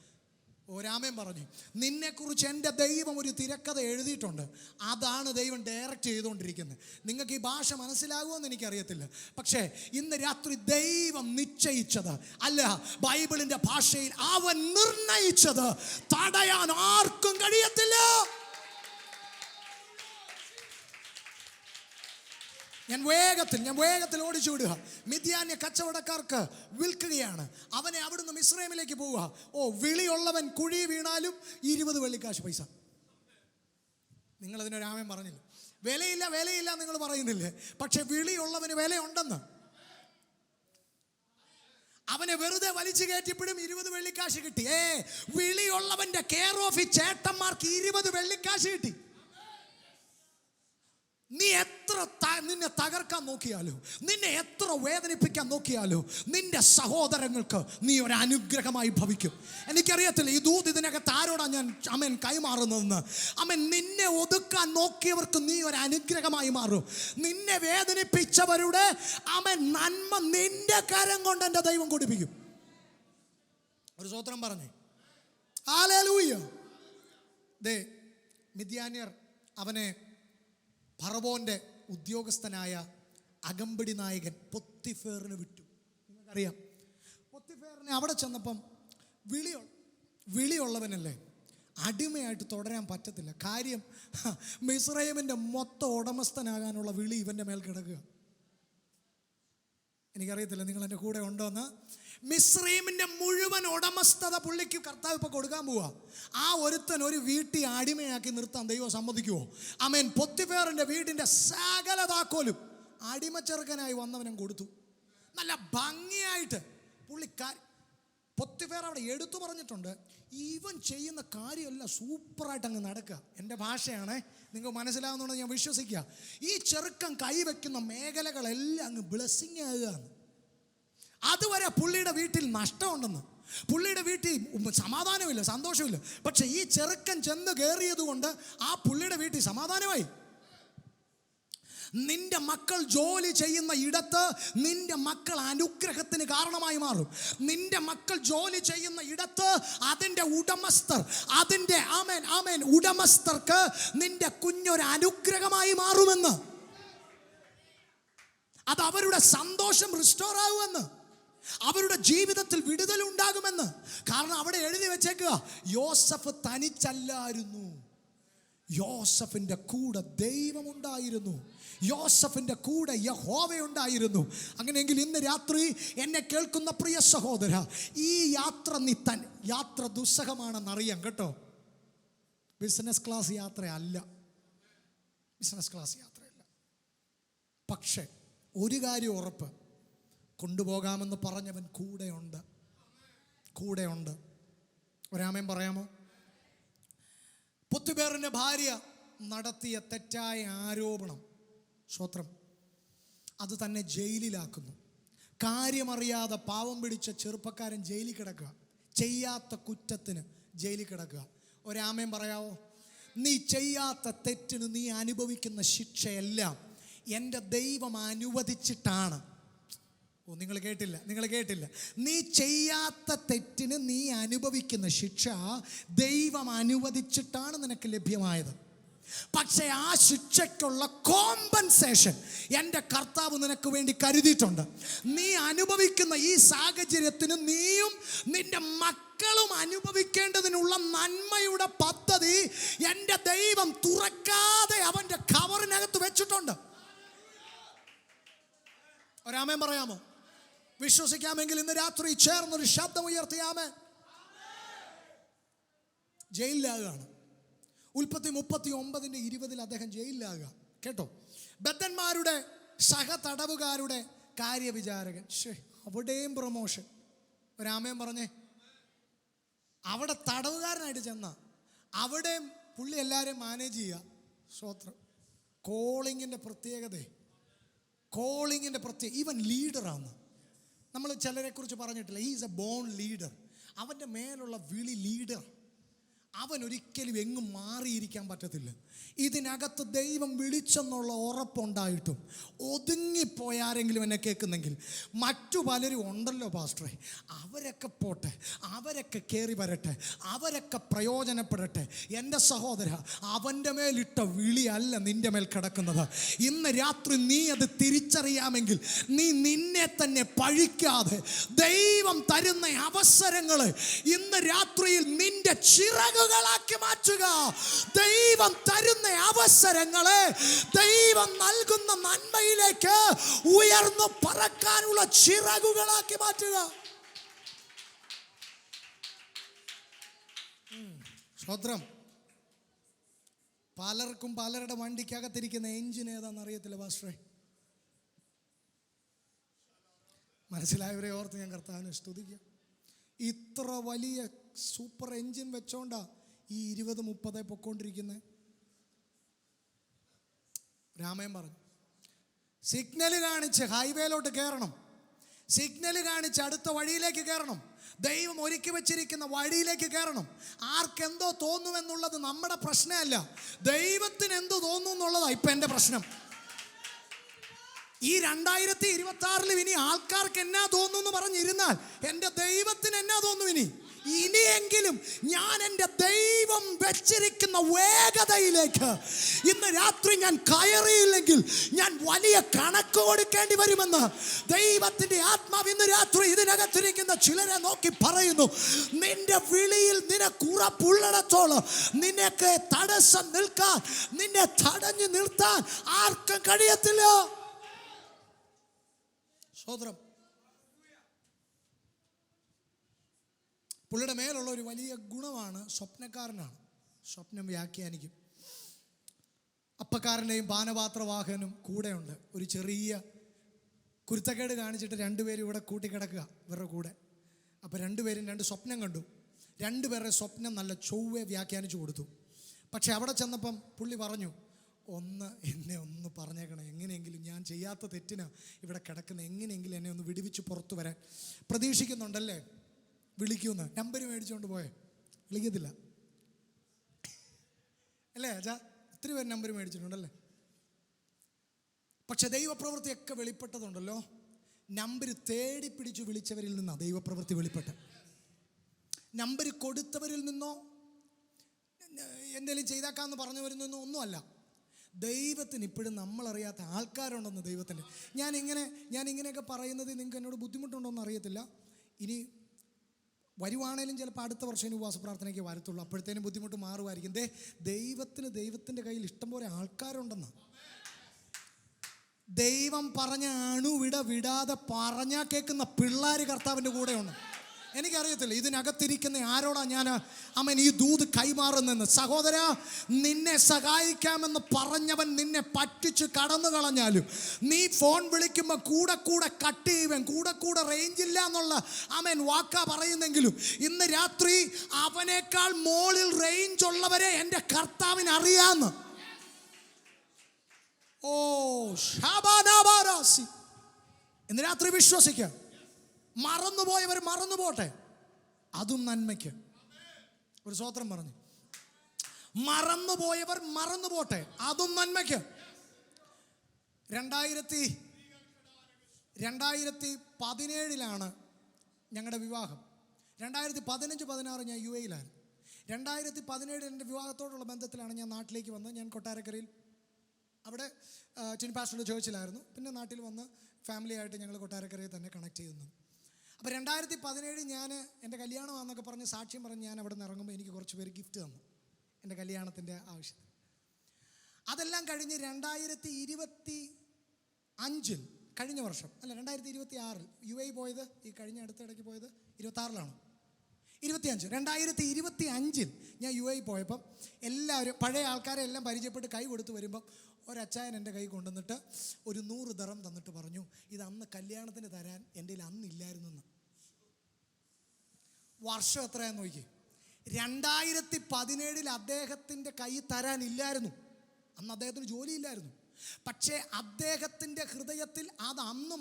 ഒരാമൻ പറഞ്ഞു, നിന്നെക്കുറിച്ച് എൻ്റെ ദൈവം ഒരു തിരക്കഥ എഴുതിയിട്ടുണ്ട്, അതാണ് ദൈവം ഡയറക്റ്റ് ചെയ്തുകൊണ്ടിരിക്കുന്നത്. നിങ്ങൾക്ക് ഈ ഭാഷ മനസ്സിലാകുമെന്ന് എനിക്കറിയത്തില്ല. പക്ഷേ ഇന്ന് രാത്രി ദൈവം നിശ്ചയിച്ചത് അല്ല, ബൈബിളിൻ്റെ ഭാഷയിൽ അവൻ നിർണയിച്ചത് തടയാൻ ആർക്കും കഴിയത്തില്ല. ഞാൻ വേഗത്തിൽ ഓടിച്ചു വിടുക. മിദ്യാന്യ കച്ചവടക്കാർക്ക് വിൽക്കുകയാണ്. അവനെ അവിടുന്ന് മിസ്രൈമിലേക്ക് പോവുക. വിളിയുള്ളവൻ കുഴി വീണാലും 20 വെള്ളിക്കാശ് പൈസ. നിങ്ങളതിനൊരാമൻ പറഞ്ഞില്ല. വിലയില്ല നിങ്ങൾ പറയുന്നില്ലേ? പക്ഷെ വിളിയുള്ളവന് വിലയുണ്ടെന്ന്. അവനെ വെറുതെ വലിച്ചു കയറ്റിപ്പോഴും 20 വെള്ളിക്കാശ് കിട്ടി. വിളിയുള്ളവന്റെ കെയർ ഓഫ് ചേട്ടന്മാർക്ക് 20 വെള്ളിക്കാശ് കിട്ടി. നീ എത്ര നിന്നെ തകർക്കാൻ നോക്കിയാലോ, നിന്നെ എത്ര വേദനിപ്പിക്കാൻ നോക്കിയാലോ, നിന്റെ സഹോദരങ്ങൾക്ക് നീ ഒരു അനുഗ്രഹമായി ഭവിക്കും. എനിക്കറിയത്തില്ല ഈ ദൂത് ഇതിനകത്ത് ആരോടാ ഞാൻ കൈമാറുന്നതെന്ന്. നിന്നെ ഒതുക്കാൻ നോക്കിയവർക്ക് നീ ഒരു അനുഗ്രഹമായി മാറും. നിന്നെ വേദനിപ്പിച്ചവരുടെ നന്മ നിന്റെ കരം കൊണ്ട് എൻ്റെ ദൈവം കൊടുപ്പിക്കും. ഒരു സ്തോത്രം പറഞ്ഞേ. ഹല്ലേലൂയ. ദേ മിദ്യാന്യർ അവനെ ഫറവോന്റെ ഉദ്യോഗസ്ഥനായ അകമ്പടി നായകൻ പൊത്തിഫേറിന് വിട്ടു. നിങ്ങൾക്കറിയാം, പൊത്തിഫേറിനെ അവിടെ ചെന്നപ്പം വിളിയുള്ളവനല്ലേ, അടിമയായിട്ട് തുടരാൻ പറ്റത്തില്ല. കാര്യം മിസ്രൈമിൻ്റെ മൊത്തം ഉടമസ്ഥനാകാനുള്ള വിളി ഇവൻ്റെ മേൽ കിടക്കുക. എനിക്കറിയത്തില്ല നിങ്ങൾ എൻ്റെ കൂടെ ഉണ്ടോയെന്ന്. മിസ്രൈമിൻ്റെ മുഴുവൻ ഉടമസ്ഥത പുള്ളിക്ക് കർത്താവ് ഇപ്പോൾ കൊടുക്കാൻ പോവുക. ആ ഒരുത്തൻ ഒരു വീട്ടിൽ അടിമയാക്കി നിർത്താൻ ദൈവം സമ്മതിക്കുമോ? പൊത്തിഫേറിൻ്റെ വീടിൻ്റെ സകല താക്കോലും അടിമച്ചെറുക്കനായി വന്നവനും കൊടുത്തു. നല്ല ഭംഗിയായിട്ട് പൊത്തിഫേർ അവിടെ എടുത്തു പറഞ്ഞിട്ടുണ്ട്, ഇവൻ ചെയ്യുന്ന കാര്യമല്ല സൂപ്പറായിട്ട് അങ്ങ് നടക്കുക. എൻ്റെ ഭാഷയാണേ, നിങ്ങൾക്ക് മനസ്സിലാവുന്നുണ്ടെന്ന് ഞാൻ വിശ്വസിക്കുക. ഈ ചെറുക്കൻ കൈവയ്ക്കുന്ന മേഖലകളെല്ലാം അങ്ങ് ബ്ലെസ്സിങ് ആകുകയാണ്. അതുവരെ പുള്ളിയുടെ വീട്ടിൽ നഷ്ടമുണ്ടെന്ന്, പുള്ളിയുടെ വീട്ടിൽ സമാധാനമില്ല, സന്തോഷമില്ല. പക്ഷെ ഈ ചെറുക്കൻ ചെന്ന് കയറിയത് കൊണ്ട് ആ പുള്ളിയുടെ വീട്ടിൽ സമാധാനമായി. നിന്റെ മക്കൾ ജോലി ചെയ്യുന്ന ഇടത്ത് നിന്റെ മക്കൾ അനുഗ്രഹത്തിന് കാരണമായി മാറും. നിന്റെ മക്കൾ ജോലി ചെയ്യുന്ന ഇടത്ത് അതിൻ്റെ ഉടമസ്ഥർ, അതിൻ്റെ ആമേൻ ആമേൻ ഉടമസ്ഥർക്ക് നിന്റെ കുഞ്ഞൊരു അനുഗ്രഹമായി മാറുമെന്ന്. അത് അവരുടെ സന്തോഷം റിസ്റ്റോർ ആകുമെന്ന്, അവരുടെ ജീവിതത്തിൽ വിടുതലുണ്ടാകുമെന്ന്. കാരണം അവിടെ എഴുതി വെച്ചേക്കുക, യോസഫ് തനിച്ചല്ലായിരുന്നു, യോസഫിൻ്റെ കൂടെ ദൈവമുണ്ടായിരുന്നു, യോസഫിൻ്റെ കൂടെ യഹോവയുണ്ടായിരുന്നു. അങ്ങനെയെങ്കിൽ ഇന്ന് രാത്രി എന്നെ കേൾക്കുന്ന പ്രിയ സഹോദര, ഈ യാത്ര ദുസ്സഹമാണെന്നറിയാം കേട്ടോ. ബിസിനസ് ക്ലാസ് യാത്രയല്ല, ബിസിനസ് ക്ലാസ് യാത്രയല്ല. പക്ഷേ ഒരു കാര്യം ഉറപ്പ്, കൊണ്ടുപോകാമെന്ന് പറഞ്ഞവൻ കൂടെയുണ്ട്. ഒരാമേൻ പറയാമോ? പൊത്തിബേറിൻ്റെ ഭാര്യ നടത്തിയ തെറ്റായ ആരോപണം, സ്തോത്രം, അത് തന്നെ ജയിലിലാക്കുന്നു. കാര്യമറിയാതെ പാവം പിടിച്ച ചെറുപ്പക്കാരൻ ജയിലിൽ കിടക്കുക, ചെയ്യാത്ത കുറ്റത്തിന് ജയിലിൽ കിടക്കുക. ഒരാമേൻ പറയാവോ? നീ ചെയ്യാത്ത തെറ്റിന് നീ അനുഭവിക്കുന്ന ശിക്ഷയെല്ലാം എൻ്റെ ദൈവം അനുവദിച്ചിട്ടാണ്. നിങ്ങൾ കേട്ടില്ല. നീ ചെയ്യാത്ത തെറ്റിന് നീ അനുഭവിക്കുന്ന ശിക്ഷ ദൈവം അനുവദിച്ചിട്ടാണ് നിനക്ക് ലഭ്യമായത്. പക്ഷേ ആ ശിക്ഷയ്ക്കുള്ള കോമ്പൻസേഷൻ എൻ്റെ കർത്താവ് നിനക്ക് വേണ്ടി കരുതിയിട്ടുണ്ട്. നീ അനുഭവിക്കുന്ന ഈ സാഹചര്യത്തിന് നീയും നിന്റെ മക്കളും അനുഭവിക്കേണ്ടതിനുള്ള നന്മയുടെ പദ്ധതി എൻ്റെ ദൈവം തുറക്കാതെ അവൻ്റെ കവറിനകത്ത് വെച്ചിട്ടുണ്ട്. ഒരാമേൻ പറയാമോ? വിശ്വസിക്കാമെങ്കിൽ ഇന്ന് രാത്രി ചേർന്നൊരു ശബ്ദം ഉയർത്തിയാമേ. ജയിലിലാകുകയാണ്. ഉൽപ്പത്തി 39:20 അദ്ദേഹം ജയിലിലാകുക. കേട്ടോ, ബദ്ധന്മാരുടെ സഹതടവുകാരുടെ കാര്യവിചാരകൻ. അവിടെയും പ്രൊമോഷൻ. ഒരാമേൻ പറഞ്ഞേ. അവിടെ തടവുകാരനായിട്ട് ചെന്ന അവിടെയും പുള്ളി എല്ലാവരെയും മാനേജ് ചെയ്യുക. സ്തോത്രം. കോളിങ്ങിൻ്റെ പ്രത്യേകത, ഈവൻ ലീഡറാണ്. നമ്മൾ ചിലരെക്കുറിച്ച് പറഞ്ഞിട്ടില്ല, he is a born leader. അവൻ്റെ മേലുള്ള വിളി ലീഡർ. അവൻ ഒരിക്കലും എങ്ങും മാറിയിരിക്കാൻ പറ്റത്തില്ല. ഇതിനകത്ത് ദൈവം വിളിച്ചെന്നുള്ള ഉറപ്പുണ്ടായിട്ടും ഒതുങ്ങിപ്പോയാരെങ്കിലും എന്നെ കേൾക്കുന്നെങ്കിൽ, മറ്റു പലരും ഉണ്ടല്ലോ പാസ്റ്ററെ, അവരൊക്കെ പോട്ടെ, അവരൊക്കെ കയറി വരട്ടെ, അവരൊക്കെ പ്രയോജനപ്പെടട്ടെ. എൻ്റെ സഹോദര, അവൻ്റെ മേലിട്ട വിളിയല്ല നിൻ്റെ മേൽ കിടക്കുന്നത്. ഇന്ന് രാത്രി നീ അത് തിരിച്ചറിയാമെങ്കിൽ നീ നിന്നെ തന്നെ പഴിക്കാതെ ദൈവം തരുന്ന അവസരങ്ങൾ ഇന്ന് രാത്രിയിൽ നിന്റെ ചിറകുകളാക്കി മാറ്റുക. ദൈവം തരുന്ന അവസരങ്ങളെ ദൈവം നൽകുന്ന നന്മയിലേക്ക് ഉയർന്നു പറക്കാനുള്ള ചിറകുകളാക്കി മാറ്റുക. സ്തോത്രം. പലർക്കും പലരുടെ വണ്ടിക്കകത്തിരിക്കുന്ന എഞ്ചിൻ ഏതാണെന്ന് അറിയത്തില്ല പാസ്റ്ററെ. മനസ്സിലായവരെ ഓർത്ത് ഞാൻ കർത്താവിനെ സ്തുതിക്കാം. ഇത്ര വലിയ സൂപ്പർ എഞ്ചിൻ വെച്ചോണ്ടാ ഈ 20-30 പൊക്കോണ്ടിരിക്കുന്നത്. രാമൻ പറഞ്ഞു, സിഗ്നൽ കാണിച്ച് ഹൈവേയിലോട്ട് കയറണം, സിഗ്നൽ കാണിച്ച് അടുത്ത വഴിയിലേക്ക് കയറണം, ദൈവം ഒരുക്കി വെച്ചിരിക്കുന്ന വഴിയിലേക്ക് കയറണം. ആർക്കെന്തോ തോന്നുമെന്നുള്ളത് നമ്മുടെ പ്രശ്നമല്ല, ദൈവത്തിന് എന്ത് തോന്നുന്നു എന്നുള്ളതാണ് ഇപ്പം എൻ്റെ പ്രശ്നം. ഈ 2026 ഇനി ആൾക്കാർക്ക് എന്നാ തോന്നുന്നു പറഞ്ഞിരുന്നാൽ എൻ്റെ ദൈവത്തിന് എന്നാ തോന്നും? ഇനിയെങ്കിലും ഞാൻ എൻ്റെ ദൈവം വെച്ചിരിക്കുന്ന വേഗതയിലേക്ക് ഇന്ന് രാത്രി ഞാൻ കയറിയില്ലെങ്കിൽ ഞാൻ വലിയ കണക്ക് കൊടുക്കേണ്ടി വരുമെന്ന് ദൈവത്തിൻ്റെ ആത്മാവ് ഇന്ന് രാത്രി ഇതിനകത്തിരിക്കുന്ന ചിലരെ നോക്കി പറയുന്നു. നിന്റെ വിളിയിൽ നിനക്ക് ഉറപ്പുള്ളിടത്തോളം നിനക്ക് തടസ്സം നിൽക്കാൻ, നിന്നെ തടഞ്ഞു നിർത്താൻ ആർക്കും കഴിയത്തില്ല. സഹോദരം, പുള്ളിയുടെ മേലുള്ള ഒരു വലിയ ഗുണമാണ് സ്വപ്നക്കാരനാണ്. സ്വപ്നം വ്യാഖ്യാനിക്കും. അപ്പക്കാരനെയും പാനപാത്രവാഹനും കൂടെയുണ്ട്. ഒരു ചെറിയ കുരുത്തക്കേട് കാണിച്ചിട്ട് രണ്ടുപേരും ഇവിടെ കൂട്ടിക്കിടക്കുക ഇവരുടെ കൂടെ. അപ്പോൾ രണ്ടുപേരും 2 സ്വപ്നം കണ്ടു. രണ്ടുപേരുടെ സ്വപ്നം നല്ല ചൊവ്വെ വ്യാഖ്യാനിച്ചു കൊടുത്തു. പക്ഷെ അവിടെ ചെന്നപ്പം പുള്ളി പറഞ്ഞു, എന്നെ ഒന്ന് പറഞ്ഞേക്കണം, എങ്ങനെയെങ്കിലും ഞാൻ ചെയ്യാത്ത തെറ്റിന് ഇവിടെ കിടക്കുന്ന, എങ്ങനെയെങ്കിലും എന്നെ ഒന്ന് വിടുവിച്ച് പുറത്തു വരാൻ പ്രതീക്ഷിക്കുന്നുണ്ടല്ലേ? വിളിക്കുമെന്ന്. നമ്പർ മേടിച്ചുകൊണ്ട് പോയേ? വിളിക്കത്തില്ല അല്ലേ അച്ഛാ? ഒത്തിരി പേര് നമ്പർ മേടിച്ചിട്ടുണ്ടല്ലേ. പക്ഷെ ദൈവപ്രവൃത്തിയൊക്കെ വെളിപ്പെട്ടതുണ്ടല്ലോ, നമ്പർ തേടി പിടിച്ചു വിളിച്ചവരിൽ നിന്നാണ് ദൈവപ്രവൃത്തി വെളിപ്പെട്ടത്. നമ്പർ കൊടുത്തവരിൽ നിന്നോ എന്തെങ്കിലും ചെയ്താക്കാന്ന് പറഞ്ഞവരിൽ നിന്നോ ഒന്നുമല്ല. ദൈവത്തിന് ഇപ്പോഴും നമ്മളറിയാത്ത ആൾക്കാരുണ്ടെന്ന് ദൈവത്തിൻ്റെ. ഞാനിങ്ങനെയൊക്കെ പറയുന്നത് നിങ്ങൾക്ക് എന്നോട് ബുദ്ധിമുട്ടുണ്ടോയെന്ന് അറിയത്തില്ല. ഇനി വരുവാണേലും ചിലപ്പോൾ അടുത്ത വർഷം ഇനി ഉപവാസ പ്രാർത്ഥനയ്ക്ക് വരത്തുള്ളൂ. അപ്പോഴത്തേനും ബുദ്ധിമുട്ട് മാറുമായിരിക്കും. ദൈവത്തിൻ്റെ കയ്യിൽ ഇഷ്ടംപോലെ ആൾക്കാരുണ്ടെന്ന്. ദൈവം പറഞ്ഞ വിടാതെ പറഞ്ഞാൽ കേൾക്കുന്ന പിള്ളേർ കർത്താവിൻ്റെ കൂടെയുണ്ട്. എനിക്കറിയത്തില്ല ഇതിനകത്തിരിക്കുന്ന ആരോടാ ഞാൻ ഈ ദൂത് കൈമാറുന്നെന്ന്. സഹോദര, നിന്നെ സഹായിക്കാമെന്ന് പറഞ്ഞവൻ നിന്നെ പറ്റിച്ച് കടന്നു കളഞ്ഞാലും, നീ ഫോൺ വിളിക്കുമ്പോൾ കൂടെ കട്ട് ചെയ്യുവൻ, കൂടെ റേഞ്ചില്ല എന്നുള്ള വാക്കാ പറയുന്നെങ്കിലും, ഇന്ന് രാത്രി അവനേക്കാൾ മോളിൽ റേഞ്ച് ഉള്ളവരെ എൻ്റെ കർത്താവിന് അറിയാമെന്ന്. ഓ ഷാബാനാബാരാസി, ഇന്ന് രാത്രി വിശ്വസിക്കുക. മറന്നുപോയവർ മറന്നുപോട്ടെ, അതും നന്മയ്ക്ക്. ഒരു സ്തോത്രം പറഞ്ഞു. മറന്നുപോയവർ മറന്നുപോട്ടെ, അതും നന്മയ്ക്ക്. 2017 ഞങ്ങളുടെ വിവാഹം. 2015-16 ഞാൻ UAE-ലാണ്. 2017 എൻ്റെ വിവാഹത്തോടുള്ള ബന്ധത്തിലാണ് ഞാൻ നാട്ടിലേക്ക് വന്നത്. ഞാൻ കൊട്ടാരക്കരയിൽ അവിടെ ടിൻ പാസ്റ്ററുടെ ചേർച്ചിലായിരുന്നു. പിന്നെ നാട്ടിൽ വന്ന് ഫാമിലിയായിട്ട് ഞങ്ങൾ കൊട്ടാരക്കരയിൽ തന്നെ കണക്ട് ചെയ്യുന്നു. അപ്പോൾ 2017 ഞാൻ എൻ്റെ കല്യാണമാണെന്നൊക്കെ പറഞ്ഞ് സാക്ഷ്യം പറഞ്ഞ് ഞാൻ അവിടെ നിന്ന് ഇറങ്ങുമ്പോൾ എനിക്ക് കുറച്ച് പേര് ഗിഫ്റ്റ് തന്നു എൻ്റെ കല്യാണത്തിൻ്റെ ആവശ്യത്തിന്. അതെല്ലാം കഴിഞ്ഞ് 2025 കഴിഞ്ഞ വർഷം അല്ല 2026 UAE പോയത്, ഈ കഴിഞ്ഞ അടുത്തിടയ്ക്ക് പോയത് 26-ലാണ്. 2025 ഞാൻ UAE പോയപ്പം എല്ലാവരും പഴയ ആൾക്കാരെ എല്ലാം പരിചയപ്പെട്ട് കൈ കൊടുത്ത് വരുമ്പം ഒരച്ചായൻ എൻ്റെ കൈ കൊണ്ടുവന്നിട്ട് ഒരു 100 ദിർഹം തന്നിട്ട് പറഞ്ഞു, ഇത് അന്ന് കല്യാണത്തിന് തരാൻ എൻ്റെ കയ്യിൽ അന്നില്ലായിരുന്നെന്ന്. വർഷം എത്രയാന്ന് നോക്കി. 2017 അദ്ദേഹത്തിൻ്റെ കൈ തരാനില്ലായിരുന്നു. അന്ന് അദ്ദേഹത്തിന് ജോലിയില്ലായിരുന്നു. പക്ഷേ അദ്ദേഹത്തിൻ്റെ ഹൃദയത്തിൽ അത് അന്ന്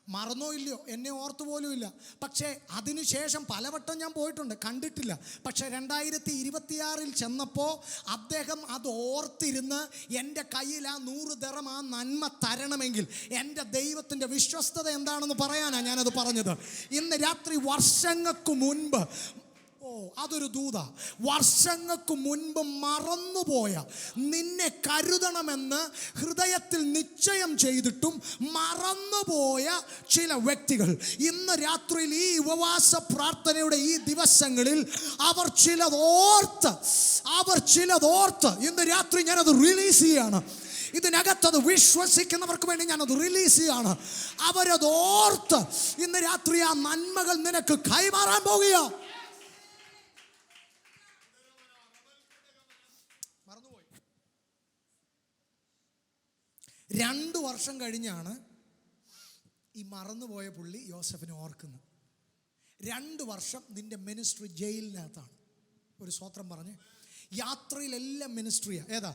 മറന്നോ ഇല്ലയോ എന്നെ ഓർത്തു പോലും ഇല്ല. പക്ഷേ അതിനുശേഷം പലവട്ടം ഞാൻ പോയിട്ടുണ്ട്, കണ്ടിട്ടില്ല. പക്ഷേ 2026 ചെന്നപ്പോൾ അദ്ദേഹം അത് ഓർത്തിരുന്ന് എൻ്റെ കയ്യിൽ ആ 100 ദിർഹം ആ നന്മ തരണമെങ്കിൽ എൻ്റെ ദൈവത്തിൻ്റെ വിശ്വസ്തത എന്താണെന്ന് പറയാനാണ് ഞാനത് പറഞ്ഞത്. ഇന്ന് രാത്രി വർഷങ്ങൾക്ക് മുൻപ്, അതൊരു ദൂത, വർഷങ്ങൾക്ക് മുൻപ് മറന്നുപോയ, നിന്നെ കരുതണമെന്ന് ഹൃദയത്തിൽ നിശ്ചയം ചെയ്തിട്ടും മറന്നുപോയ ചില വ്യക്തികൾ ഇന്ന് രാത്രിയിൽ ഈ ഉപവാസ പ്രാർത്ഥനയുടെ ഈ ദിവസങ്ങളിൽ അവർ ചിലതോർത്ത് ഇന്ന് രാത്രി ഞാനത് റിലീസ് ചെയ്യാണ്. ഇതിനകത്തത് വിശ്വസിക്കുന്നവർക്ക് വേണ്ടി ഞാനത് റിലീസ് ചെയ്യാണ്. അവരതോർത്ത് ഇന്ന് രാത്രി ആ നന്മകൾ നിനക്ക് കൈമാറാൻ പോകുക. 2 വർഷം കഴിഞ്ഞാണ് ഈ മറന്നുപോയ പുള്ളി യോസഫിനെ ഓർക്കുന്നത്. 2 വർഷം നിന്റെ മിനിസ്ട്രി ജയിലിനകത്താണ്. ഒരു സ്തോത്രം പറഞ്ഞ്, യാത്രയിലെല്ലാം മിനിസ്ട്രിയാണ്. ഏതാ?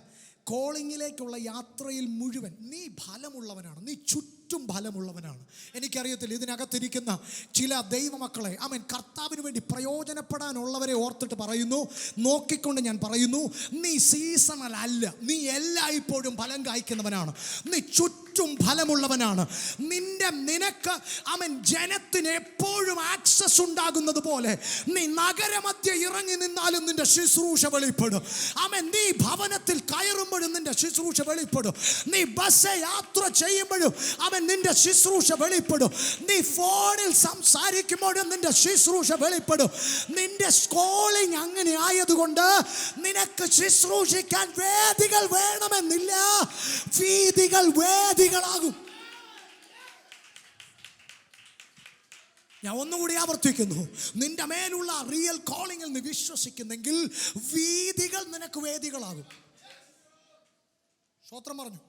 കോളിങ്ങിലേക്കുള്ള യാത്രയിൽ മുഴുവൻ നീ ഫലമുള്ളവനാണ്, നീ ചുറ്റും ഫലമുള്ളവനാണ്. എനിക്കറിയത്തില്ല ഇതിനകത്തിരിക്കുന്ന ചില ദൈവമക്കളെ കർത്താവിന് വേണ്ടി പ്രയോജനപ്പെടാനുള്ളവരെ ഓർത്തിട്ട് പറയുന്നു, നോക്കിക്കൊണ്ട് ഞാൻ പറയുന്നു, നീ സീസണൽ അല്ല, നീ എല്ലായ്പ്പോഴും ഫലം കായ്ക്കുന്നവനാണ്, നീ ചുറ്റും ഫലമുള്ളവനാണ്. നിനക്ക് ജനത്തിന് എപ്പോഴും ആക്സസ് ഉണ്ടാകുന്നത് പോലെ നീ നഗരമധ്യ ഇറങ്ങി നിന്നാലും നിന്റെ ശുശ്രൂഷ വെളിപ്പെടും. നീ ഭവനത്തിൽ കയറുമ്പോഴും നിന്റെ ശുശ്രൂഷ വെളിപ്പെടും. നീ ബസ് യാത്ര ചെയ്യുമ്പോഴും നിന്റെ ശുശ്രൂഷ വെളിപ്പെടും. നീ ഫോണിൽ സംസാരിക്കുമ്പോഴും നിന്റെ ശുശ്രൂഷ വെളിപ്പെടും. നിന്റെ സ്കോളിംഗ് അങ്ങനെ ആയതുകൊണ്ട് നിനക്ക് ശുശ്രൂഷിക്കാൻ വേദികൾ വേണമെന്നില്ല, വീതികൾ വേദികളാകും. ഞാൻ ഒന്നുകൂടി ആവർത്തിക്കുന്നു, നിന്റെ മേലുള്ള റിയൽ കോളിംഗിൽ നീ വിശ്വസിക്കുന്നെങ്കിൽ വീതികൾ നിനക്ക് വേദികളാകും. സ്തോത്രം പറഞ്ഞു.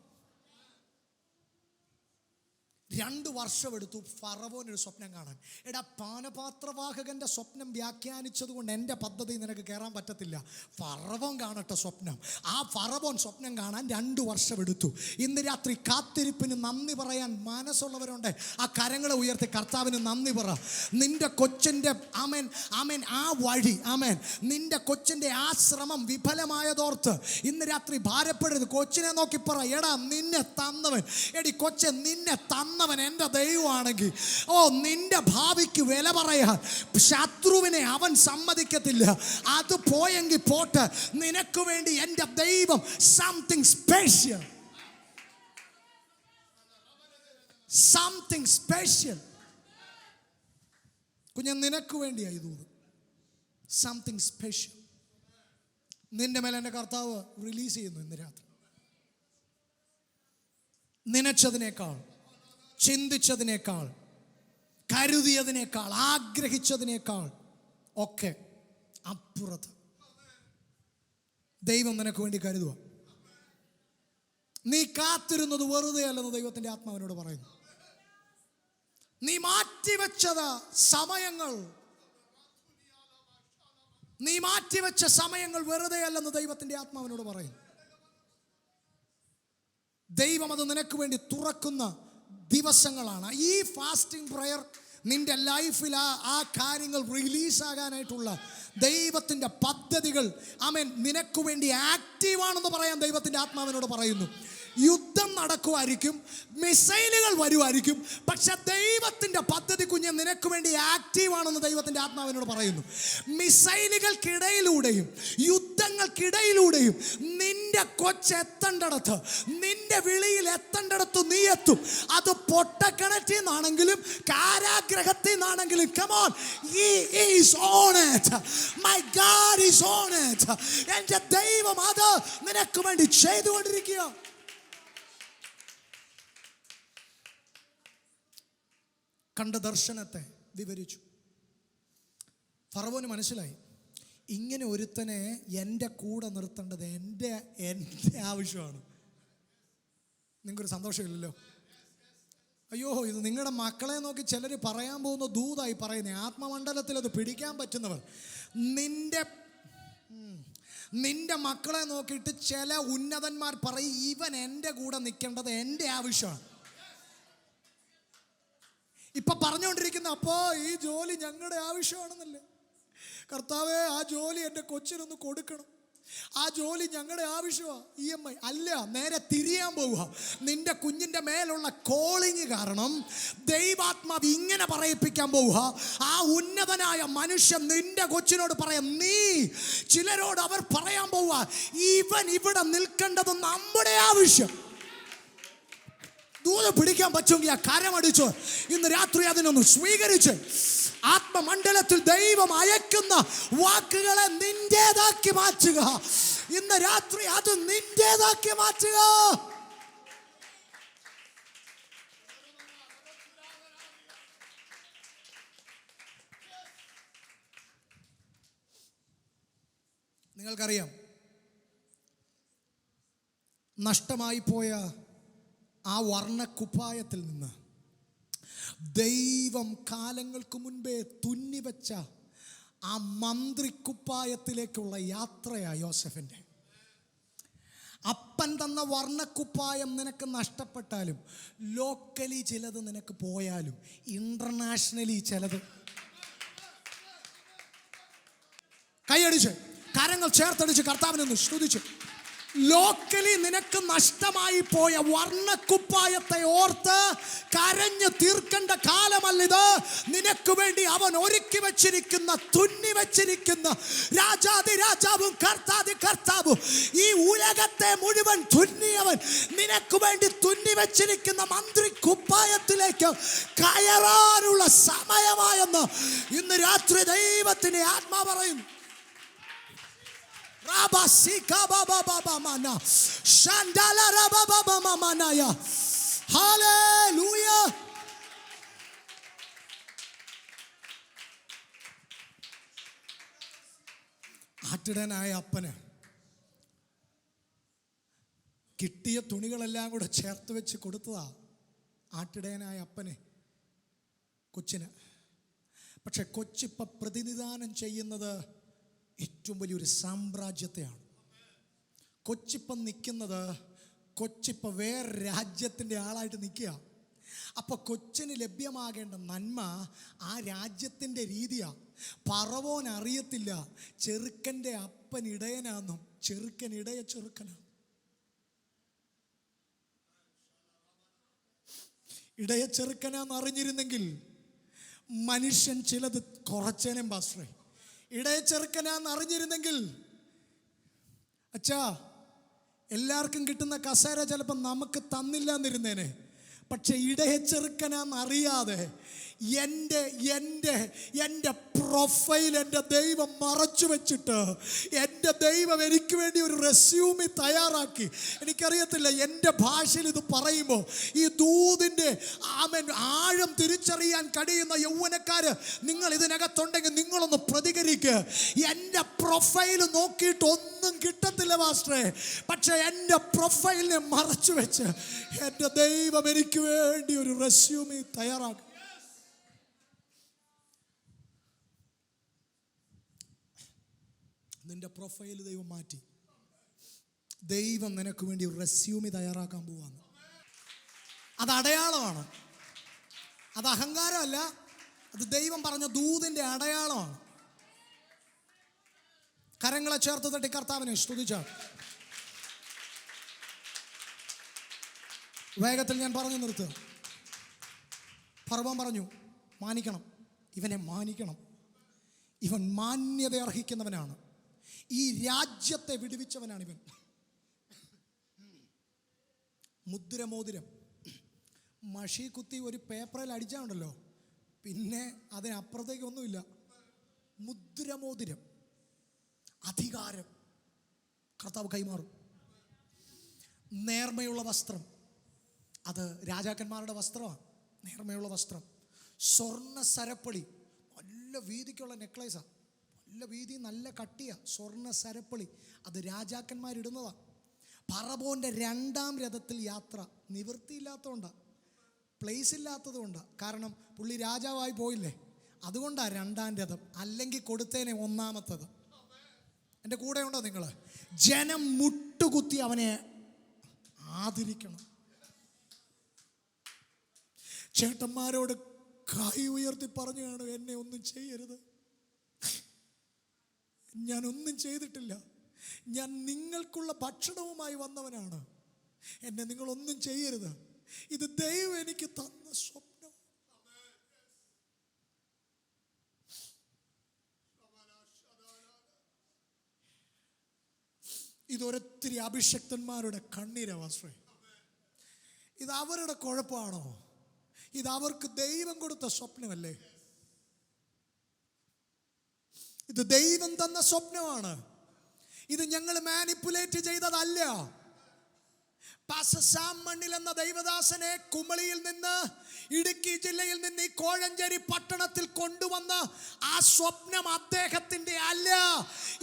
2 വർഷമെടുത്തു ഫറവോനൊരു സ്വപ്നം കാണാൻ. എടാ, പാനപാത്രവാഹകൻ്റെ സ്വപ്നം വ്യാഖ്യാനിച്ചത് കൊണ്ട് എൻ്റെ പദ്ധതി നിനക്ക് കയറാൻ പറ്റത്തില്ല. ഫറവോൻ കാണട്ടെ സ്വപ്നം. ആ ഫറവോൻ സ്വപ്നം കാണാൻ 2 വർഷമെടുത്തു. ഇന്ന് രാത്രി കാത്തിരിപ്പിന് നന്ദി പറയാൻ മനസ്സുള്ളവരുണ്ട്. ആ കരങ്ങളെ ഉയർത്തി കർത്താവിന് നന്ദി പറ. നിന്റെ കൊച്ചിൻ്റെ ആമേൻ ആമേൻ ആ വഴി, ആമേൻ, നിന്റെ കൊച്ചിൻ്റെ ആ ശ്രമം വിഫലമായതോർത്ത് ഇന്ന് രാത്രി ഭാരപ്പെടരുത്. കൊച്ചിനെ നോക്കി പറ, എടാ നിന്നെ തന്നവൻ, എടി കൊച്ചെ നിന്നെ തന്നവൻ എൻ്റെ ദൈവമാണെങ്കിൽ നിന്റെ ഭാവിക്ക് വില പറയാൻ ശത്രുവിനെ അവൻ സമ്മതിക്കത്തില്ല. അത് പോയെങ്കിൽ പോട്ടെ, നിനക്ക് വേണ്ടി എൻ്റെ ദൈവം സംതിങ് സ്പെഷ്യൽ, സംതിങ് സ്പെഷ്യൽ. കുഞ്ഞ്, നിനക്ക് വേണ്ടിയായി ഇത് സംതിങ് സ്പെഷ്യൽ. നിന്റെ മേലെ എൻ്റെ കർത്താവ് റിലീസ് ചെയ്യുന്നു ഇന്ന് രാത്രി. നനച്ചതിനേക്കാൾ, ചിന്തിച്ചതിനേക്കാൾ, കരുതിയതിനേക്കാൾ, ആഗ്രഹിച്ചതിനേക്കാൾ ഒക്കെ അപ്പുറത്ത് ദൈവം നിനക്ക് വേണ്ടി കരുതുക. നീ കാത്തിരുന്നത് വെറുതെ അല്ലെന്ന് ദൈവത്തിൻ്റെ ആത്മാവിനോട് പറയുന്നു. നീ മാറ്റിവെച്ചത് സമയങ്ങൾ, നീ മാറ്റിവെച്ച സമയങ്ങൾ വെറുതെ അല്ലെന്ന് ദൈവത്തിൻ്റെ ആത്മാവിനോട് പറയുന്നു. ദൈവം അത് നിനക്ക് വേണ്ടി തുറക്കുന്ന ദിവസങ്ങളാണ്. ഈ ഫാസ്റ്റിംഗ് പ്രയർ നിന്റെ ലൈഫിൽ ആ കാര്യങ്ങൾ റിലീസാകാനായിട്ടുള്ള ദൈവത്തിൻ്റെ പദ്ധതികൾ ആമേൻ നിനക്ക് വേണ്ടി ആക്റ്റീവാണെന്ന് പറയാൻ ദൈവത്തിൻ്റെ ആത്മാവിനോട് പറയുന്നു. യുദ്ധം നടക്കുമായിരിക്കും, മിസൈലുകൾ വരുമായിരിക്കും, പക്ഷെ ദൈവത്തിൻ്റെ പദ്ധതി കുഞ്ഞ് നിനക്ക് വേണ്ടി ആക്റ്റീവാണെന്ന് ദൈവത്തിൻ്റെ ആത്മാവിനോട് പറയുന്നു. മിസൈലുകൾക്കിടയിലൂടെയും യുദ്ധങ്ങൾക്കിടയിലൂടെയും നിന്റെ കൊച്ചെത്തേണ്ടടത്ത്, നിന്റെ വിളിയിൽ എത്തേണ്ടടത്ത് നീ എത്തും. അത് പൊട്ടക്കിണറ്റിൽ നിന്നാണെങ്കിലും കാരാഗ്രഹത്തിൽ നിന്നാണെങ്കിലും, come on, he is on it, my God is on it. എൻ്റെ ദൈവം അത് നിനക്ക് വേണ്ടി ചെയ്തുകൊണ്ടിരിക്കുക. കണ്ട ദർശനത്തെ വിവരിച്ചു. ഫറവോന് മനസ്സിലായി, ഇങ്ങനെ ഒരുത്തനെ എൻ്റെ കൂടെ നിർത്തേണ്ടത് എൻ്റെ ആവശ്യമാണ്. നിങ്ങൾക്കൊരു സന്തോഷമില്ലല്ലോ? അയ്യോ, ഇത് നിങ്ങളുടെ മക്കളെ നോക്കി ചിലർ പറയാൻ പോകുന്ന ദൂതായി പറയുന്നേ. ആത്മമണ്ഡലത്തിൽ അത് പിടിക്കാൻ പറ്റുന്നവർ, നിന്റെ മക്കളെ നോക്കിയിട്ട് ചില ഉന്നതന്മാർ പറയും, ഇവൻ എൻ്റെ കൂടെ നിൽക്കേണ്ടത് എൻ്റെ ആവശ്യമാണ്. ഇപ്പൊ പറഞ്ഞുകൊണ്ടിരിക്കുന്ന, അപ്പോ ഈ ജോലി ഞങ്ങളുടെ ആവശ്യമാണെന്നല്ലേ കർത്താവേ, ആ ജോലി എൻ്റെ കൊച്ചിനൊന്ന് കൊടുക്കണം, ആ ജോലി ഞങ്ങളുടെ ആവശ്യമാണ്. EMI അല്ല, നേരെ തിരിയാൻ പോവുക. നിന്റെ കുഞ്ഞിൻ്റെ മേലുള്ള കോളിങ് കാരണം ദൈവാത്മാവ് ഇങ്ങനെ പറയിപ്പിക്കാൻ പോവുക. ആ ഉന്നതനായ മനുഷ്യൻ നിന്റെ കൊച്ചിനോട് പറയാം, നീ ചിലരോട് അവർ പറയാൻ പോവുക, ഇവൻ ഇവിടെ നിൽക്കേണ്ടത് നമ്മുടെ ആവശ്യം. ദൂരെ പിടിക്കാൻ പറ്റുമെങ്കിൽ ആ കരമടിച്ചോ ഇന്ന് രാത്രി അതിനൊന്ന് സ്വീകരിച്ച് ആത്മമണ്ഡലത്തിൽ ദൈവം അയക്കുന്ന വാക്കുകളെ നിന്റേതാക്കി മാറ്റുക. ഇന്ന് രാത്രി അത് നിന്റേതാക്കി മാറ്റുക. നിങ്ങൾക്കറിയാം, നഷ്ടമായി പോയ ആ വർണ്ണക്കുപ്പായത്തിൽ നിന്ന് ദൈവം കാലങ്ങൾക്ക് മുൻപേ തുന്നിവെച്ച ആ മന്ത്രിക്കുപ്പായത്തിലേക്കുള്ള യാത്രയാ യോസെഫിൻ്റെ. അപ്പൻ തന്ന വർണ്ണക്കുപ്പായം നിനക്ക് നഷ്ടപ്പെട്ടാലും, ലോക്കലി ചിലത് നിനക്ക് പോയാലും, ഇന്റർനാഷണലി ചിലത്, കൈയടിച്ച് കരങ്ങൾ ചേർത്തടിച്ച് കർത്താവിനൊന്ന് സ്തുതിച്ച്, ലോക്കലി നിനക്ക് നഷ്ടമായി പോയ വർണ്ണക്കുപ്പായത്തെ ഓർത്ത് കരഞ്ഞു തീർക്കേണ്ട കാലമല്ലിത്. നിനക്ക് വേണ്ടി അവൻ ഒരുക്കി വെച്ചിരിക്കുന്ന, തുന്നി വെച്ചിരിക്കുന്ന രാജാതി രാജാവും കർത്താതി കർത്താവും, ഈ ഉലകത്തെ മുഴുവൻ തുന്നിയവൻ, നിനക്ക് വേണ്ടി തുന്നി വെച്ചിരിക്കുന്ന മന്ത്രിക്കുപ്പായത്തിലേക്ക് കയറാനുള്ള സമയമായെന്ന് ഇന്ന് രാത്രി ദൈവത്തിന്റെ ആത്മാ പറയുന്നു. ആട്ടിടനായ അപ്പന് കിട്ടിയ തുണികളെല്ലാം കൂടെ ചേർത്ത് വെച്ച് കൊടുത്തതാ. ആട്ടിടയനായ അപ്പനെ കൊച്ചിന്. പക്ഷെ കൊച്ചിപ്പം പ്രതിനിധാനം ചെയ്യുന്നത് ഏറ്റവും വലിയൊരു സാമ്രാജ്യത്തെയാണ്. കൊച്ചിപ്പം നിൽക്കുന്നത്, കൊച്ചിപ്പം വേറെ രാജ്യത്തിൻ്റെ ആളായിട്ട് നിൽക്കുക. അപ്പോൾ കൊച്ചിന് ലഭ്യമാകേണ്ട നന്മ ആ രാജ്യത്തിൻ്റെ രീതിയാണ്. പറവോൻ അറിയത്തില്ല ചെറുക്കൻ്റെ അപ്പൻ ഇടയനാന്നും ചെറുക്കൻ ഇടയ ചെറുക്കനാണ്. ഇടയ ചെറുക്കനാന്ന് അറിഞ്ഞിരുന്നെങ്കിൽ മനുഷ്യൻ ചിലത് കുറച്ചേനും പാസ്റ്ററെ. ഇടയ ചെറുക്കനാന്ന് അറിഞ്ഞിരുന്നെങ്കിൽ അച്ഛാ എല്ലാവർക്കും കിട്ടുന്ന കസേര ചിലപ്പോൾ നമുക്ക് തന്നില്ല എന്നിരുന്നേനെ. പക്ഷെ ഇടയ ചെറുക്കനാന്ന് അറിയാതെ എൻ്റെ പ്രൊഫൈൽ എൻ്റെ ദൈവം മറച്ചു വെച്ചിട്ട് എൻ്റെ ദൈവം എനിക്ക് വേണ്ടി ഒരു റെസ്യൂമി തയ്യാറാക്കി. എനിക്കറിയത്തില്ല എൻ്റെ ഭാഷയിൽ ഇത് പറയുമ്പോൾ ഈ ദൂതിൻ്റെ ആഴം തിരിച്ചറിയാൻ കഴിയുന്ന യൗവനക്കാര് നിങ്ങൾ ഇതിനകത്തുണ്ടെങ്കിൽ നിങ്ങളൊന്ന് പ്രതികരിക്കുക. എൻ്റെ പ്രൊഫൈൽ നോക്കിയിട്ട് ഒന്നും കിട്ടത്തില്ല മാസ്റ്ററെ, പക്ഷെ എൻ്റെ പ്രൊഫൈലിനെ മറച്ചു വെച്ച് എൻ്റെ ദൈവം എനിക്ക് വേണ്ടി ഒരു റെസ്യൂമി തയ്യാറാക്കി. നിന്റെ പ്രൊഫൈൽ ദൈവം മാറ്റി. ദൈവം നിനക്ക് വേണ്ടി ഒരു റെസ്യൂമി തയ്യാറാക്കാൻ പോവാണ്. അത് അടയാളമാണ്, അത് അഹങ്കാരമല്ല, അത് ദൈവം പറഞ്ഞ ദൂതിൻ്റെ അടയാളമാണ്. കരങ്ങളെ ചേർത്ത് തട്ടി കർത്താവിനെ സ്തുതിച്ചാൽ. വേഗത്തിൽ ഞാൻ പറഞ്ഞു നിർത്തുക. ഫറവോൻ പറഞ്ഞു മാനിക്കണം, ഇവനെ മാനിക്കണം, ഇവൻ മാന്യത അർഹിക്കുന്നവനാണ്, ഈ രാജ്യത്തെ വിടുവിച്ചവനാണ് ഇവൻ. മുദ്രമോതിരം മഷി കുത്തി ഒരു പേപ്പറിൽ അടിച്ചാണ്ടല്ലോ, പിന്നെ അതിനപ്പുറത്തേക്കൊന്നുമില്ല. മുദ്രമോതിരം, അധികാരം കർത്താവ് കൈമാറും. നേർമയുള്ള വസ്ത്രം, അത് രാജാക്കന്മാരുടെ വസ്ത്രമാണ്. നേർമയുള്ള വസ്ത്രം. സ്വർണ്ണ സരപ്പളി, നല്ല വീതിക്കുള്ള നെക്ലേസാണ്, നല്ല വീതി നല്ല കട്ടിയ സ്വർണ്ണ സരപ്പളി, അത് രാജാക്കന്മാരിടുന്നതാണ്. ഫറവോൻ്റെ 2ാം രഥത്തിൽ യാത്ര നിവൃത്തിയില്ലാത്തതുകൊണ്ടാണ്, പ്ലേസ് ഇല്ലാത്തതുകൊണ്ടാണ്. കാരണം പുള്ളി രാജാവായി പോയില്ലേ, അതുകൊണ്ടാണ് 2ാം രഥം. അല്ലെങ്കിൽ കൊടുത്തേനെ 1ാമത്തത്. എൻ്റെ കൂടെ ഉണ്ടോ നിങ്ങൾ? ജനം മുട്ടുകുത്തി അവനെ ആദരിക്കണം. ചേട്ടന്മാരോട് കൈ ഉയർത്തി പറഞ്ഞു കാണും, എന്നെ ഒന്നും ചെയ്യരുത്, ഞാനൊന്നും ചെയ്തിട്ടില്ല, ഞാൻ നിങ്ങൾക്കുള്ള ഭക്ഷണവുമായി വന്നവനാണ്, എന്നെ നിങ്ങളൊന്നും ചെയ്യരുത്, ഇത് ദൈവം എനിക്ക് തന്ന സ്വപ്നം. ഇതൊരൊത്തിരി അഭിഷക്തന്മാരുടെ കണ്ണീരാവാശ്രയം. ഇത് അവരുടെ കുഴപ്പമാണോ? ഇത് അവർക്ക് ദൈവം കൊടുത്ത സ്വപ്നമല്ലേ? ഇത് ദൈവം തന്ന സ്വപ്നമാണ്. ഇത് ഞങ്ങൾ മാനിപ്പുലേറ്റ് ചെയ്തതല്ല. പാസ്റ്റർ സാം മണ്ണിൽ എന്ന ദൈവദാസനെ കുമളിയിൽ നിന്ന്, ഇടുക്കി ജില്ലയിൽ നിന്ന് ഈ കോഴഞ്ചേരി പട്ടണത്തിൽ കൊണ്ടുവന്ന ആ സ്വപ്നം അദ്ദേഹത്തിന്റെ അല്ല,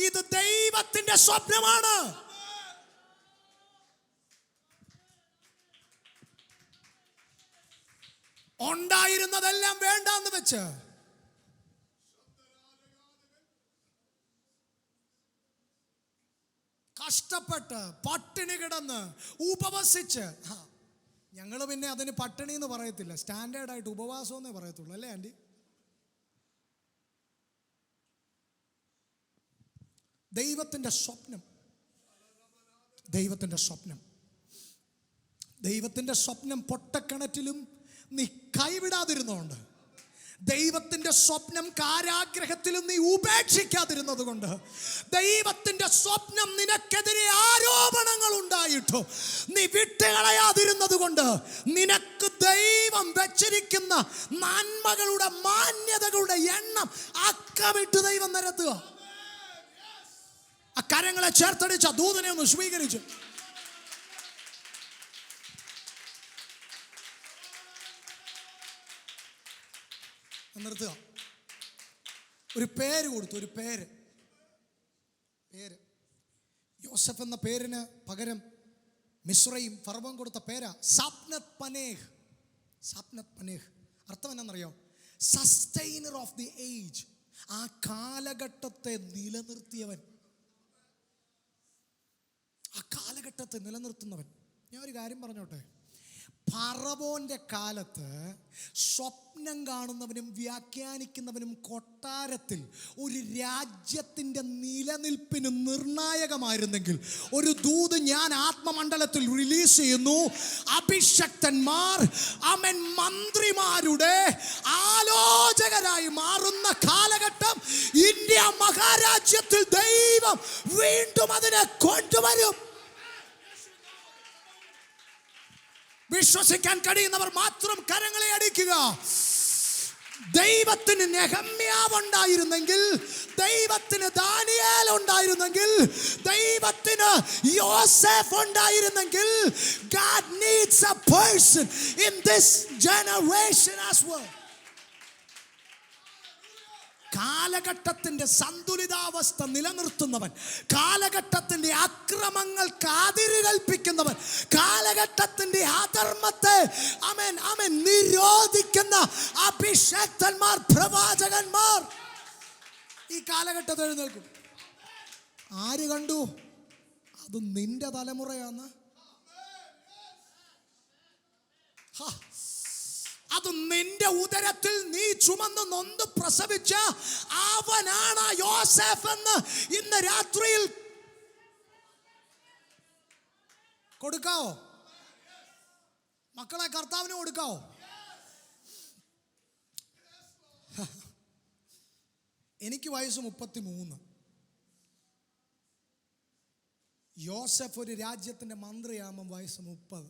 ഇത് ദൈവത്തിന്റെ സ്വപ്നമാണ്. ഉണ്ടായിരുന്നതെല്ലാം വേണ്ടാന്ന് വെച്ച് കഷ്ടപ്പെട്ട് പട്ടിണി കിടന്ന് ഉപവസിച്ച്, ഞങ്ങൾ പിന്നെ അതിന് പട്ടിണി എന്ന് പറയത്തില്ല, സ്റ്റാൻഡേർഡായിട്ട് ഉപവാസം എന്നേ പറയത്തുള്ളൂ, അല്ലേ ആൻറ്റി? ദൈവത്തിൻ്റെ സ്വപ്നം, ദൈവത്തിൻ്റെ സ്വപ്നം, ദൈവത്തിൻ്റെ സ്വപ്നം പൊട്ടക്കിണറ്റിലും നീ കൈവിടാതിരുന്നതുകൊണ്ട്, ദൈവത്തിൻ്റെ സ്വപ്നം കാരാഗ്രഹത്തിലും നീ ഉപേക്ഷിക്കാതിരുന്നത് കൊണ്ട്, ദൈവത്തിൻ്റെ സ്വപ്നം നിനക്കെതിരെ ആരോപണങ്ങൾ ഉണ്ടായിട്ടോ നീ വിട്ടുകളയാതിരുന്നത് കൊണ്ട്, നിനക്ക് ദൈവം വെച്ചിരിക്കുന്ന നന്മകളുടെ മാന്യതകളുടെ എണ്ണം അക്കമിട്ട് ദൈവം നിരത്തുക. ആ കരങ്ങളെ ചേർത്തടിച്ച ദൂതനെ ഒന്ന് സ്വീകരിച്ചു. നിർത്തുക. ഒരു പേര് കൊടുത്തു, ഒരു പേര്. യോസഫ് എന്ന പേരിന് പകരം മിസ്രയീം ഫറവോൻ കൊടുത്ത പേരാ സാപ്നത് പനേഹ്. സാപ്നത് പനേഹ് അർത്ഥം എന്നാണെന്നറിയോ? Sustainer of the age. ആ കാലഘട്ടത്തെ നിലനിർത്തിയവൻ, ആ കാലഘട്ടത്തെ നിലനിർത്തുന്നവൻ. ഞാൻ ഒരു കാര്യം പറഞ്ഞോട്ടെ, ഫറവോന്റെ കാലത്ത് സ്വപ്നം കാണുന്നവനും വ്യാഖ്യാനിക്കുന്നവനും കൊട്ടാരത്തിൽ ഒരു രാജ്യത്തിൻ്റെ നിലനിൽപ്പിന് നിർണായകമായിരുന്നെങ്കിൽ, ഒരു ദൂത് ഞാൻ ആത്മമണ്ഡലത്തിൽ റിലീസ് ചെയ്യുന്നു. അഭിഷക്തന്മാർ അവൻ മന്ത്രിമാരുടെ ആലോചകരായി മാറുന്ന കാലഘട്ടം ഇന്ത്യ മഹാരാജ്യത്തിൽ ദൈവം വീണ്ടും അതിനെ കൊണ്ടുവരും. വിശ്വസിക്കാൻ കഴിയുന്നവർ മാത്രം കരങ്ങളെ അടിക്കുക. ദൈവത്തിന് നെഹമ്യാവ് ഉണ്ടായിരുന്നെങ്കിൽ, ദൈവത്തിന് ദാനിയേൽ ഉണ്ടായിരുന്നെങ്കിൽ, ദൈവത്തിന് യോസേഫ് ഉണ്ടായിരുന്നെങ്കിൽ, God needs a person in this generation as well. കാലഘട്ടത്തിന്റെ സന്തുലിതാവസ്ഥ നിലനിർത്തുന്നവൻ, കാലഘട്ടത്തിന്റെ അക്രമങ്ങൾക്ക് അതിര് കൽപ്പിക്കുന്നവൻ, കാലഘട്ടത്തിന്റെ അധർമ്മത്തെ അവൻ നിരോധിക്കുന്ന അഭിഷക്തന്മാർ, പ്രവാചകന്മാർ ഈ കാലഘട്ടത്തിൽ എഴുന്നേൽക്കും. ആര് കണ്ടു? അത് നിന്റെ തലമുറയാന്ന്. അത് നിന്റെ ഉദരത്തിൽ നീ ചുമന്ന് നൊന്ത് പ്രസവിച്ച അവനാണ് യോസേഫ് എന്ന് ഇന്ന് രാത്രിയിൽ കൊടുക്കാവോ? മക്കളെ കർത്താവിന് കൊടുക്കാവോ? എനിക്ക് വയസ്സ് 33. യോസേഫ് ഒരു രാജ്യത്തിന്റെ മന്ത്രിയാകുമ്പം വയസ്സ് 30.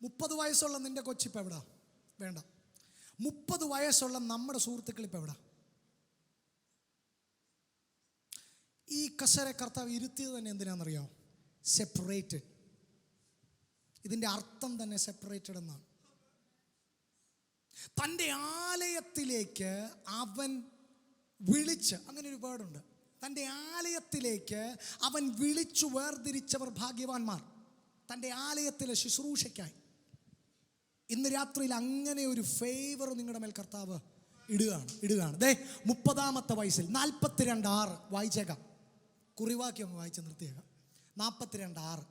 30 വയസ്സുള്ള നിന്റെ കൊച്ചിപ്പോൾ എവിടാ? വേണ്ട, 30 വയസ്സുള്ള നമ്മുടെ സുഹൃത്തുക്കൾ ഇപ്പം എവിടാ? ഈ കസേര കർത്താവ് ഇരുത്തിയത് തന്നെ എന്തിനാണെന്നറിയോ? സെപ്പറേറ്റഡ്. ഇതിൻ്റെ അർത്ഥം തന്നെ സെപ്പറേറ്റഡ് എന്നാണ്. തൻ്റെ ആലയത്തിലേക്ക് അവൻ വിളിച്ച്, അങ്ങനെ ഒരു വേർഡുണ്ട്, തൻ്റെ ആലയത്തിലേക്ക് അവൻ വിളിച്ചു വേർതിരിച്ചവർ ഭാഗ്യവാന്മാർ. തൻ്റെ ആലയത്തിലെ ശുശ്രൂഷയ്ക്കായി ഇന്ന് രാത്രിയിൽ അങ്ങനെ ഒരു ഫേവർ നിങ്ങളുടെ മേൽ കർത്താവ് ഇടുകയാണ്. ദേ 30-ാമത്തെ വയസ്സിൽ 42:6 വായിച്ചേക്കാം. കുറിവാക്യം ഒന്ന് വായിച്ച് നിർത്തിയേക്കാം. 42:6.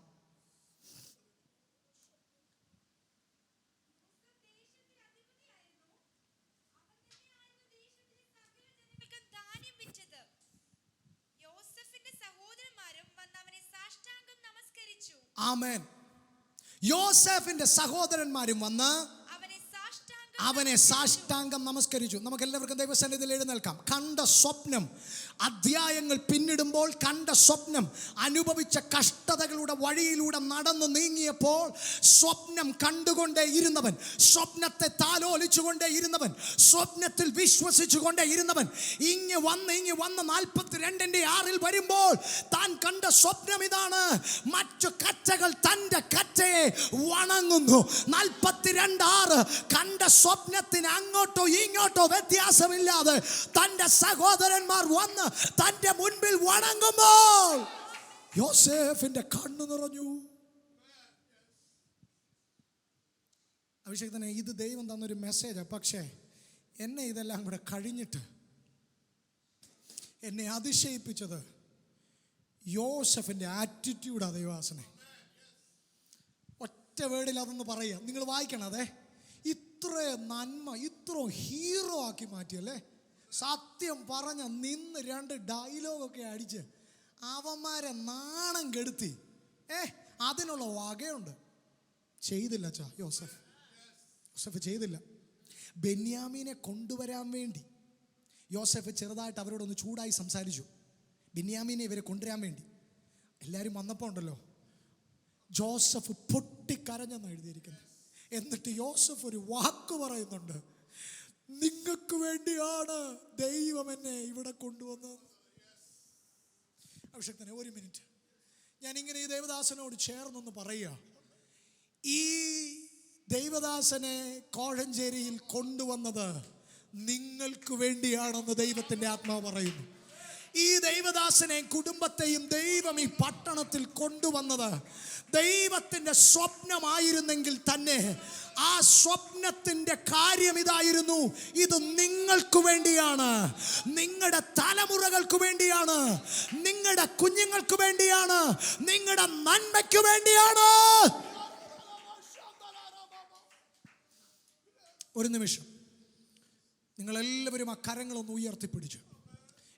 ആമേൻ. യോസേഫിന്റെ സഹോദരന്മാരും വന്ന് അവനെ സാഷ്ടാംഗം നമസ്കരിച്ചു. നമുക്ക് എല്ലാവർക്കും ദൈവസന്നിധിയിൽ എഴുന്നേൽക്കാം. കണ്ട സ്വപ്നം, അധ്യായങ്ങൾ പിന്നിടുമ്പോൾ കണ്ട സ്വപ്നം, അനുഭവിച്ച കഷ്ടതകളുടെ വഴിയിലൂടെ നടന്നു നീങ്ങിയപ്പോൾ സ്വപ്നം കണ്ടുകൊണ്ടേ ഇരുന്നവൻ, സ്വപ്നത്തെ താലോലിച്ചുകൊണ്ടേ ഇരുന്നവൻ, സ്വപ്നത്തിൽ വിശ്വസിച്ചുകൊണ്ടേ ഇരുന്നവൻ ഇങ്ങ് വന്ന് 42:6 വരുമ്പോൾ താൻ കണ്ട സ്വപ്നം ഇതാണ്: മറ്റു കച്ചകൾ തൻ്റെ കച്ചയെ വണങ്ങുന്നു. 42:6 കണ്ട സ്വപ്നത്തിന് അങ്ങോട്ടോ ഇങ്ങോട്ടോ വ്യത്യാസമില്ലാതെ തൻ്റെ സഹോദരന്മാർ വന്ന് തൻ്റെ മുൻപിൽ വണങ്ങുമ്പോൾ യോസേഫിന്റെ കണ്ണു നിറഞ്ഞു. അഭിഷേകത്തിനെ ഇത് ദൈവം തന്നൊരു മെസ്സേജാണ്. പക്ഷേ എന്നെ ഇതെല്ലാം കൂടെ കഴിഞ്ഞിട്ട് എന്നെ അതിശയിപ്പിച്ചത് യോസേഫിന്റെ ആറ്റിറ്റ്യൂഡാണ്. ദൈവദാസനെ ഒറ്റ വേർഡിൽ അതൊന്ന് പറയാം. നിങ്ങൾ വായിക്കണം. അതെ, ഇത്ര നന്മ, ഇത്ര ഹീറോ ആക്കി മാറ്റിയല്ലേ. സത്യം പറഞ്ഞ നിന്ന് 2 ഡയലോഗൊക്കെ അടിച്ച് അവന്മാരെ നാണം കെടുത്തി. അതിനുള്ള വകയുണ്ട്. ചെയ്തില്ല യോസേഫ് ചെയ്തില്ല. ബെന്യാമീനെ കൊണ്ടുവരാൻ വേണ്ടി യോസേഫ് ചെറുതായിട്ട് അവരോടൊന്ന് ചൂടായി സംസാരിച്ചു. ബെന്യാമീനെ ഇവരെ കൊണ്ടുവരാൻ വേണ്ടി എല്ലാവരും വന്നപ്പോൾ ഉണ്ടല്ലോ, ജോസഫ് പൊട്ടിക്കരഞ്ഞെന്ന് എഴുതിയിരിക്കുന്നത്. എന്നിട്ട് യോസഫ് ഒരു വാക്ക് പറയുന്നുണ്ട്: നിങ്ങൾക്ക് വേണ്ടിയാണ് ദൈവം എന്നെ ഇവിടെ കൊണ്ടുവന്നത്. അഭിഷേകത്തിനെ ഒരു മിനിറ്റ് ഞാനിങ്ങനെ ഈ ദേവദാസനോട് ചേർന്നൊന്ന് പറയുക. ഈ ദൈവദാസനെ കോഴഞ്ചേരിയിൽ കൊണ്ടുവന്നത് നിങ്ങൾക്ക് വേണ്ടിയാണെന്ന് ദൈവത്തിൻ്റെ ആത്മാവ് പറയുന്നു. ഈ ദൈവദാസനെയും കുടുംബത്തെയും ദൈവം ഈ പട്ടണത്തിൽ കൊണ്ടുവന്നത് ദൈവത്തിൻ്റെ സ്വപ്നമായിരുന്നെങ്കിൽ തന്നെ ആ സ്വപ്നത്തിൻ്റെ കാര്യം ഇതായിരുന്നു: ഇത് നിങ്ങൾക്ക് വേണ്ടിയാണ്, നിങ്ങളുടെ തലമുറകൾക്ക് വേണ്ടിയാണ്, നിങ്ങളുടെ കുഞ്ഞുങ്ങൾക്ക് വേണ്ടിയാണ്, നിങ്ങളുടെ നന്മയ്ക്ക് വേണ്ടിയാണ്. ഒരു നിമിഷം നിങ്ങളെല്ലാവരും ആ കരങ്ങളൊന്ന് ഉയർത്തിപ്പിടിച്ചു.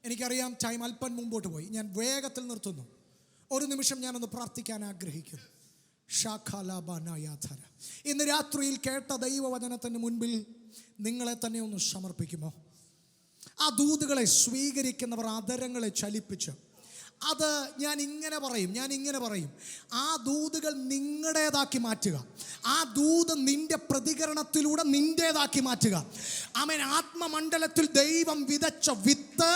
എനിക്കറിയാം ടൈം അല്പം മുമ്പോട്ട് പോയി, ഞാൻ വേഗത്തിൽ നിർത്തുന്നു. ഒരു നിമിഷം ഞാനൊന്ന് പ്രാർത്ഥിക്കാൻ ആഗ്രഹിക്കുന്നു. ഇന്ന് രാത്രിയിൽ കേട്ട ദൈവവചനത്തിന് മുൻപിൽ നിങ്ങളെ തന്നെ ഒന്ന് സമർപ്പിക്കുമോ? ആ ദൂതുകളെ സ്വീകരിക്കുന്നവർ അധരങ്ങളെ ചലിപ്പിച്ച്, അത് ഞാൻ ഇങ്ങനെ പറയും, ആ ദൂതുകൾ നിങ്ങളുടേതാക്കി മാറ്റുക. ആ ദൂത് നിന്റെ പ്രതികരണത്തിലൂടെ നിന്റേതാക്കി മാറ്റുക. ആമേൻ. ആത്മമണ്ഡലത്തിൽ ദൈവം വിതച്ച വിത്ത്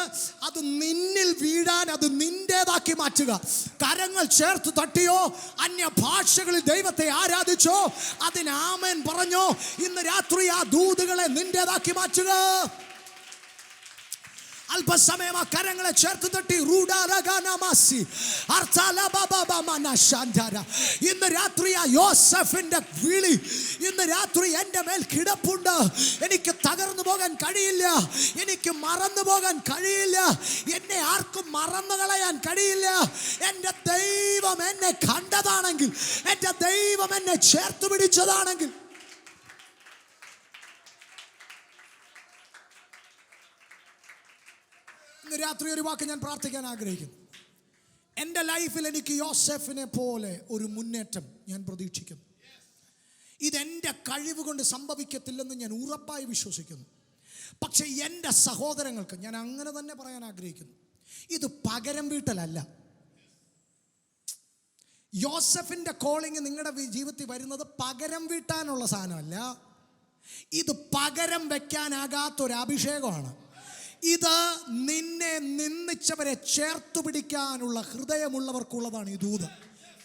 അത് നിന്നിൽ വീഴാൻ അത് നിന്റേതാക്കി മാറ്റുക. കരങ്ങൾ ചേർത്ത് തട്ടിയോ, അന്യ ഭാഷകളിൽ ദൈവത്തെ ആരാധിച്ചോ, അതിന് ആമേൻ പറഞ്ഞോ. ഇന്ന് രാത്രി ആ ദൂതുകളെ നിന്റേതാക്കി മാറ്റുക. അല്പസമയം ആ കരങ്ങളെ ചേർത്ത് തട്ടി. ഇന്ന് രാത്രി ആ യോസഫിന്റെ വിളി ഇന്ന് രാത്രി എൻ്റെ മേൽ കിടപ്പുണ്ട്. എനിക്ക് തകർന്നു പോകാൻ കഴിയില്ല, എനിക്ക് മറന്നു പോകാൻ കഴിയില്ല, എന്നെ ആർക്കും മറന്നു കളയാൻ കഴിയില്ല. എൻ്റെ ദൈവം എന്നെ കണ്ടതാണെങ്കിൽ, എൻ്റെ ദൈവം എന്നെ ചേർത്ത് പിടിച്ചതാണെങ്കിൽ, ഇന്ന് രാത്രി ഒരു വാക്ക് ഞാൻ പ്രാർത്ഥിക്കാൻ ആഗ്രഹിക്കുന്നു. എൻ്റെ ലൈഫിൽ എനിക്ക് യോസെഫിനെ പോലെ ഒരു മുന്നേറ്റം ഞാൻ പ്രതീക്ഷിക്കുന്നു. ഇതെൻ്റെ കഴിവ് കൊണ്ട് സംഭവിക്കത്തില്ലെന്ന് ഞാൻ ഉറപ്പായി വിശ്വസിക്കുന്നു. പക്ഷെ എൻ്റെ സഹോദരങ്ങൾക്ക് ഞാൻ അങ്ങനെ തന്നെ പറയാൻ ആഗ്രഹിക്കുന്നു, ഇത് പകരം വീട്ടലല്ല. യോസെഫിൻ്റെ കോളിങ് നിങ്ങളുടെ ജീവിതത്തിൽ വരുന്നത് പകരം വീട്ടാനുള്ള സാധനമല്ല. ഇത് പകരം വെക്കാനാകാത്തൊരു അഭിഷേകമാണ്. ഇത് നിന്നെ നിന്ദിച്ചവരെ ചേർത്തു പിടിക്കാനുള്ള ഹൃദയമുള്ളവർക്കുള്ളതാണ് ഈ ദൂത്.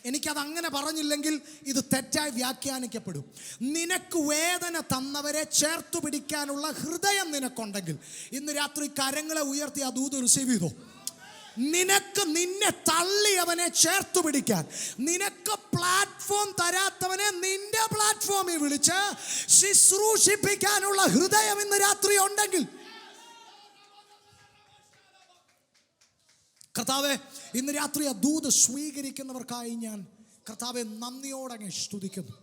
എനിക്കത് അങ്ങനെ പറഞ്ഞില്ലെങ്കിൽ ഇത് തെറ്റായി വ്യാഖ്യാനിക്കപ്പെടും. നിനക്ക് വേദന തന്നവരെ ചേർത്തു പിടിക്കാനുള്ള ഹൃദയം നിനക്കുണ്ടെങ്കിൽ ഇന്ന് രാത്രി കരങ്ങളെ ഉയർത്തി ആ ദൂത് റിസീവ് ചെയ്തോ. നിനക്ക് നിന്നെ തള്ളിയവനെ ചേർത്തു പിടിക്കാൻ, നിനക്ക് പ്ലാറ്റ്ഫോം തരാത്തവനെ നിന്റെ പ്ലാറ്റ്ഫോമിൽ വിളിച്ച് ശുശ്രൂഷിപ്പിക്കാനുള്ള ഹൃദയം ഇന്ന് രാത്രി ഉണ്ടെങ്കിൽ, കർത്താവെ ഇന്ന് രാത്രി ആ ദൂത് സ്വീകരിക്കുന്നവർക്കായി ഞാൻ കർത്താവെ നന്ദിയോടെ സ്തുതിക്കുന്നു.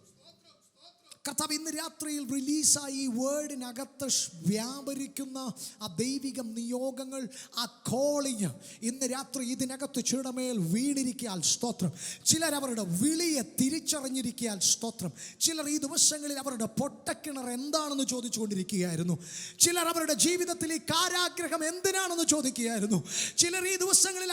കർത്താവ് ഇന്ന് രാത്രിയിൽ റിലീസായി ഈ വേർഡിനകത്ത് വ്യാപരിക്കുന്ന ആ ദൈവിക നിയോഗങ്ങൾ, ആ കോളിങ് ഇന്ന് രാത്രി ഇതിനകത്ത് ചിടമേൽ വീണിരിക്കാൻ സ്തോത്രം. ചിലർ അവരുടെ വിളിയെ തിരിച്ചറിഞ്ഞിരിക്കാൻ സ്തോത്രം. ചിലർ ഈ ദിവസങ്ങളിൽ അവരുടെ പൊട്ടക്കിണർ എന്താണെന്ന് ചോദിച്ചുകൊണ്ടിരിക്കുകയായിരുന്നു. ചിലർ അവരുടെ ജീവിതത്തിൽ ഈ കാരാഗ്രഹം എന്തിനാണെന്ന് ചോദിക്കുകയായിരുന്നു. ചിലർ ഈ ദിവസങ്ങളിൽ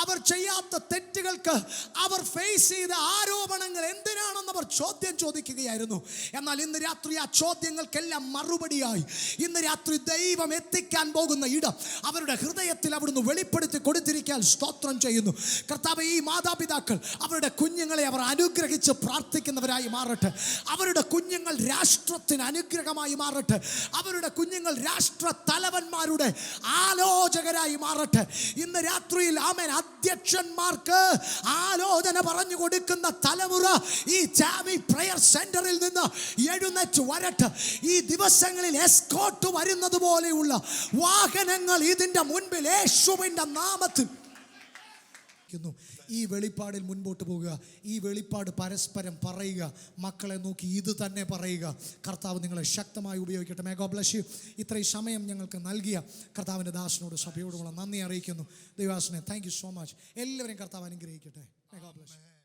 അവർ ചെയ്യാത്ത തെറ്റുകൾക്ക് അവർ ഫേസ് ചെയ്ത ആരോപണങ്ങൾ എന്തിനാണെന്ന് അവർ ചോദ്യം ചോദിക്കുകയായിരുന്നു. എന്നാൽ ഇന്ന് രാത്രി ആ ചോദ്യങ്ങൾക്കെല്ലാം മറുപടിയായി ഇന്ന് രാത്രി ദൈവം എത്തിക്കാൻ പോകുന്ന ഇടം അവരുടെ ഹൃദയത്തിൽ അവിടുന്ന് വെളിപ്പെടുത്തി കൊടുത്തിരിക്കാൻ സ്തോത്രം ചെയ്യുന്നു. കർത്താവേ, ഈ മാതാപിതാക്കൾ അവരുടെ കുഞ്ഞുങ്ങളെ അവർ അനുഗ്രഹിച്ച് പ്രാർത്ഥിക്കുന്നവരായി മാറട്ടെ. അവരുടെ കുഞ്ഞുങ്ങൾ രാഷ്ട്രത്തിന് അനുഗ്രഹമായി മാറട്ടെ. അവരുടെ കുഞ്ഞുങ്ങൾ രാഷ്ട്ര തലവന്മാരുടെ ആലോചകരായി മാറട്ടെ. ഇന്ന് രാത്രിയിൽ ആമേൻ അധ്യക്ഷന്മാർക്ക് ആലോചന പറഞ്ഞു കൊടുക്കുന്ന തലമുറ ഈ ചാമി പ്രയർ സെന്ററിൽ നിന്ന് എഴുന്നേറ്റ് വരട്ടെ. ഈ ദിവസങ്ങളിൽ എസ്കോർട്ട് വരുന്നത് പോലെയുള്ള വാഹനങ്ങൾ ഇതിന്റെ മുൻപിൽ യേശുവിന്റെ നാമത്തിൽ. ഈ വെളിപ്പാടിൽ മുൻപോട്ട് പോകുക. ഈ വെളിപ്പാട് പരസ്പരം പറയുക. മക്കളെ നോക്കി ഇത് തന്നെ പറയുക. കർത്താവ് നിങ്ങളെ ശക്തമായി ഉപയോഗിക്കട്ടെ. May God bless you. ഇത്രയും സമയം ഞങ്ങൾക്ക് നൽകിയ കർത്താവിൻ്റെ ദാസനോട് സഭയോടുമുള്ള നന്ദി അറിയിക്കുന്നു. ദൈവദാസനെ താങ്ക് യു സോ മച്ച്. എല്ലാവരെയും കർത്താവ് അനുഗ്രഹിക്കട്ടെ. May God bless U.